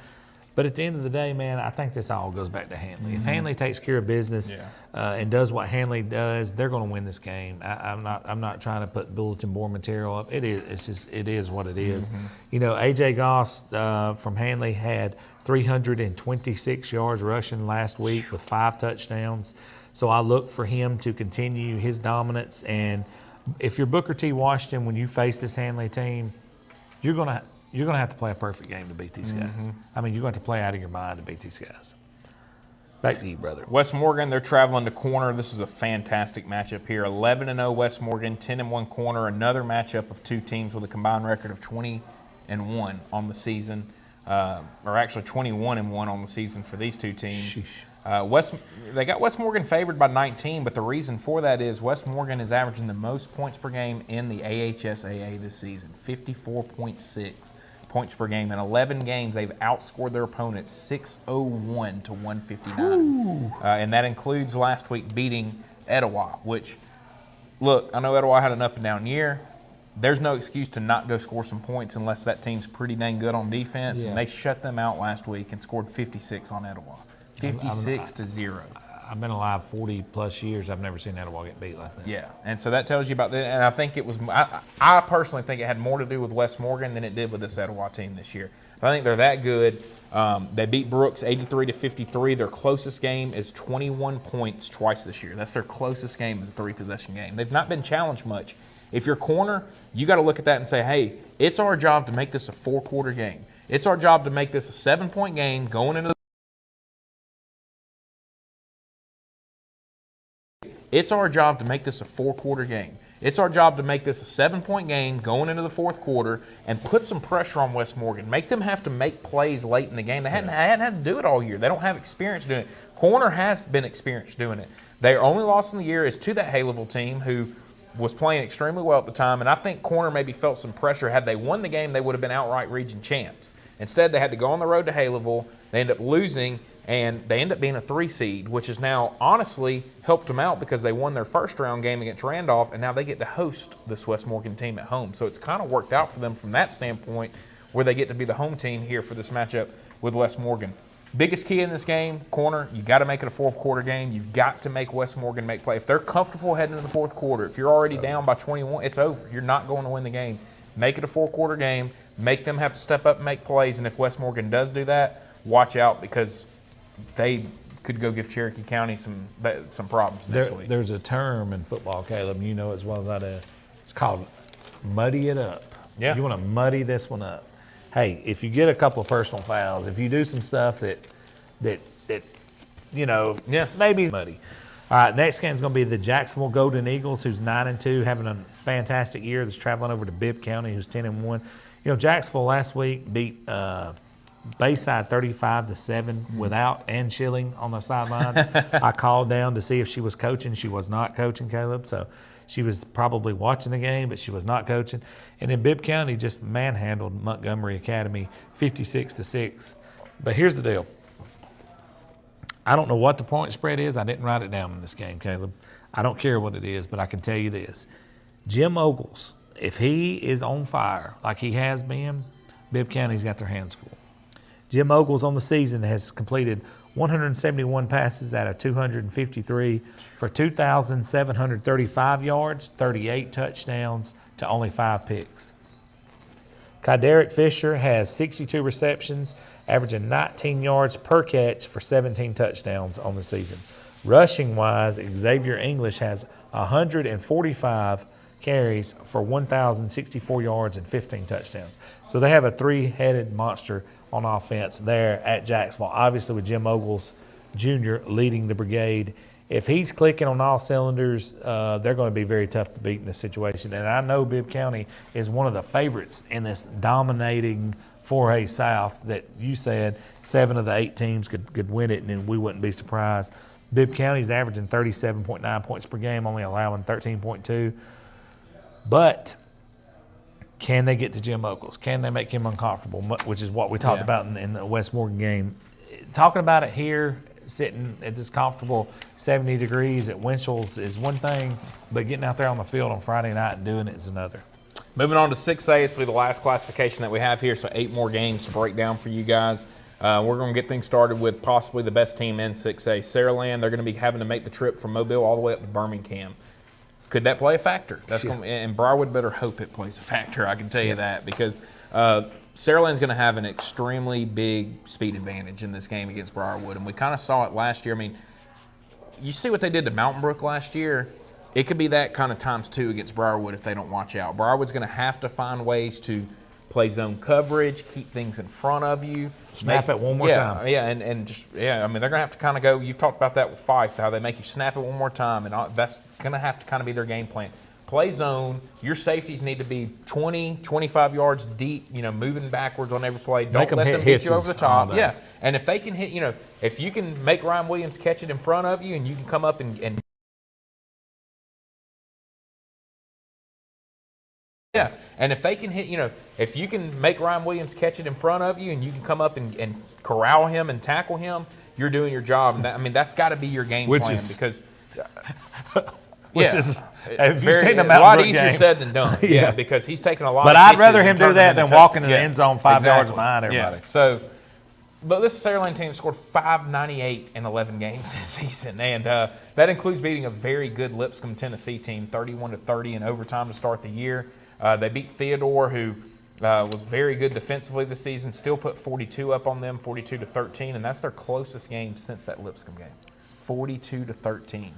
but at the end of the day, man, I think this all goes back to Hanley. If Hanley takes care of business and does what Hanley does, they're going to win this game. I'm not trying to put bulletin board material up. It is what it is. You know, AJ Goss from Hanley had 326 yards rushing last week with 5 touchdowns. So I look for him to continue his dominance. And if you're Booker T. Washington, when you face this Hanley team, you're gonna have to play a perfect game to beat these guys. I mean, you're going to have to play out of your mind to beat these guys. Back to you, brother. West Morgan, they're traveling to Corner. This is a fantastic matchup here. 11-0 West Morgan, 10-1 Corner. Another matchup of 2 teams with a combined record of 20-1 on the season, or actually 21-1 on the season for these 2 teams. They got West Morgan favored by 19, but the reason for that is West Morgan is averaging the most points per game in the AHSAA this season, 54.6 points per game. In 11 games, they've outscored their opponents 601 to 159. And that includes last week beating Etowah, which, look, I know Etowah had an up and down year. There's no excuse to not go score some points unless that team's pretty dang good on defense. And they shut them out last week and scored 56 on Etowah. 56-0. I've been alive 40-plus years. I've never seen Etowah get beat like that. Yeah, and so that tells you about that. And I think it was I personally think it had more to do with West Morgan than it did with this Etowah team this year. I think they're that good. They beat Brooks 83-53. Their closest game is 21 points twice this year. That's their closest game is a 3-possession game. They've not been challenged much. If you're Corner, you got to look at that and say, hey, it's our job to make this a 4-quarter game. It's our job to make this a 7-point game going into the It's our job to make this a 4-quarter game. It's our job to make this a 7-point game going into the 4th quarter and put some pressure on West Morgan. Make them have to make plays late in the game. They hadn't had to do it all year. They don't have experience doing it. Corner has been experienced doing it. Their only loss in the year is to that Haleyville team who was playing extremely well at the time, and I think Corner maybe felt some pressure. Had they won the game, they would have been outright region champs. Instead, they had to go on the road to Haleyville. They ended up losing, and they end up being a 3 seed, which has now honestly helped them out because they won their first-round game against Randolph, and now they get to host this West Morgan team at home. So it's kind of worked out for them from that standpoint where they get to be the home team here for this matchup with West Morgan. Biggest key in this game, Corner, you got to make it a 4th-quarter game. You've got to make West Morgan make play. If they're comfortable heading into the 4th quarter, if you're already down by 21, it's over. You're not going to win the game. Make it a 4-quarter game. Make them have to step up and make plays, and if West Morgan does do that, watch out because they could go give Cherokee County some problems next week. There's a term in football, Caleb, you know as well as I do. It's called muddy it up. Yeah. You want to muddy this one up. Hey, if you get a couple of personal fouls, if you do some stuff that you know, maybe muddy. All right, next game is going to be the Jacksonville Golden Eagles, who's 9-2, having a fantastic year. That's traveling over to Bibb County, who's 10-1. You know, Jacksonville last week beat Bayside 35-7 without Ann Schilling on the sidelines. I called down to see if she was coaching. She was not coaching, Caleb. So she was probably watching the game, but she was not coaching. And then Bibb County just manhandled Montgomery Academy 56-6. But here's the deal. I don't know what the point spread is. I didn't write it down in this game, Caleb. I don't care what it is, but I can tell you this. Jim Ogles, if he is on fire like he has been, Bibb County's got their hands full. Jim Ogles on the season has completed 171 passes out of 253 for 2,735 yards, 38 touchdowns to only 5 picks. Kyderick Fisher has 62 receptions, averaging 19 yards per catch for 17 touchdowns on the season. Rushing-wise, Xavier English has 145 carries for 1,064 yards and 15 touchdowns. So they have a three-headed monster on offense there at Jacksonville, obviously with Jim Ogles Jr. leading the brigade. If he's clicking on all cylinders, they're going to be very tough to beat in this situation. And I know Bibb County is one of the favorites in this dominating 4A South that you said 7 of the 8 teams could win it, and then we wouldn't be surprised. Bibb County's averaging 37.9 points per game, only allowing 13.2. But can they get to Jim Ogles? Can they make him uncomfortable, which is what we talked about in the West Morgan game. Talking about it here, sitting at this comfortable 70 degrees at Winchell's is one thing, but getting out there on the field on Friday night and doing it is another. Moving on to 6A, this will be the last classification that we have here, so 8 more games to break down for you guys. We're going to get things started with possibly the best team in 6A, Saraland. They're going to be having to make the trip from Mobile all the way up to Birmingham. Could that play a factor? That's going to, and Briarwood better hope it plays a factor, I can tell you that, because Saraland's going to have an extremely big speed advantage in this game against Briarwood, and we kind of saw it last year. I mean, you see what they did to Mountain Brook last year. It could be that kind of *2 against Briarwood if they don't watch out. Briarwood's going to have to find ways to play zone coverage, keep things in front of you. Snap it one more time. Yeah, and just, I mean, they're going to have to kind of go, you've talked about that with Fife, how they make you snap it one more time, and that's going to have to kind of be their game plan. Play zone, your safeties need to be 20, 25 yards deep, moving backwards on every play. Don't let them hit you over the top. Yeah, and if they can hit, if you can make Ryan Williams catch it in front of you and you can come up and yeah, and if they can hit, if you can make Ryan Williams catch it in front of you and you can come up and corral him and tackle him, you're doing your job. And that's got to be your game plan because Which is, have you seen the a Mountain lot Brook easier game? said than done. Yeah, because he's taking a lot. But of I'd rather him and do turning that them than into walk into the touchdowns. end zone 5 yards behind everybody. Yeah. So, but this Saraland team scored 598 in 11 games this season, and that includes beating a very good Lipscomb, Tennessee team, 31-30 in overtime to start the year. They beat Theodore, who was very good defensively this season, still put 42 up on them, 42-13, and that's their closest game since that Lipscomb game, 42-13.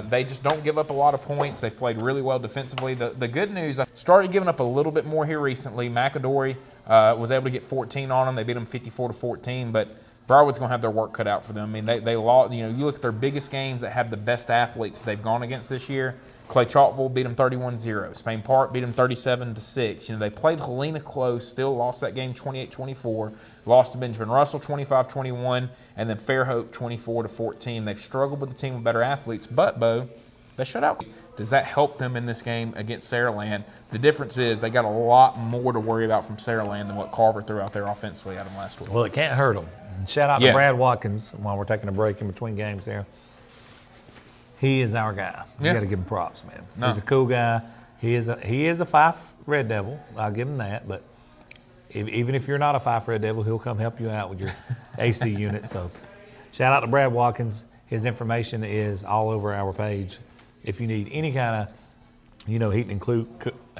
They just don't give up a lot of points. They've played really well defensively. The good news, I started giving up a little bit more here recently. McAdory was able to get 14 on them. They beat them 54-14, but Briarwood's going to have their work cut out for them. I mean, they lost. You look at their biggest games that have the best athletes they've gone against this year. Clay Chalkville beat them 31-0. Spain Park beat them 37-6. They played Helena close, still lost that game 28-24. Lost to Benjamin Russell 25-21, and then Fairhope 24-14. They've struggled with the team with better athletes, but, Bo, they shut out. Does that help them in this game against Saraland? The difference is they got a lot more to worry about from Saraland than what Carver threw out there offensively at them last week. Well, it can't hurt them. And shout out to Brad Watkins while we're taking a break in between games there. He is our guy. You got to give him props, man. No. He's a cool guy. He is a Fife Red Devil. I'll give him that. But even if you're not a Fife Red Devil, he'll come help you out with your AC unit. So shout out to Brad Watkins. His information is all over our page. If you need any kind of,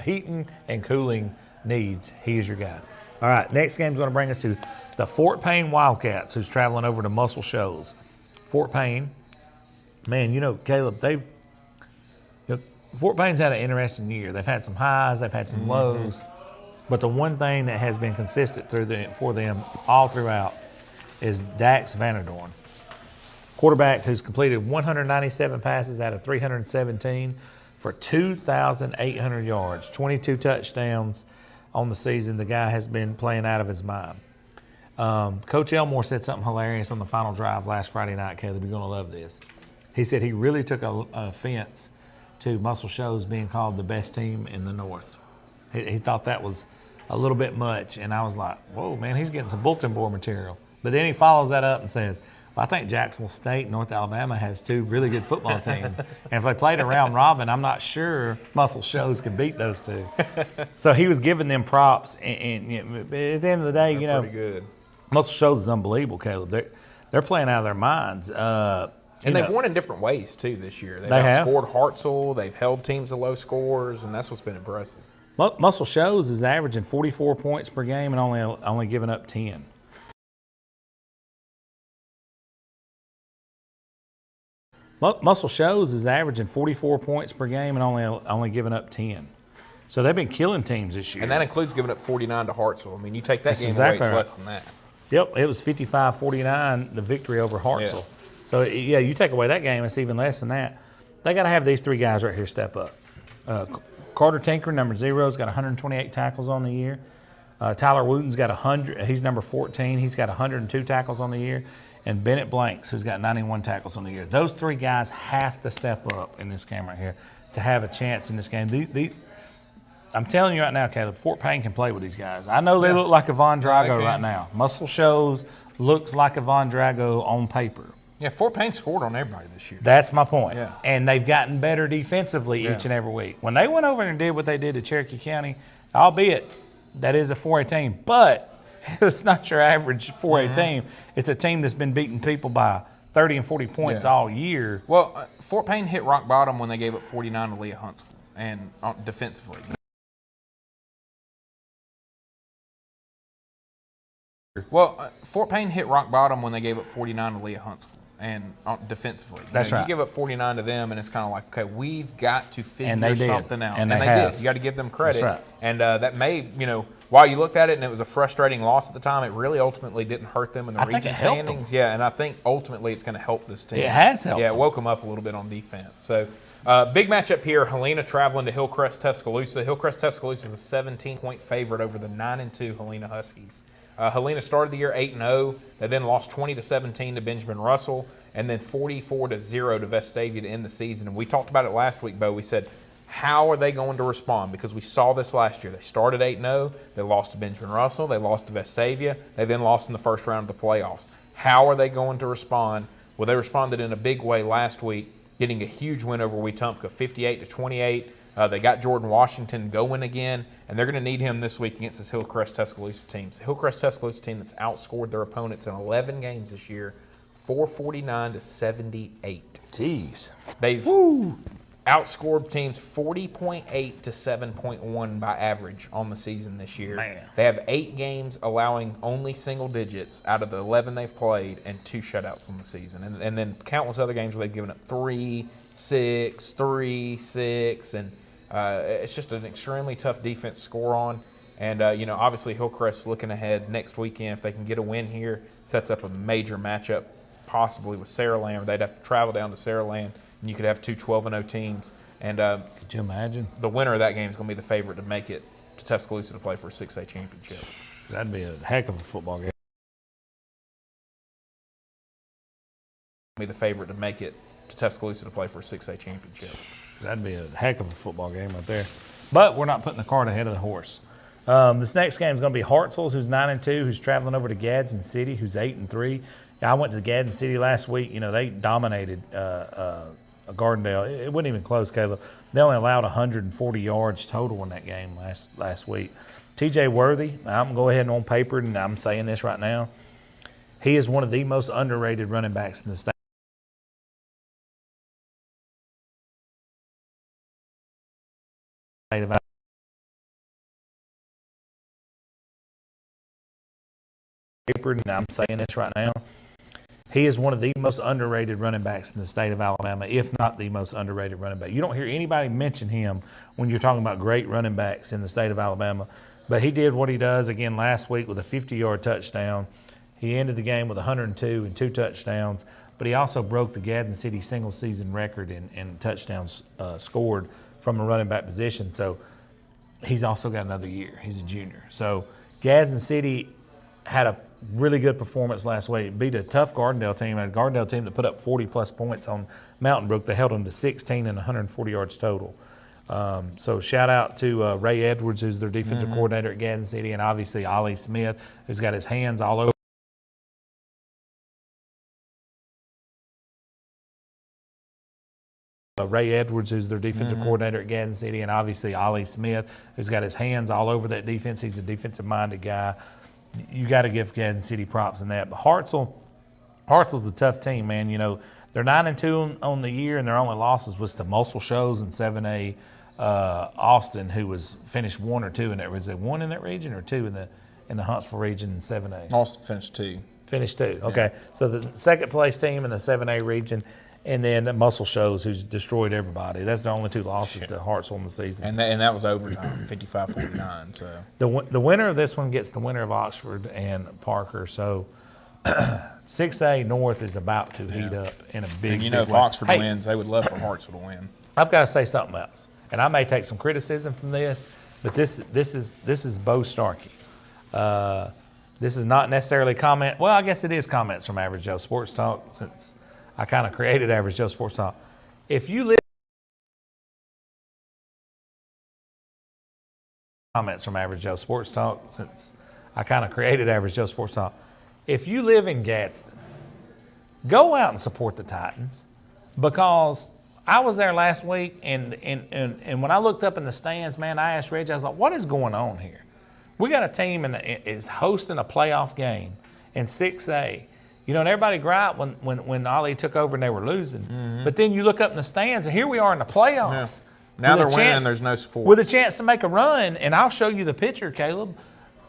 heating and cooling needs, he is your guy. All right, next game is going to bring us to the Fort Payne Wildcats, who's traveling over to Muscle Shoals. Fort Payne. Man, Caleb, Fort Payne's had an interesting year. They've had some highs, they've had some lows, but the one thing that has been consistent for them all throughout is Dax Vanadorn. Quarterback who's completed 197 passes out of 317 for 2,800 yards, 22 touchdowns on the season. The guy has been playing out of his mind. Coach Elmore said something hilarious on the final drive last Friday night, Caleb. You're going to love this. He said he really took offense to Muscle Shoals being called the best team in the North. He thought that was a little bit much, and I was like, whoa, man, he's getting some bulletin board material. But then he follows that up and says, well, I think Jacksonville State and North Alabama has two really good football teams. And if they played a round robin, I'm not sure Muscle Shoals could beat those two. So he was giving them props. And at the end of the day, pretty good. Muscle Shoals is unbelievable, Caleb. They're playing out of their minds. And they've won in different ways, too, this year. They've have. outscored Hartselle. They've held teams to low scores, and that's what's been impressive. Muscle Shoals is averaging 44 points per game and only giving up 10. Muscle Shoals is averaging 44 points per game and only giving up 10. So they've been killing teams this year. And that includes giving up 49 to Hartselle. I mean, you take that That's game exactly away, it's right. less than that. Yep, it was 55-49, the victory over Hartselle. Yeah. So, yeah, you take away that game, it's even less than that. They got to have these three guys right here step up. Carter Tinker, number 0, has got 128 tackles on the year. Tyler Wooten's got 100. He's number 14. He's got 102 tackles on the year. And Bennett Blanks, who's got 91 tackles on the year. Those three guys have to step up in this game right here to have a chance in this game. I'm telling you right now, Caleb, Fort Payne can play with these guys. I know they look like Yvonne Drago right now. Muscle Shoals looks like Yvonne Drago on paper. Yeah, Fort Payne scored on everybody this year. That's my point. Yeah. And they've gotten better defensively each and every week. When they went over and did what they did to Cherokee County, albeit that is a 4A team, but it's not your average 4A team. It's a team that's been beating people by 30 and 40 points all year. Well, Fort Payne hit rock bottom when they gave up 49 to Leah Huntsville and defensively. Well, Fort Payne hit rock bottom when they gave up 49 to Leah Huntsville and defensively. That's right. You give up 49 to them, and it's kind of like, okay, we've got to figure And they did. something out. And they have. did. You got to give them credit. That's right. And that may, while you looked at it and it was a frustrating loss at the time, it really ultimately didn't hurt them in the region standings. Yeah, and I think ultimately it's going to help this team. It has helped. Yeah, it woke them up a little bit on defense. So, big matchup here. Helena traveling to Hillcrest, Tuscaloosa. Hillcrest, Tuscaloosa is a 17-point favorite over the 9-2 Helena Huskies. Helena started the year 8-0. They then lost 20-17 to Benjamin Russell, and then 44-0 to Vestavia to end the season. And we talked about it last week, Bo. We said, how are they going to respond? Because we saw this last year. They started 8-0. They lost to Benjamin Russell. They lost to Vestavia. They then lost in the first round of the playoffs. How are they going to respond? Well, they responded in a big way last week, getting a huge win over Wetumpka, 58-28. They got Jordan Washington going again, and they're going to need him this week against this Hillcrest Tuscaloosa team. It's a Hillcrest Tuscaloosa team that's outscored their opponents in 11 games this year, 449-78. Jeez. They've outscored teams 40.8 to 7.1 by average on the season this year. Man. They have 8 games allowing only single digits out of the 11 they've played and 2 shutouts on the season. And then countless other games where they've given up 3, 6, 3, 6, and it's just an extremely tough defense to score on. And, obviously Hillcrest looking ahead next weekend. If they can get a win here, sets up a major matchup possibly with Saraland. They'd have to travel down to Saraland, and you could have two 12-0 teams. And could you imagine? The winner of that game is going to be the favorite to make it to Tuscaloosa to play for a 6A championship. That'd be a heck of a football game. Be the favorite to make it to Tuscaloosa to play for a 6A championship. That'd be a heck of a football game right there. But we're not putting the cart ahead of the horse. This next game is going to be Hartselle, who's 9-2, who's traveling over to Gadsden City, who's 8-3. I went to Gadsden City last week. They dominated Gardendale. It wasn't even close, Caleb. They only allowed 140 yards total in that game last week. TJ Worthy, I'm going to go ahead and on paper, and I'm saying this right now, he is one of the most underrated running backs in the state of and I'm saying this right now, he is one of the most underrated running backs in the state of Alabama, if not the most underrated running back. You don't hear anybody mention him when you're talking about great running backs in the state of Alabama, but he did what he does again last week with a 50-yard touchdown. He ended the game with 102 and 2 touchdowns. but he also broke the Gadsden City single-season record in touchdowns scored from a running back position. So he's also got another year. He's a junior. So Gadsden City had a really good performance last week. It beat a tough Gardendale team, a Gardendale team that put up 40-plus points on Mountain Brook. They held them to 16 and 140 yards total. So shout out to Ray Edwards, who's their defensive coordinator at Gadsden City, and obviously Ollie Smith, who's got his hands all over. Ray Edwards, who's their defensive coordinator at Gadsden City, and obviously Ollie Smith, who's got his hands all over that defense. He's a defensive-minded guy. You got to give Gadsden City props in that. But Hartsville's a tough team, man. You know, they're 9-2 on the year, and their only losses was to Muscle Shoals and 7A Austin, who was finished 1 or 2 in that. Was it 1 in that region or 2 in the Huntsville region in 7A? Austin finished 2. Finished 2. Okay, so the second place team in the 7A region. And then Muscle Shoals, who's destroyed everybody. That's the only 2 losses to Hartsville in the season. And that was overtime, 55-49. So the winner of this one gets the winner of Oxford and Parker. So 6A North is about to heat up in a big, and you know, big if way. Oxford wins, they would love for Hartsville to win. I've got to say something else, and I may take some criticism from this, but this is Bo Starkey. This is not necessarily comment. Well, I guess it is comments from Average Joe Sports Talk, since I kind of created Average Joe Sports Talk. If you live comments from Average Joe Sports Talk, since I kind of created Average Joe Sports Talk. If you live in Gadsden, go out and support the Titans, because I was there last week, and when I looked up in the stands, man, I asked Reggie, I was like, what is going on here? We got a team is hosting a playoff game in 6A. You know, and everybody griped when Ollie took over and they were losing. But then you look up in the stands, and here we are in the playoffs. Yeah. Now they're winning, and there's no support. With a chance to make a run, and I'll show you the picture, Caleb.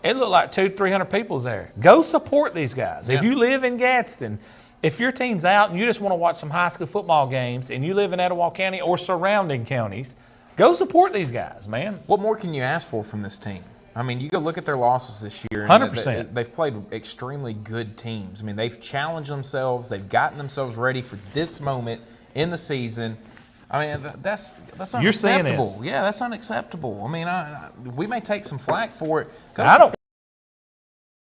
It looked like 200-300 people's there. Go support these guys. Yeah. If you live in Gadsden, if your team's out and you just want to watch some high school football games, and you live in Etowah County or surrounding counties, go support these guys, man. What more can you ask for from this team? I mean, you go look at their losses this year. 100%. They've played extremely good teams. I mean, they've challenged themselves. They've gotten themselves ready for this moment in the season. I mean, that's unacceptable. You're seeing this. Yeah, that's unacceptable. I mean, we may take some flack for it. I don't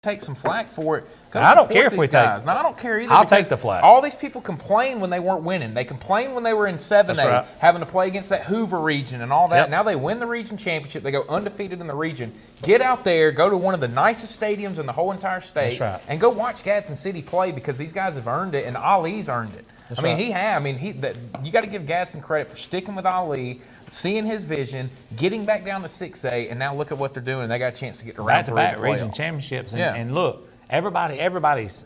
take some flack for it. I don't care if we take. No, I don't care either. I'll take the flack. All these people complained when they weren't winning. They complained when they were in 7A, right, having to play against that Hoover region and all that. Yep. Now they win the region championship. They go undefeated in the region. Get out there, go to one of the nicest stadiums in the whole entire state, right, and go watch Gadsden City play, because these guys have earned it, and Ali's earned it. That's I mean, right. You got to give Gadsden credit for sticking with Ali, seeing his vision, getting back down to 6A, and now look at what they're doing. They got a chance to get around back-to-back region championships, and look, everybody's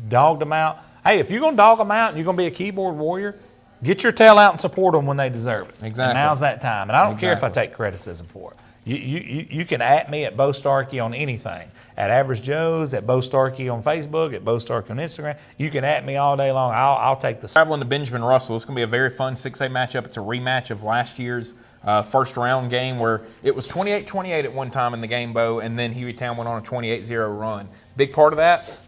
dogged them out. Hey, if you're gonna dog them out and you're gonna be a keyboard warrior, get your tail out and support them when they deserve it. Exactly. And now's that time. And I don't care if I take criticism for it. You can at me at Bo Starkey on anything. At Average Joe's, at Bo Starkey on Facebook, at Bo Starkey on Instagram. You can at me all day long. I'll take the. Traveling to Benjamin Russell. It's going to be a very fun 6A matchup. It's a rematch of last year's first round game, where it was 28-28 at one time in the game, Bo, and then Hueytown went on a 28-0 run. Big part of that,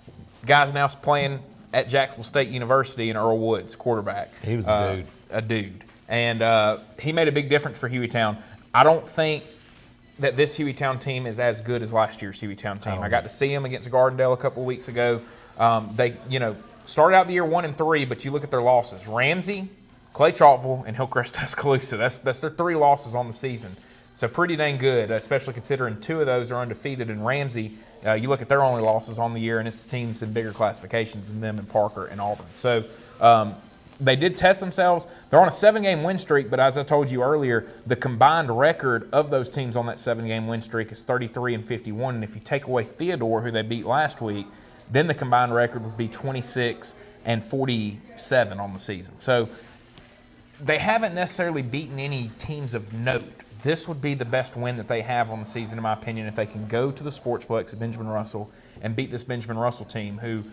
guys now playing at Jacksonville State University, in Earl Woods, quarterback. He was a dude. A dude. And he made a big difference for Hueytown. I don't think that this Hueytown team is as good as last year's Hueytown team. I got to see them against Gardendale a couple of weeks ago. They, started out the year 1-3, but you look at their losses: Ramsey, Clay Chalkville, and Hillcrest Tuscaloosa. That's their 3 losses on the season. So pretty dang good, especially considering 2 of those are undefeated. And Ramsey, you look at their only losses on the year, and it's the teams in bigger classifications than them in Parker and Auburn. So they did test themselves. They're on a 7-game win streak, but as I told you earlier, the combined record of those teams on that 7-game win streak is 33-51. And if you take away Theodore, who they beat last week, then the combined record would be 26-47 on the season. So they haven't necessarily beaten any teams of note. This would be the best win that they have on the season, in my opinion, if they can go to the Sportsplex at Benjamin Russell and beat this Benjamin Russell team, who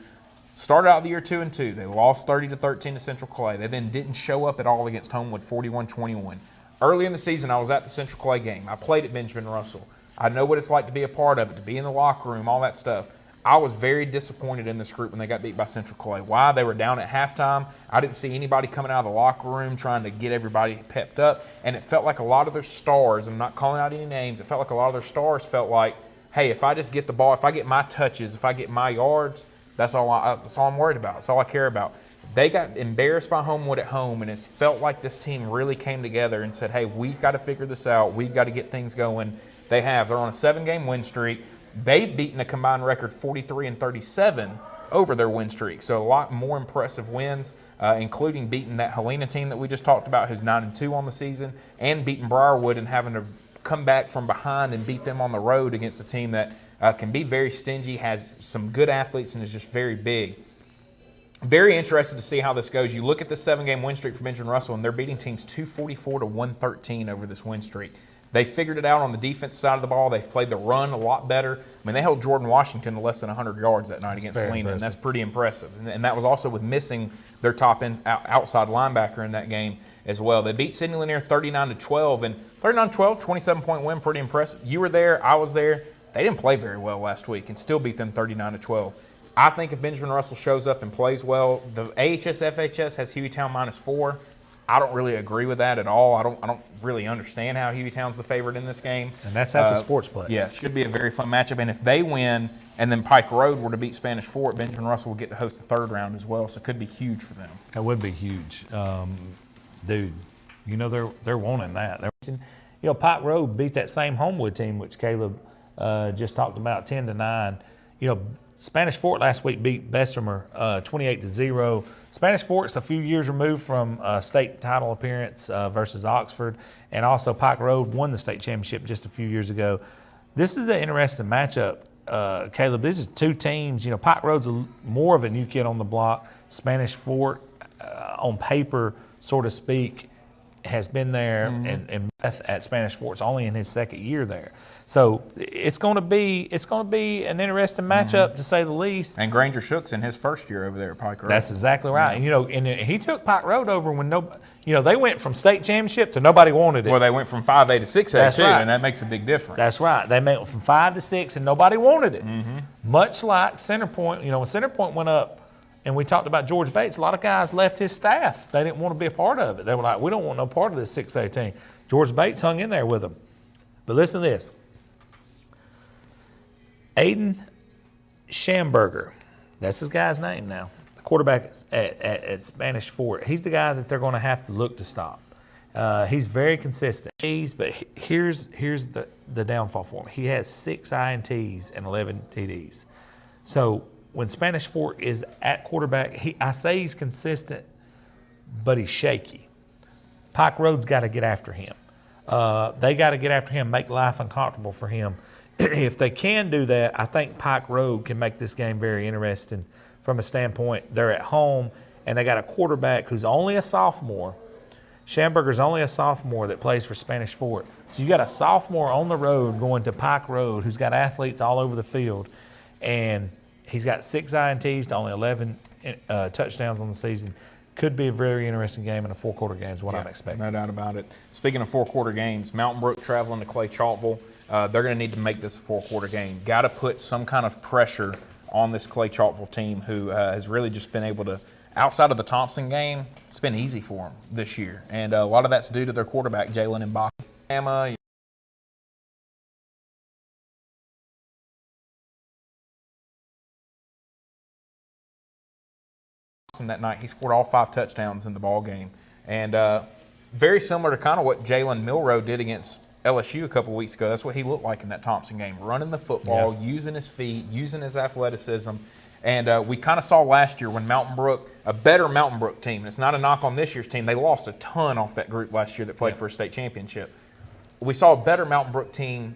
started out the year 2-2. They lost 30-13 to Central Clay. They then didn't show up at all against Homewood, 41-21. Early in the season, I was at the Central Clay game. I played at Benjamin Russell. I know what it's like to be a part of it, to be in the locker room, all that stuff. I was very disappointed in this group when they got beat by Central Clay. Why? They were down at halftime. I didn't see anybody coming out of the locker room trying to get everybody pepped up, and it felt like a lot of their stars, I'm not calling out any names, it felt like a lot of their stars felt like, hey, if I just get the ball, if I get my touches, if I get my yards, that's all I'm worried about. That's all I care about. They got embarrassed by Homewood at home, and it felt like this team really came together and said, hey, we've got to figure this out. We've got to get things going. They have. They're on a 7-game win streak. They've beaten a combined record 43-37 over their win streak. So a lot more impressive wins, including beating that Helena team that we just talked about, who's 9-2 on the season, and beating Briarwood and having to come back from behind and beat them on the road against a team that can be very stingy, has some good athletes, and is just very big. Very interested to see how this goes. You look at the 7-game win streak for Benjamin Russell, and they're beating teams 244-113 over this win streak. They figured it out on the defensive side of the ball. They've played the run a lot better. I mean, they held Jordan Washington to less than 100 yards that night against Helena, and that's pretty impressive. And that was also with missing their top end outside linebacker in that game as well. They beat Sidney Lanier 39-12, and 39-12, 27-point win, pretty impressive. You were there, I was there. They didn't play very well last week and still beat them 39-12. I think if Benjamin Russell shows up and plays well, the AHS-FHS has Hueytown -4. I don't really agree with that at all. I don't really understand how Hueytown's the favorite in this game. And that's at the sports place. Yeah, it should be a very fun matchup. And if they win and then Pike Road were to beat Spanish Fort, Benjamin Russell will get to host the 3rd round as well. So it could be huge for them. That would be huge. Dude, you know they're wanting that. You know, Pike Road beat that same Homewood team, which Caleb just talked about, 10-9. You know, Spanish Fort last week beat Bessemer 28-0. Spanish Fort's a few years removed from state title appearance versus Oxford, and also Pike Road won the state championship just a few years ago. This is an interesting matchup, Caleb. This is two teams. You know, Pike Road's more of a new kid on the block. Spanish Fort, on paper, so to speak, has been there and at Spanish Fort's only in his 2nd year there. So it's going to be an interesting matchup to say the least. And Granger Shook's in his 1st year over there at Pike Road. That's exactly right. And, you know, and he took Pike Road over when they went from state championship to nobody wanted it. Well, they went from 5A to 6A That's too, right. and that makes a big difference. That's right. They went from 5 to 6 and nobody wanted it. Much like Centerpoint, you know, when Centerpoint went up, and we talked about George Bates, a lot of guys left his staff. They didn't want to be a part of it. They were like, we don't want no part of this 6A team. George Bates hung in there with them. But listen to this. Aiden Schamberger, that's his guy's name now, the quarterback at Spanish Fort. He's the guy that they're going to have to look to stop. He's very consistent. But here's the downfall for him. He has 6 INTs and 11 TDs. So when Spanish Fort is at quarterback, I say he's consistent, but he's shaky. Pike Road's got to get after him. They got to get after him, make life uncomfortable for him. If they can do that, I think Pike Road can make this game very interesting from a standpoint. They're at home, and they got a quarterback who's only a sophomore. Schamberger's only a sophomore that plays for Spanish Fort. So you got a sophomore on the road going to Pike Road who's got athletes all over the field, and he's got 6 INTs to only 11 touchdowns on the season. Could be a very interesting game in a 4-quarter game is what I'm expecting. No doubt about it. Speaking of 4-quarter games, Mountain Brook traveling to Clay Chalkville. They're going to need to make this a 4-quarter game. Got to put some kind of pressure on this Clay Chalkville team who has really just been able to, outside of the Thompson game, it's been easy for them this year. And a lot of that's due to their quarterback, Jalen Mbaka. That night, he scored all 5 touchdowns in the ball game. And very similar to kind of what Jalen Milroe did against LSU a couple weeks ago. That's what he looked like in that Thompson game, running the football, using his feet, using his athleticism. And we kind of saw last year when Mountain Brook, a better Mountain Brook team, it's not a knock on this year's team, they lost a ton off that group last year that played for a state championship. We saw a better Mountain Brook team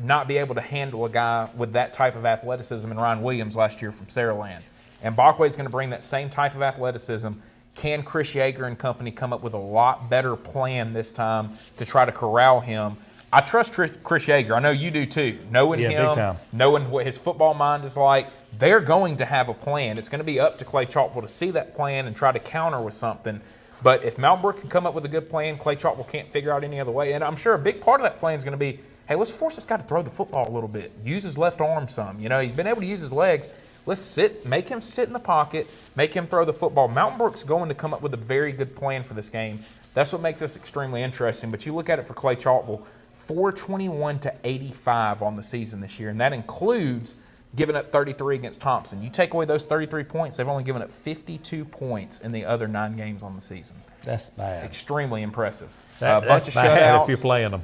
not be able to handle a guy with that type of athleticism in Ryan Williams last year from Saraland. And Bachway is going to bring that same type of athleticism. Can Chris Yeager and company come up with a lot better plan this time to try to corral him? I trust Chris Yeager. I know you do too. Knowing him, knowing what his football mind is like, they're going to have a plan. It's going to be up to Clay Chalkville to see that plan and try to counter with something. But if Mountain Brook can come up with a good plan, Clay Chalkville can't figure out any other way. And I'm sure a big part of that plan is going to be hey, let's force this guy to throw the football a little bit, use his left arm some. You know, he's been able to use his legs. Let's make him sit in the pocket, make him throw the football. Mountain Brook's going to come up with a very good plan for this game. That's what makes this extremely interesting. But you look at it for Clay Chalkville, 421-85 on the season this year, and that includes giving up 33 against Thompson. You take away those 33 points, they've only given up 52 points in the other 9 games on the season. That's bad. Extremely impressive. That's bunch of bad shutouts. if you're playing them.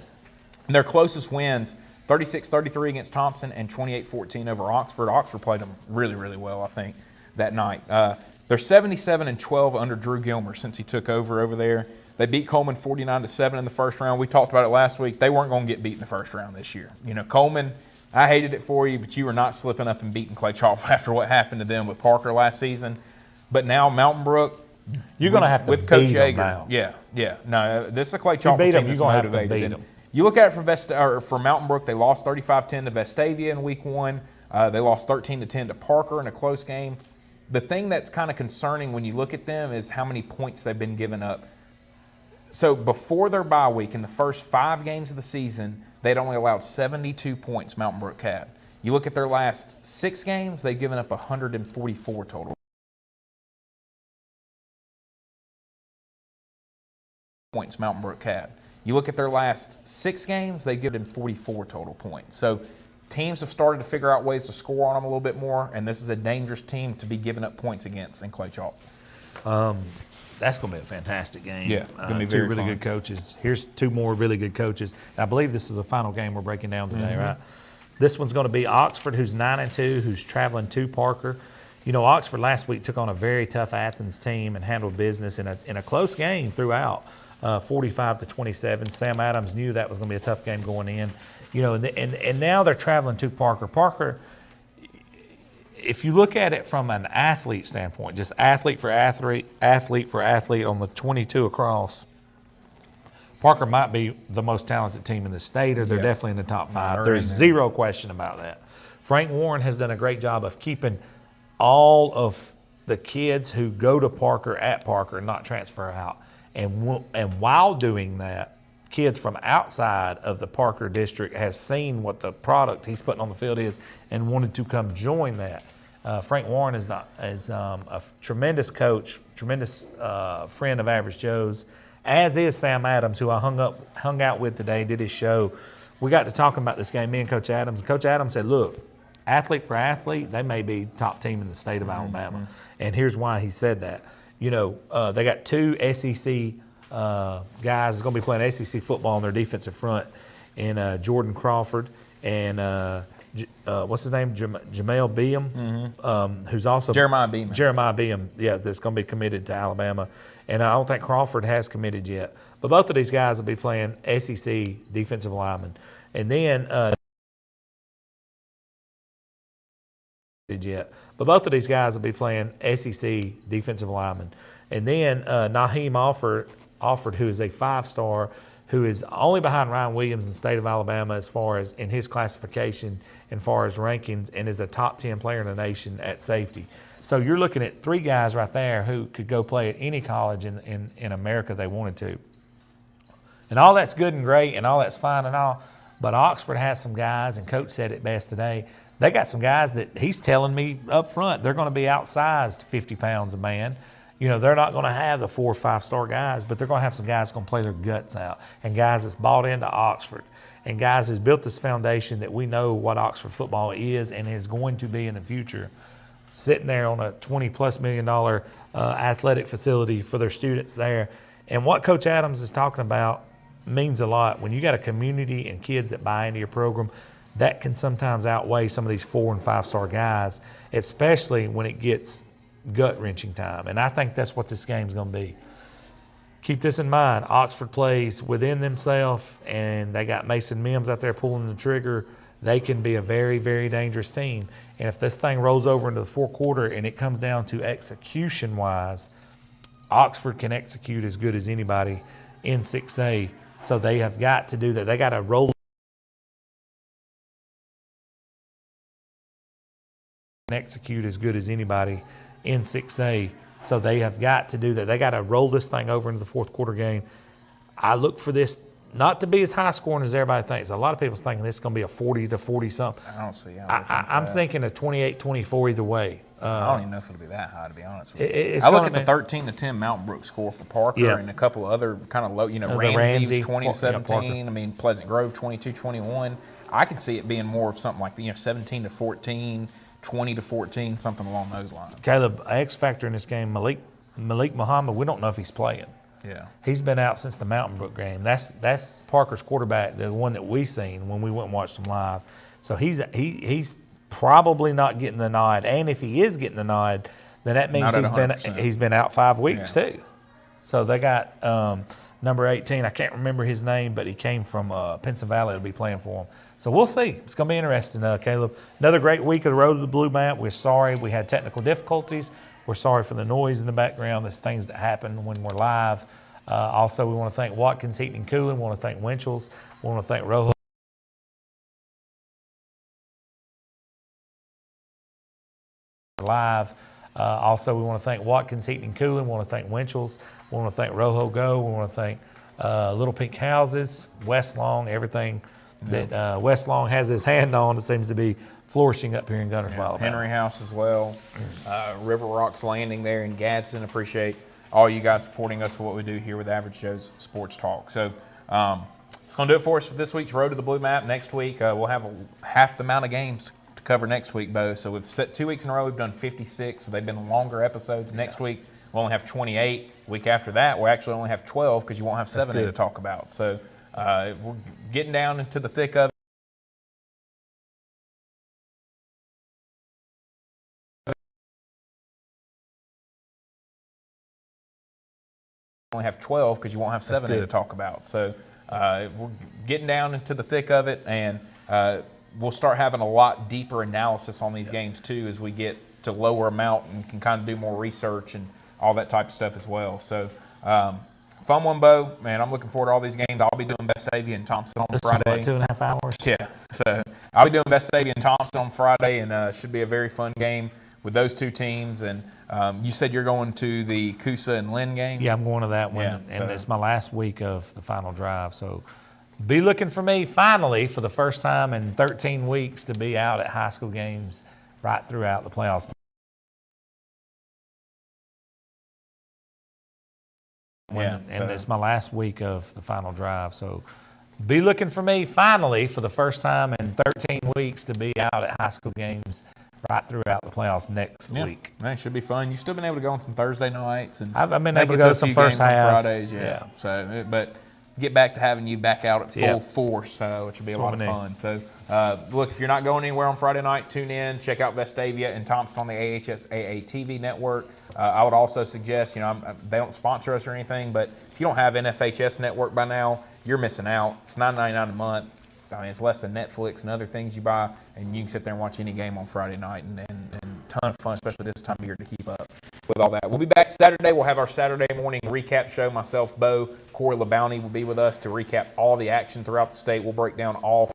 And their closest wins, 36-33 against Thompson and 28-14 over Oxford. Oxford played them really, really well, I think, that night. They're 77-12 under Drew Gilmer since he took over there. They beat Coleman 49-7 in the first round. We talked about it last week. They weren't going to get beat in the first round this year. You know, Coleman, I hated it for you, but you were not slipping up and beating Clay Chalkville after what happened to them with Parker last season. But now Mountain Brook, you're going to have to with Coach beat them Yeager. now. Yeah. No, this is a Clay Chalkville team that's motivated. You look at it for Mountain Brook, they lost 35-10 to Vestavia in week 1. They lost 13-10 to Parker in a close game. The thing that's kind of concerning when you look at them is how many points they've been giving up. So before their bye week, in the first 5 games of the season, they'd only allowed 72 points, Mountain Brook had. You look at their last 6 games, they've given up 144 total points, Mountain Brook had. You look at their last 6 games, they've given 44 total points. So teams have started to figure out ways to score on them a little bit more, and this is a dangerous team to be giving up points against in Clay Chalk. That's going to be a fantastic game. Yeah, going to be 2 very really fun. good coaches. Here's 2 more really good coaches. I believe this is the final game we're breaking down today, right? This one's going to be Oxford, who's 9-2, who's traveling to Parker. You know, Oxford last week took on a very tough Athens team and handled business in a close game throughout, 45-27. Sam Adams knew that was going to be a tough game going in. You know, and now they're traveling to Parker. Parker, if you look at it from an athlete standpoint, just athlete for athlete on the 22 across, Parker might be the most talented team in the state, or they're definitely in the top 5. There's zero question about that. Frank Warren has done a great job of keeping all of the kids who go to Parker at Parker and not transfer out. And while doing that, kids from outside of the Parker district has seen what the product he's putting on the field is and wanted to come join that. Frank Warren is a tremendous coach, tremendous friend of Average Joe's, as is Sam Adams, who I hung out with today, did his show. We got to talking about this game, me and Coach Adams. Coach Adams said, look, athlete for athlete, they may be top team in the state of Alabama. And here's why he said that. You know, they got 2 SEC guys that's going to be playing SEC football on their defensive front, and Jordan Crawford and what's his name, Jamel Beam, who's also Jeremiah Beam. Jeremiah Beam, yeah, that's going to be committed to Alabama. And I don't think Crawford has committed yet. But both of these guys will be playing SEC defensive linemen. And then But both of these guys will be playing SEC defensive linemen. And then Naheem Alford, who is a 5-star, who is only behind Ryan Williams in the state of Alabama as far as in his classification and far as rankings, and is a top 10 player in the nation at safety. So you're looking at 3 guys right there who could go play at any college in America they wanted to. And all that's good and great and all that's fine and all, but Oxford has some guys, and Coach said it best today, they got some guys that he's telling me up front they're going to be outsized 50 pounds a man. You know, they're not going to have the 4 or 5-star guys, but they're going to have some guys going to play their guts out, and guys that's bought into Oxford, and guys who's built this foundation that we know what Oxford football is and is going to be in the future, sitting there on a $20+ million athletic facility for their students there. And what Coach Adams is talking about means a lot. When you got a community and kids that buy into your program, that can sometimes outweigh some of these 4 and 5-star guys, especially when it gets gut-wrenching time. And I think that's what this game's going to be. Keep this in mind. Oxford plays within themselves, and they got Mason Mims out there pulling the trigger. They can be a very, very dangerous team. And if this thing rolls over into the 4th quarter and it comes down to execution-wise, Oxford can execute as good as anybody in 6A. So they have got to do that. They got to roll and execute as good as anybody in 6A. So they have got to do that. They got to roll this thing over into the 4th quarter game. I look for this not to be as high scoring as everybody thinks. A lot of people's thinking this is going to be a 40 to 40 something. I don't see how. I'm thinking a 28-24 either way. I don't even know if it'll be that high, to be honest with you. It's I look at the 13-10 Mountain Brook score for Parker Yeah. and a couple of other kind of low, Ramsey, was 20-17. Parker. I mean, Pleasant Grove 22-21. I could see it being more of something like 17-14, 20-14, something along those lines. Caleb, X factor in this game, Malik Muhammad, we don't know if he's playing. Yeah. He's been out since the Mountain Brook game. That's Parker's quarterback, the one that we seen when we went and watched him live. So he's probably not getting the nod. And if he is getting the nod, then that means he's been out 5 weeks too. So they got number 18. I can't remember his name, but he came from Pennsylvania to be playing for him. So we'll see. It's going to be interesting, Caleb. Another great week of the Road to the Blue Map. We're sorry we had technical difficulties. We're sorry for the noise in the background. There's things that happen when we're live. Also, we want to thank Watkins Heating and Cooling. We want to thank Winchell's. We want to thank Rojo. Live. Also, we want to thank Watkins Heating and Cooling. We want to thank Winchell's. We want to thank Rojo Go. We want to thank Little Pink Houses, West Long, everything that West Long has his hand on. It seems to be flourishing up here in Gunnersville, Alabama. Henry House as well. River Rocks Landing there in Gadsden. Appreciate all you guys supporting us for what we do here with Average Joe's Sports Talk. So it's going to do it for us for this week's Road to the Blue Map. Next week, we'll have half the amount of games to cover next week, Bo. So we've set 2 weeks in a row. We've done 56, so they've been longer episodes. Next week, we'll only have 28. Week after that, we'll actually only have 12 because you won't have 7 to talk about. So we're getting down into the thick of it. Only have 12 because you won't have 7 to talk about. So we're getting down into the thick of it, and we'll start having a lot deeper analysis on these games too as we get to lower amount and can kind of do more research and all that type of stuff as well. So fun one, Bo. Man, I'm looking forward to all these games. I'll be doing Vestavia and Thompson on Friday. 2.5 hours. Yeah, so I'll be doing Vestavia and Thompson on Friday, and should be a very fun game with those two teams. And you said you're going to the Coosa and Lynn game? Yeah, I'm going to that one, and it's my last week of the final drive. So be looking for me finally for the first time in 13 weeks to be out at high school games right throughout the playoffs. And it's my last week of the final drive. So be looking for me finally for the first time in 13 weeks to be out at high school games right throughout the playoffs next week. That should be fun. You've still been able to go on some Thursday nights, and I've been able to go to some first halves. Fridays, yeah. So, but get back to having you back out at full force, which would be a lot of fun. So, look, if you're not going anywhere on Friday night, tune in, check out Vestavia and Thompson on the AHSAA TV network. I would also suggest, they don't sponsor us or anything, but if you don't have NFHS network by now, you're missing out. It's $9.99 a month. I mean, it's less than Netflix and other things you buy, and you can sit there and watch any game on Friday night, and ton of fun, especially this time of year, to keep up with all that. We'll be back Saturday. We'll have our Saturday morning recap show. Myself, Bo, Corey LeBounty will be with us to recap all the action throughout the state. We'll break down all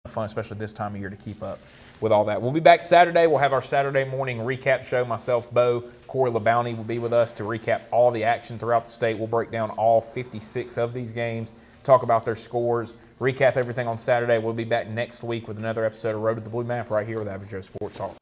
fun, especially this time of year, to keep up with all that. We'll be back Saturday. We'll have our Saturday morning recap show. Myself, Bo, Corey LeBounty will be with us to recap all the action throughout the state. We'll break down all 56 of these games, talk about their scores, recap everything on Saturday. We'll be back next week with another episode of Road to the Blue Map right here with Average Joe Sports Talk.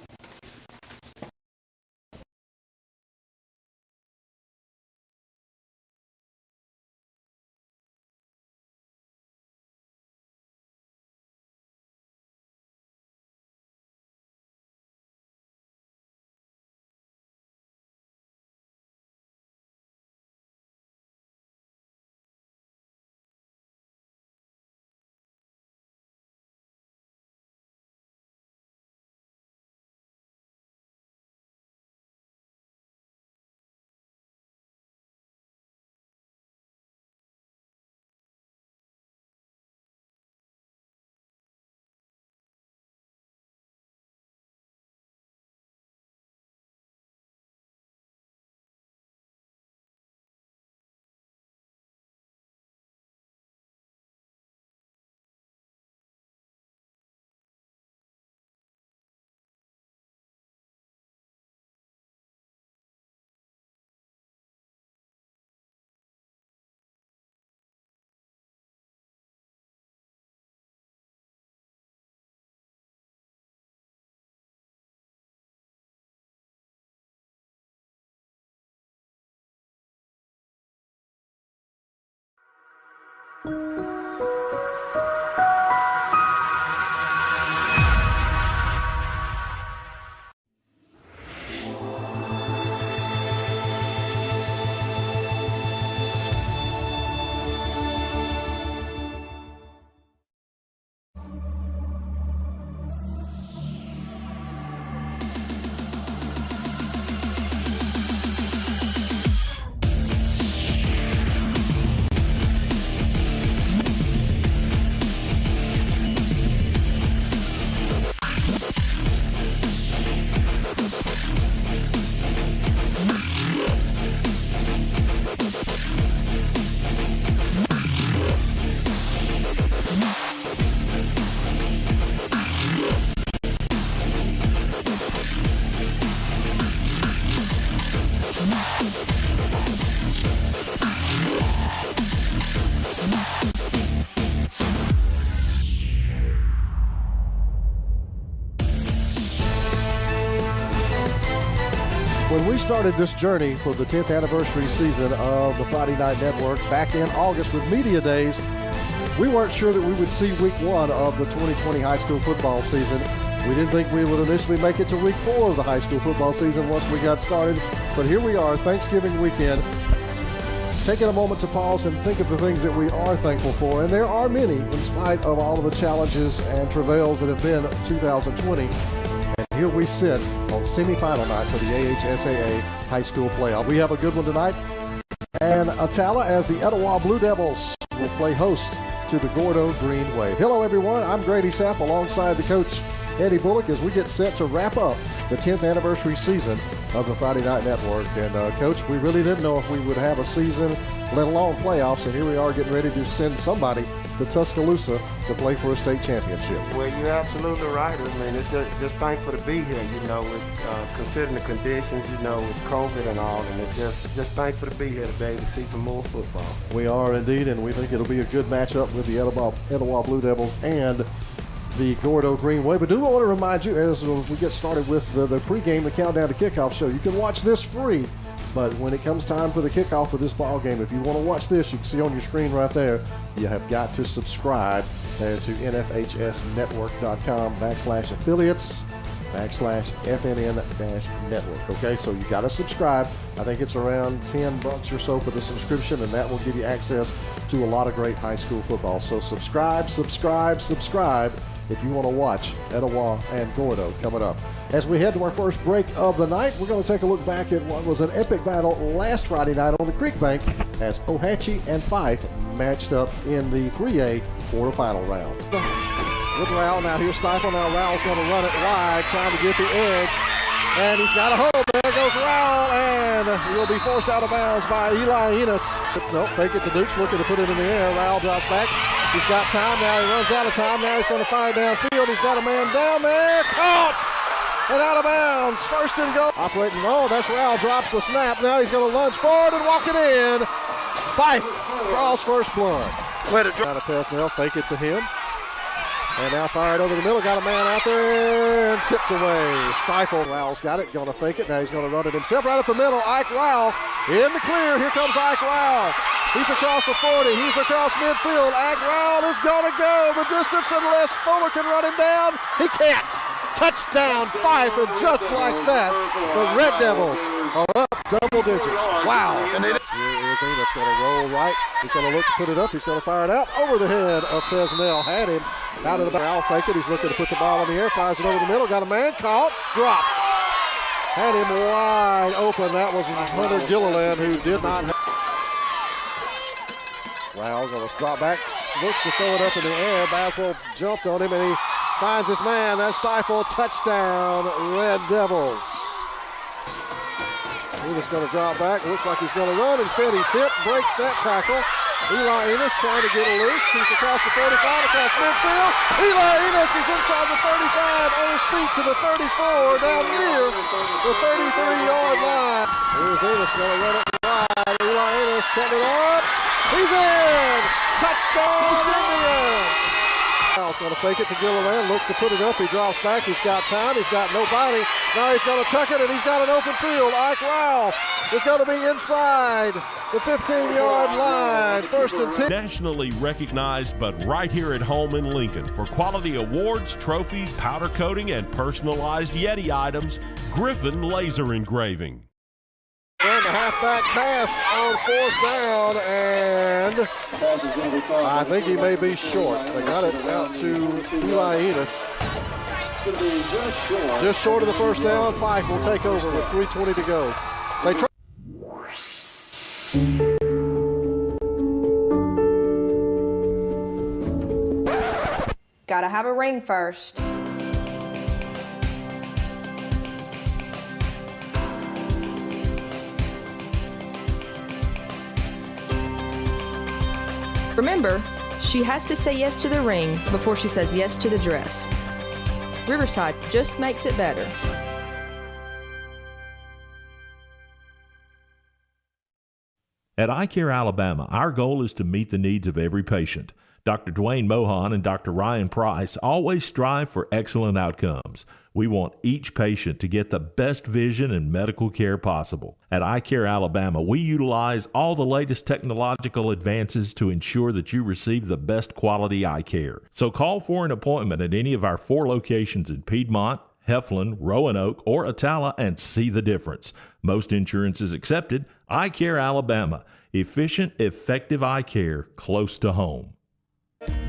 When we started this journey for the 10th anniversary season of the Friday Night Network back in August with Media Days, we weren't sure that we would see week 1 of the 2020 high school football season. We didn't think we would initially make it to week 4 of the high school football season once we got started, but here we are, Thanksgiving weekend, taking a moment to pause and think of the things that we are thankful for, and there are many in spite of all of the challenges and travails that have been 2020. And here we sit on semifinal night for the AHSAA high school playoff. We have a good one tonight, and AHSAA as the Etowah Blue Devils will play host to the Gordo Green Wave. Hello everyone, I'm Grady Sapp alongside the coach Eddie Bullock as we get set to wrap up the 10th anniversary season of the Friday Night Network. And Coach, we really didn't know if we would have a season, let alone playoffs, and here we are getting ready to send somebody to Tuscaloosa to play for a state championship. Well, you're absolutely right. I mean, it's just thankful to be here, you know, with considering the conditions, you know, with COVID and all, and it's just thankful to be here today to see some more football. We are indeed, and we think it'll be a good matchup with the Etowah Blue Devils and the Gordo Green Wave. But do want to remind you, as we get started with the pregame, the countdown to kickoff show, you can watch this free. But when it comes time for the kickoff for this ball game, if you want to watch this, you can see on your screen right there, you have got to subscribe to nfhsnetwork.com/affiliates/FNN-network. Okay, so you got to subscribe. I think it's around $10 or so for the subscription, and that will give you access to a lot of great high school football. So subscribe if you want to watch Etowah and Gordo coming up. As we head to our first break of the night, we're going to take a look back at what was an epic battle last Friday night on the Creek Bank as AHSAA and Fife matched up in the 3A quarterfinal round. With Rowell, now here's Stifle. Now Rowell's going to run it wide, trying to get the edge. And he's got a hold. There goes Rowell, and he'll be forced out of bounds by Eli Enos. Nope, fake it to Dukes, looking to put it in the air. Rowell drops back. He's got time now. He runs out of time. Now he's going to fire downfield. He's got a man down there. Caught! And out of bounds. First and goal. Operating. Oh, that's Rowell. Drops the snap. Now he's going to lunge forward and walk it in. Fife draws first blood. Out of Pesnell. Fake it to him. And now fired over the middle. Got a man out there and tipped away. Stifled. Rowell's got it. Going to fake it. Now he's going to run it himself right up the middle. Ike Rowell in the clear. Here comes Ike Rowell. He's across the 40. He's across midfield. Ike Rowell is going to go the distance unless Fuller can run him down. He can't. Touchdown, Fife, and just like that, the Red Devils are up double digits. Wow. Here is Enos going to roll right. He's going to look to put it up. He's going to fire it out over the head of Pesnell. Had him out of the back. I'll fake it. He's looking to put the ball in the air. Fires it over the middle. Got a man caught. Dropped. Had him wide open. That was Hunter Gilliland, who did not have. Rowell going to drop back. Looks to throw it up in the air. Baswell jumped on him, and he finds his man. That's Stifle. Touchdown, Red Devils. Enos going to drop back. Looks like he's going to run. Instead, he's hit. Breaks that tackle. Eli Enos trying to get it loose. He's across the 45, across midfield. Eli Enos is inside the 35, on his feet to the 34, down near the 33-yard line. Here's Enos going to run it wide. Eli Enos coming up. He's in. Touchdown, Indians. Wiles going to fake it to Gilliland, looks to put it up. He drops back. He's got time. He's got nobody. Now he's going to tuck it, and he's got an open field. Ike Wow is going to be inside the 15-yard line. First and 10. Nationally recognized, but right here at home in Lincoln for quality awards, trophies, powder coating, and personalized Yeti items, Griffin Laser Engraving. And the halfback pass on 4th down, and I think he may be short. They got it out to Eli Enos. Just short of the first down. Fife will take over with 3:20 to go. They try. Gotta have a ring first. Remember, she has to say yes to the ring before she says yes to the dress. Riverside just makes it better. At iCare Alabama, our goal is to meet the needs of every patient. Dr. Dwayne Mohan and Dr. Ryan Price always strive for excellent outcomes. We want each patient to get the best vision and medical care possible. At iCare Alabama, we utilize all the latest technological advances to ensure that you receive the best quality eye care. So call for an appointment at any of our 4 locations in Piedmont, Heflin, Roanoke, or Atala and see the difference. Most insurance is accepted. iCare Alabama. Efficient, effective eye care close to home.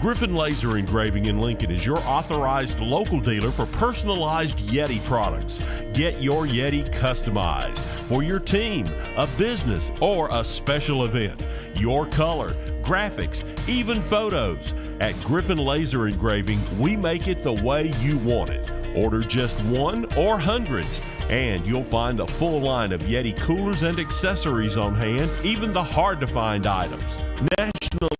Griffin Laser Engraving in Lincoln is your authorized local dealer for personalized Yeti products. Get your Yeti customized for your team, a business, or a special event. Your color, graphics, even photos. At Griffin Laser Engraving, we make it the way you want it. Order just 1 or hundreds, and you'll find a full line of Yeti coolers and accessories on hand, even the hard-to-find items. Nationally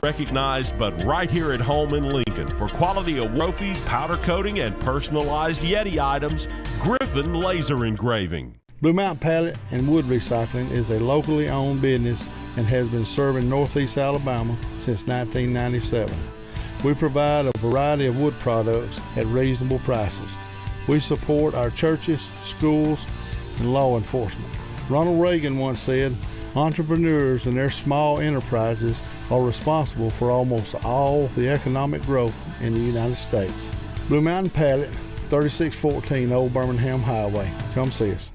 recognized, but right here at home in Lincoln for quality of trophies, powder coating, and personalized Yeti items, Griffin Laser Engraving. Blue Mountain Pallet and Wood Recycling is a locally owned business and has been serving Northeast Alabama since 1997. We provide a variety of wood products at reasonable prices. We support our churches, schools, and law enforcement. Ronald Reagan once said, entrepreneurs and their small enterprises are responsible for almost all the economic growth in the United States. Blue Mountain Pallet, 3614 Old Birmingham Highway. Come see us.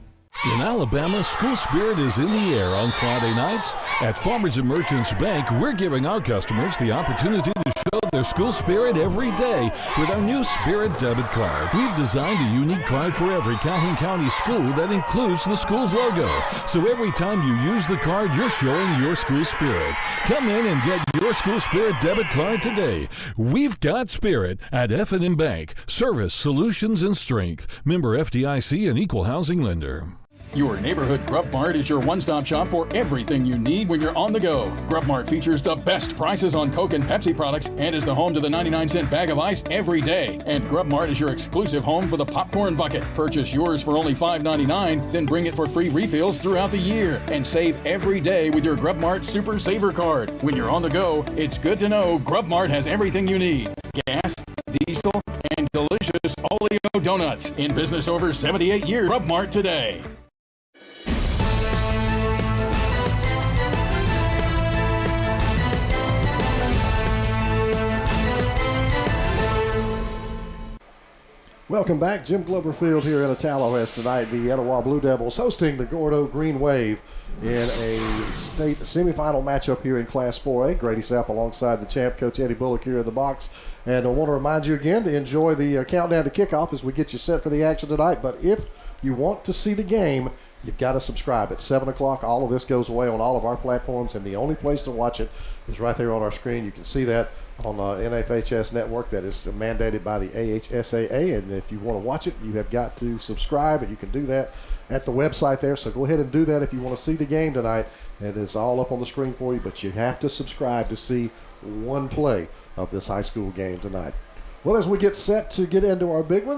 In Alabama, school spirit is in the air on Friday nights. At Farmers and Merchants Bank, we're giving our customers the opportunity to show their school spirit every day with our new Spirit debit card. We've designed a unique card for every Calhoun County school that includes the school's logo. So every time you use the card, you're showing your school spirit. Come in and get your school spirit debit card today. We've got spirit at F&M Bank. Service, solutions, and strength. Member FDIC and equal housing lender. Your neighborhood Grub Mart is your one-stop shop for everything you need when you're on the go. Grub Mart features the best prices on Coke and Pepsi products and is the home to the 99-cent bag of ice every day. And Grub Mart is your exclusive home for the popcorn bucket. Purchase yours for only $5.99, then bring it for free refills throughout the year. And save every day with your Grub Mart Super Saver card. When you're on the go, it's good to know Grub Mart has everything you need. Gas, diesel, and delicious Oleo donuts. In business over 78 years. Grub Mart today. Welcome back. Jim Glover Field here in Tallahassee tonight. The Etowah Blue Devils hosting the Gordo Green Wave in a state semifinal matchup here in Class 4A. Grady Sapp alongside the champ, Coach Eddie Bullock, here in the box. And I want to remind you again to enjoy the countdown to kickoff as we get you set for the action tonight. But if you want to see the game, you've got to subscribe. At 7 o'clock, all of this goes away on all of our platforms, and the only place to watch it is right there on our screen. You can see that on the NFHS network that is mandated by the AHSAA, and if you want to watch it, you have got to subscribe, and you can do that at the website there. So go ahead and do that if you want to see the game tonight. It is all up on the screen for you, but you have to subscribe to see one play of this high school game tonight. Well, as we get set to get into our big ones,